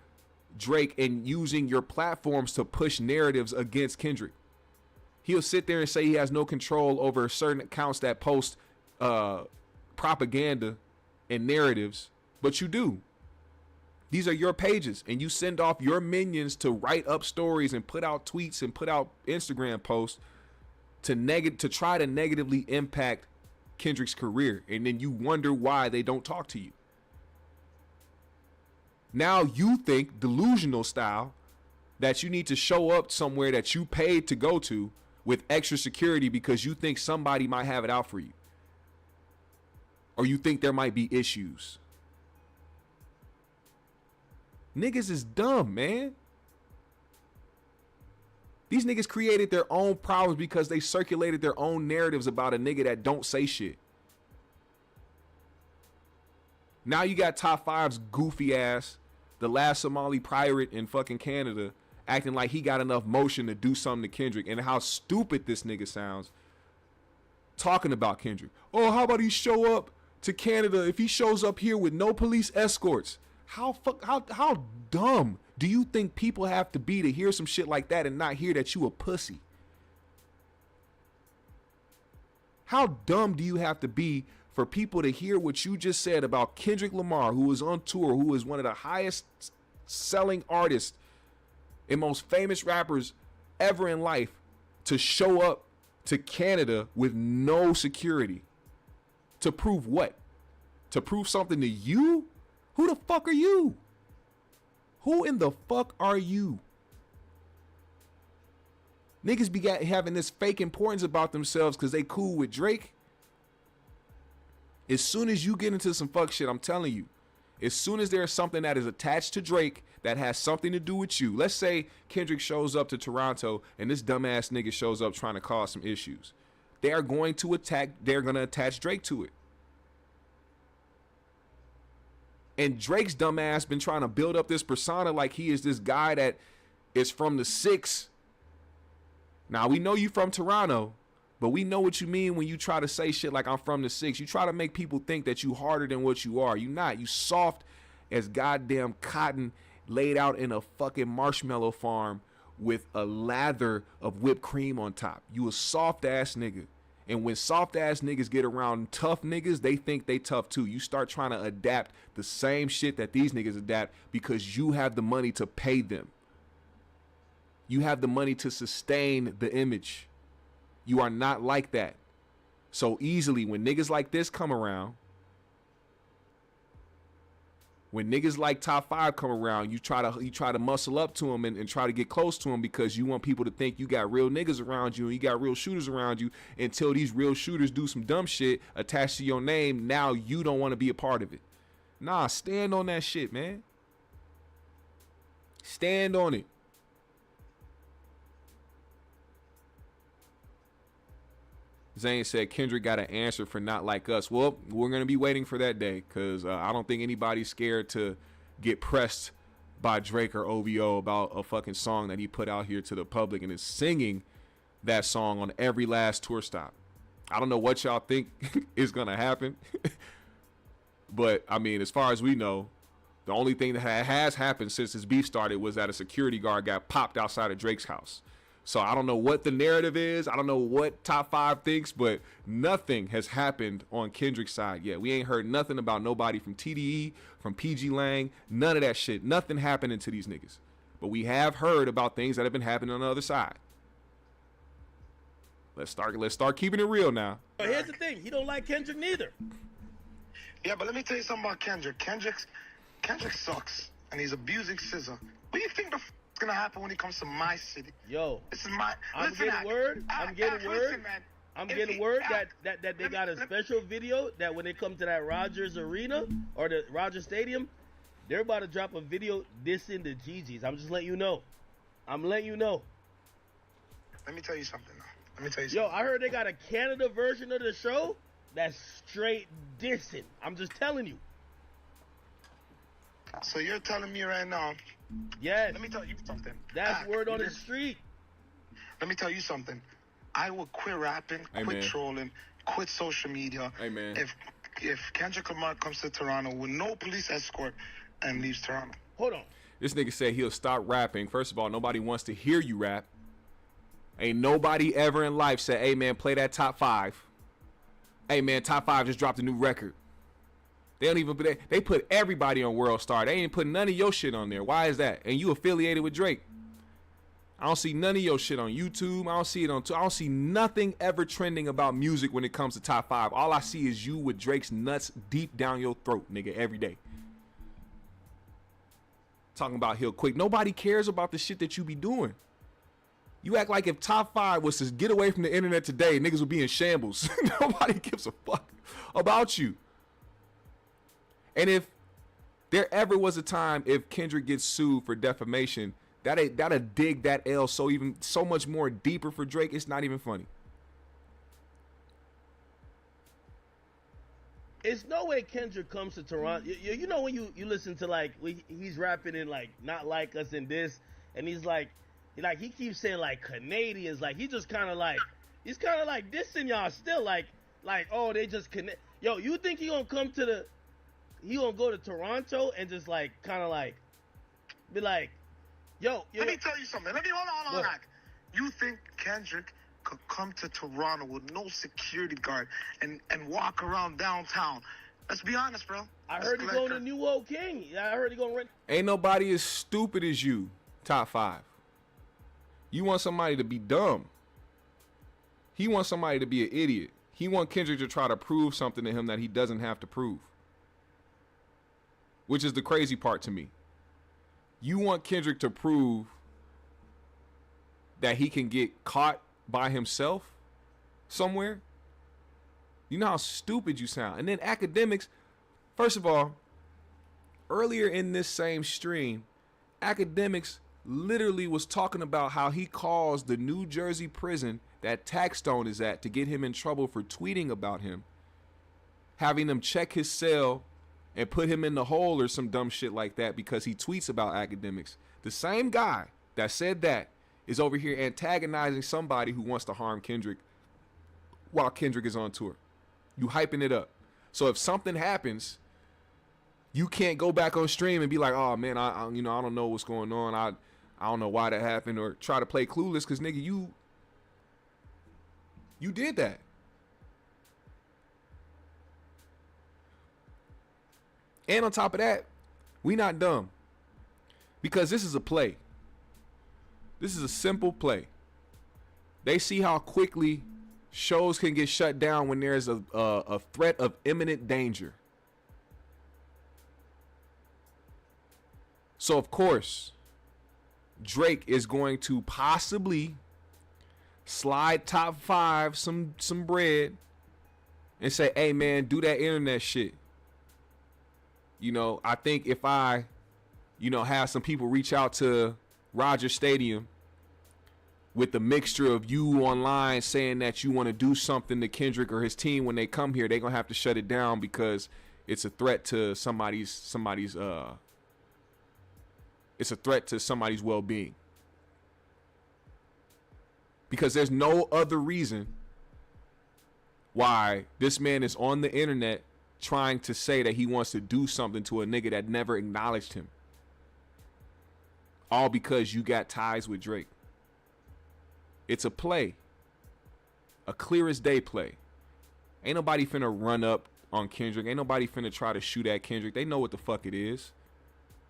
Drake and using your platforms to push narratives against Kendrick. He'll sit there and say he has no control over certain accounts that post propaganda and narratives, but you do. These are your pages, and you send off your minions to write up stories and put out tweets and put out Instagram posts to try to negatively impact Kendrick's career, and then you wonder why they don't talk to you. Now you think, delusional style, that you need to show up somewhere that you paid to go to with extra security because you think somebody might have it out for you. Or you think there might be issues. Niggas is dumb, man. These niggas created their own problems because they circulated their own narratives about a nigga that don't say shit. Now you got Top 5's goofy ass, the last Somali pirate in fucking Canada, acting like he got enough motion to do something to Kendrick, and how stupid this nigga sounds talking about Kendrick. Oh, how about he show up to Canada if he shows up here with no police escorts? How dumb do you think people have to be to hear some shit like that and not hear that you a pussy? How dumb do you have to be for people to hear what you just said about Kendrick Lamar, who is on tour, who is one of the highest selling artists and most famous rappers ever in life, to show up to Canada with no security? To prove what? To prove something to you? Who the fuck are you? Who in the fuck are you? Niggas be having this fake importance about themselves because they cool with Drake. As soon as you get into some fuck shit, I'm telling you, as soon as there's something that is attached to Drake that has something to do with you, let's say Kendrick shows up to Toronto and this dumbass nigga shows up trying to cause some issues, they're going to attach Drake to it. And Drake's dumbass been trying to build up this persona like he is this guy that is from the 6. Now, we know you from Toronto, but we know what you mean when you try to say shit like I'm from the 6. You try to make people think that you harder than what you are. You not. You soft as goddamn cotton laid out in a fucking marshmallow farm with a lather of whipped cream on top. You a soft ass nigga. And when soft ass niggas get around tough niggas, they think they tough too. You start trying to adapt the same shit that these niggas adapt because you have the money to pay them. You have the money to sustain the image. You are not like that. So easily, when niggas like this come around, when niggas like Top 5 come around, you try to muscle up to them and try to get close to them because you want people to think you got real niggas around you and you got real shooters around you until these real shooters do some dumb shit attached to your name. Now you don't want to be a part of it. Nah, stand on that shit, man. Stand on it. Zane said Kendrick got an answer for not like us. Well, we're going to be waiting for that day because I don't think anybody's scared to get pressed by Drake or OVO about a fucking song that he put out here to the public and is singing that song on every last tour stop. I don't know what y'all think is going to happen. But, I mean, as far as we know, the only thing that has happened since this beef started was that a security guard got popped outside of Drake's house. So I don't know what the narrative is. I don't know what Top 5 thinks, but nothing has happened on Kendrick's side yet. We ain't heard nothing about nobody from TDE, from PG Lang, none of that shit. Nothing happening to these niggas. But we have heard about things that have been happening on the other side. Let's start keeping it real now. But here's the thing, he don't like Kendrick neither. Yeah, but let me tell you something about Kendrick. Kendrick sucks, and he's abusing SZA. What do you think the f*** is gonna happen when he comes to my city? Yo, this is my. I'm getting word that they got a special video that when they come to that Rogers Arena or the Rogers Stadium, they're about to drop a video dissing the Gigi's. I'm just letting you know. Let me tell you something. Yo, I heard they got a Canada version of the show that's straight dissing. I'm just telling you. So you're telling me right now? Yes. Let me tell you something. That's word on the street. Let me tell you something. I will quit rapping, quit trolling, quit social media. Amen. If Kendrick Lamar comes to Toronto with no police escort and leaves Toronto. Hold on. This nigga said he'll stop rapping. First of all, nobody wants to hear you rap. Ain't nobody ever in life said, hey, man, play that Top 5. Hey, man, Top 5 just dropped a new record. They don't even they put everybody on World Star. They ain't put none of your shit on there. Why is that? And you affiliated with Drake. I don't see none of your shit on YouTube. I don't see nothing ever trending about music when it comes to Top 5. All I see is you with Drake's nuts deep down your throat, nigga, every day. Talking about he'll quit. Nobody cares about the shit that you be doing. You act like if Top 5 was to get away from the internet today, niggas would be in shambles. Nobody gives a fuck about you. And if there ever was a time if Kendrick gets sued for defamation, that'll dig that L so much more deeper for Drake. It's not even funny. It's no way Kendrick comes to Toronto. You know when you listen to like he's rapping in like Not Like Us and this, and he's like he keeps saying like Canadians, like he's kind of like dissing y'all still, like oh they just connect. Yo, you think he gonna go to Toronto and just like kind of like be like, yo. Let me tell you something. Hold on. You think Kendrick could come to Toronto with no security guard and walk around downtown? Let's be honest, bro. I heard he going to New Old King. I heard he going to rent. Ain't nobody as stupid as you, Top 5. You want somebody to be dumb. He wants somebody to be an idiot. He wants Kendrick to try to prove something to him that he doesn't have to prove. Which is the crazy part to me. You want Kendrick to prove that he can get caught by himself somewhere? You know how stupid you sound. And then academics, first of all, earlier in this same stream, academics literally was talking about how he calls the New Jersey prison that Taxstone is at to get him in trouble for tweeting about him, having them check his cell and put him in the hole or some dumb shit like that because he tweets about academics. The same guy that said that is over here antagonizing somebody who wants to harm Kendrick while Kendrick is on tour. You hyping it up. So if something happens, you can't go back on stream and be like, oh man, I don't know what's going on. I don't know why that happened, or try to play clueless because nigga, you did that. And on top of that, we not dumb. Because this is a play. This is a simple play. They see how quickly shows can get shut down when there's a threat of imminent danger. So, of course, Drake is going to possibly slide Top 5 some bread and say, hey, man, do that internet shit. You know, I think if I, you know, have some people reach out to Rogers Stadium with the mixture of you online saying that you want to do something to Kendrick or his team when they come here, they're going to have to shut it down because it's a threat to somebody's well-being. Because there's no other reason why this man is on the internet trying to say that he wants to do something to a nigga that never acknowledged him. All because you got ties with Drake. It's a play. A clear as day play. Ain't nobody finna run up on Kendrick. Ain't nobody finna try to shoot at Kendrick. They know what the fuck it is.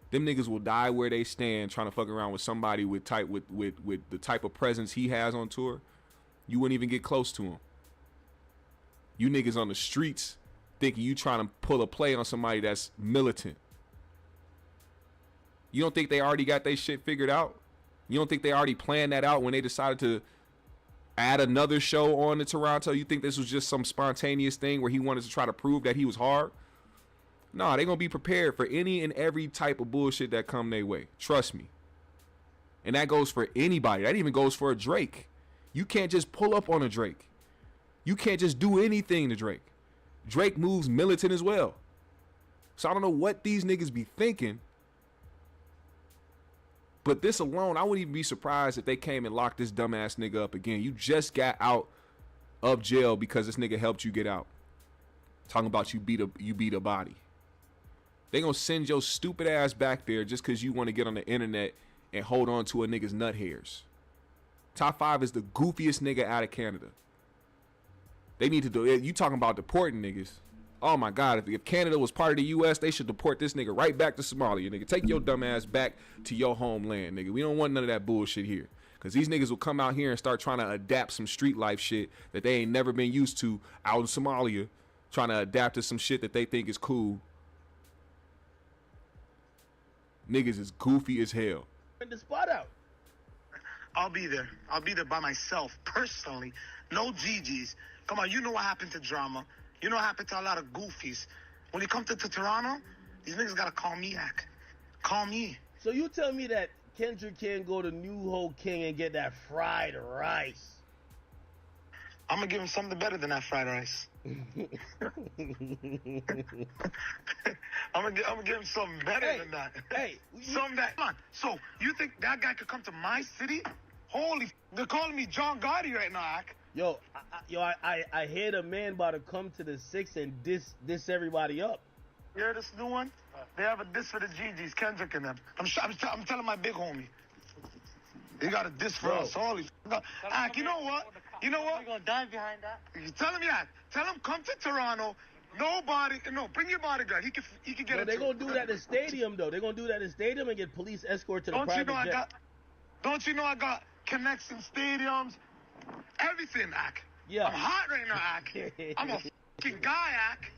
Them niggas will die where they stand trying to fuck around with somebody with the type of presence he has on tour. You wouldn't even get close to him. You niggas on the streets thinking you trying to pull a play on somebody that's militant. You don't think they already got their shit figured out? You don't think they already planned that out when they decided to add another show on to Toronto? You think this was just some spontaneous thing where he wanted to try to prove that he was hard? No, they're going to be prepared for any and every type of bullshit that come their way. Trust me. And that goes for anybody. That even goes for a Drake. You can't just pull up on a Drake. You can't just do anything to Drake. Drake moves militant as well. So I don't know what these niggas be thinking. But this alone, I wouldn't even be surprised if they came and locked this dumbass nigga up again. You just got out of jail because this nigga helped you get out. Talking about you beat a body. They gonna send your stupid ass back there just because you want to get on the internet and hold on to a nigga's nut hairs. Top 5 is the goofiest nigga out of Canada. They need to do it. You talking about deporting niggas. Oh my God, if Canada was part of the US, they should deport this nigga right back to Somalia, nigga. Take your dumb ass back to your homeland, nigga. We don't want none of that bullshit here. Because these niggas will come out here and start trying to adapt some street life shit that they ain't never been used to out in Somalia. Trying to adapt to some shit that they think is cool. Niggas is goofy as hell. The spot out. I'll be there. I'll be there by myself, personally. No GGs. Come on, you know what happened to Drama. You know what happened to a lot of goofies. When you come to Toronto, these niggas gotta call me Ak. Call me. So you tell me that Kendrick can't go to New Ho King and get that fried rice? I'm gonna give him something better than that fried rice. I'm gonna give him something better than that. Hey, something that. Come on. So you think that guy could come to my city? Holy, they're calling me John Gotti right now, Ak. Yo, I hear the man about to come to the 6 and diss everybody up. You hear this new one? They have a diss for the GGs, Kendrick and them. I'm telling my big homie. They got a diss for us. Holy. Ak, you know what? You know what? We're gonna dive behind that. You tell him that. Tell him come to Toronto. Bring your bodyguard. He can get it. They're gonna do that at the stadium though. They're gonna do that at the stadium and get police escort to the private jet. Don't you know I got connects in stadiums? Everything, Ak. Yeah. I'm hot right now, Ak. I'm a fucking guy, Ak.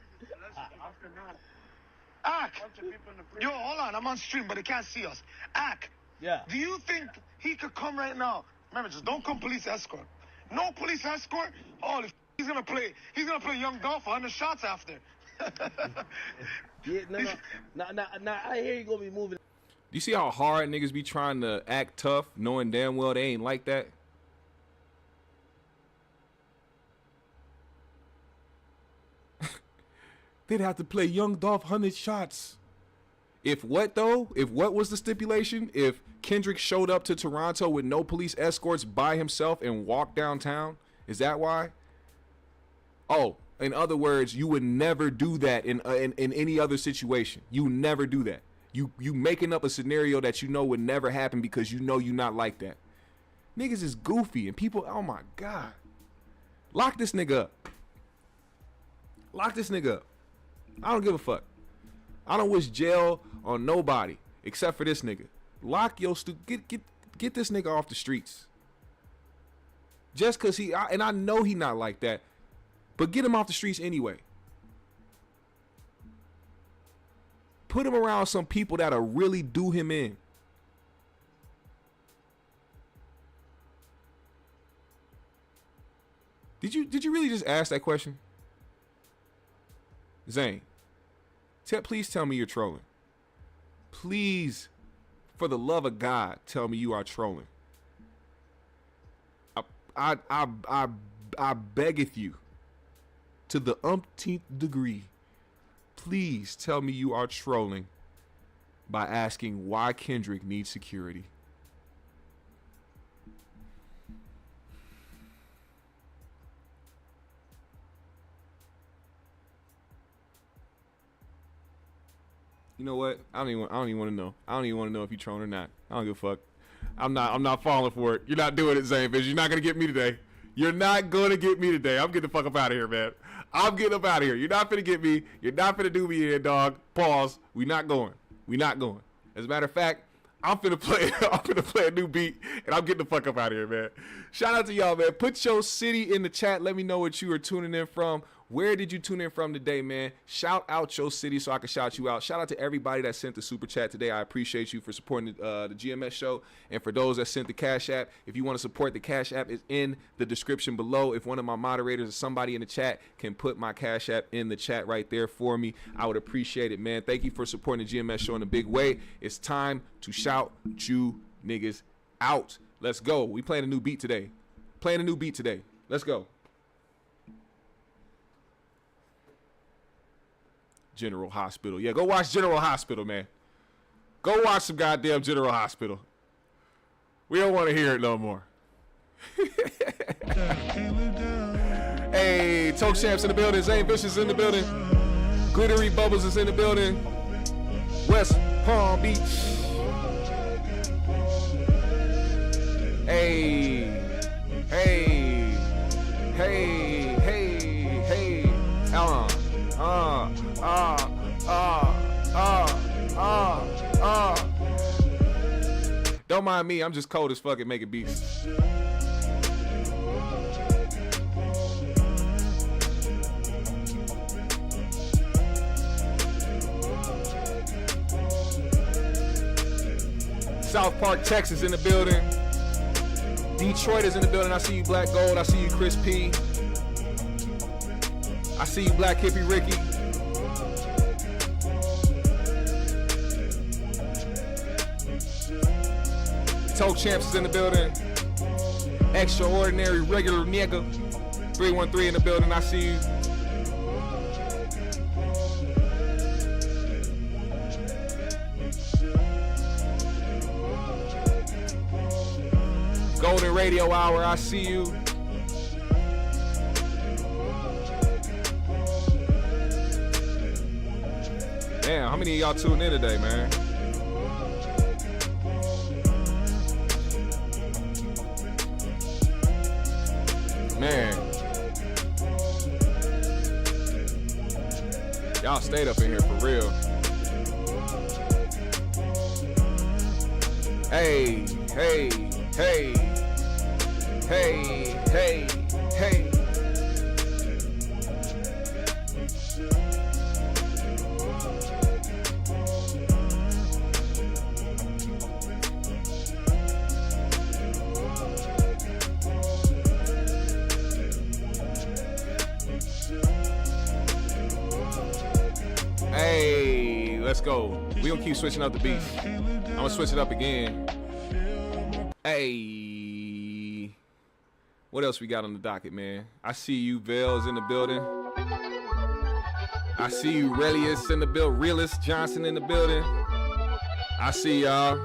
Ak. Yo, hold on. I'm on stream, but they can't see us. Ak. Yeah. Do you think he could come right now? Remember, just don't come police escort. No police escort? Holy he's gonna play Young Dolph 100 shots after. Yeah, no. I hear you gonna be moving. Do you see how hard niggas be trying to act tough, knowing damn well they ain't like that? They'd have to play Young Dolph 100 shots. If what though? If what was the stipulation? If Kendrick showed up to Toronto with no police escorts by himself and walked downtown? Is that why? Oh, in other words, you would never do that in any other situation. You never do that. You making up a scenario that you know would never happen because you know you're not like that. Niggas is goofy and people, oh my God. Lock this nigga up. Lock this nigga up. I don't give a fuck. I don't wish jail on nobody except for this nigga. Lock your Get this nigga off the streets. Just because and I know he not like that, but get him off the streets anyway. Put him around some people that'll really do him in. Did you really just ask that question? Zane, please tell me you're trolling. Please, for the love of God, tell me you are trolling. I beggeth you, to the umpteenth degree, please tell me you are trolling by asking why Kendrick needs security. You know what? I don't even want to know. I don't even want to know if you're trolling or not. I don't give a fuck. I'm not falling for it. You're not doing it, Zane Fish. You're not gonna get me today. You're not gonna get me today. I'm getting the fuck up out of here, man. I'm getting up out of here. You're not finna get me. You're not finna do me here, dog. Pause. We not going. As a matter of fact, I'm finna play a new beat, and I'm getting the fuck up out of here, man. Shout out to y'all, man. Put your city in the chat. Let me know what you are tuning in from. Where did you tune in from today, man? Shout out your city so I can shout you out. Shout out to everybody that sent the super chat today. I appreciate you for supporting the GMS show. And for those that sent the Cash App, if you want to support the Cash App, it's in the description below. If one of my moderators or somebody in the chat can put my Cash App in the chat right there for me, I would appreciate it, man. Thank you for supporting the GMS show in a big way. It's time to shout you niggas out. Let's go. We playing a new beat today. Let's go. General Hospital. Yeah, go watch General Hospital, man. Go watch some goddamn General Hospital. We don't want to hear it no more. Hey, Toke Champs in the building. Zane Vicious is in the building. Glittery Bubbles is in the building. West Palm Beach. Hey. Don't mind me, I'm just cold as fuck at making beats. South Park, Texas in the building. Detroit is in the building. I see you, Black Gold. I see you, Chris P. I see you, Black Hippie Ricky. Toke Champs is in the building. Extraordinary regular nigga. 313 in the building. I see you. Golden Radio Hour, I see you. Damn, how many of y'all tuned in today, man? Man. Y'all stayed up in here for real. Hey. Hey, let's go. We gonna keep switching up the beats. I'm gonna switch it up again. Hey, what else we got on the docket, man? I see you, Vale's in the building. I see you, Relius in the building. Realist Johnson in the building. I see y'all.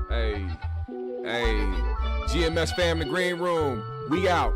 Hey, GMS fam, the green room. We out.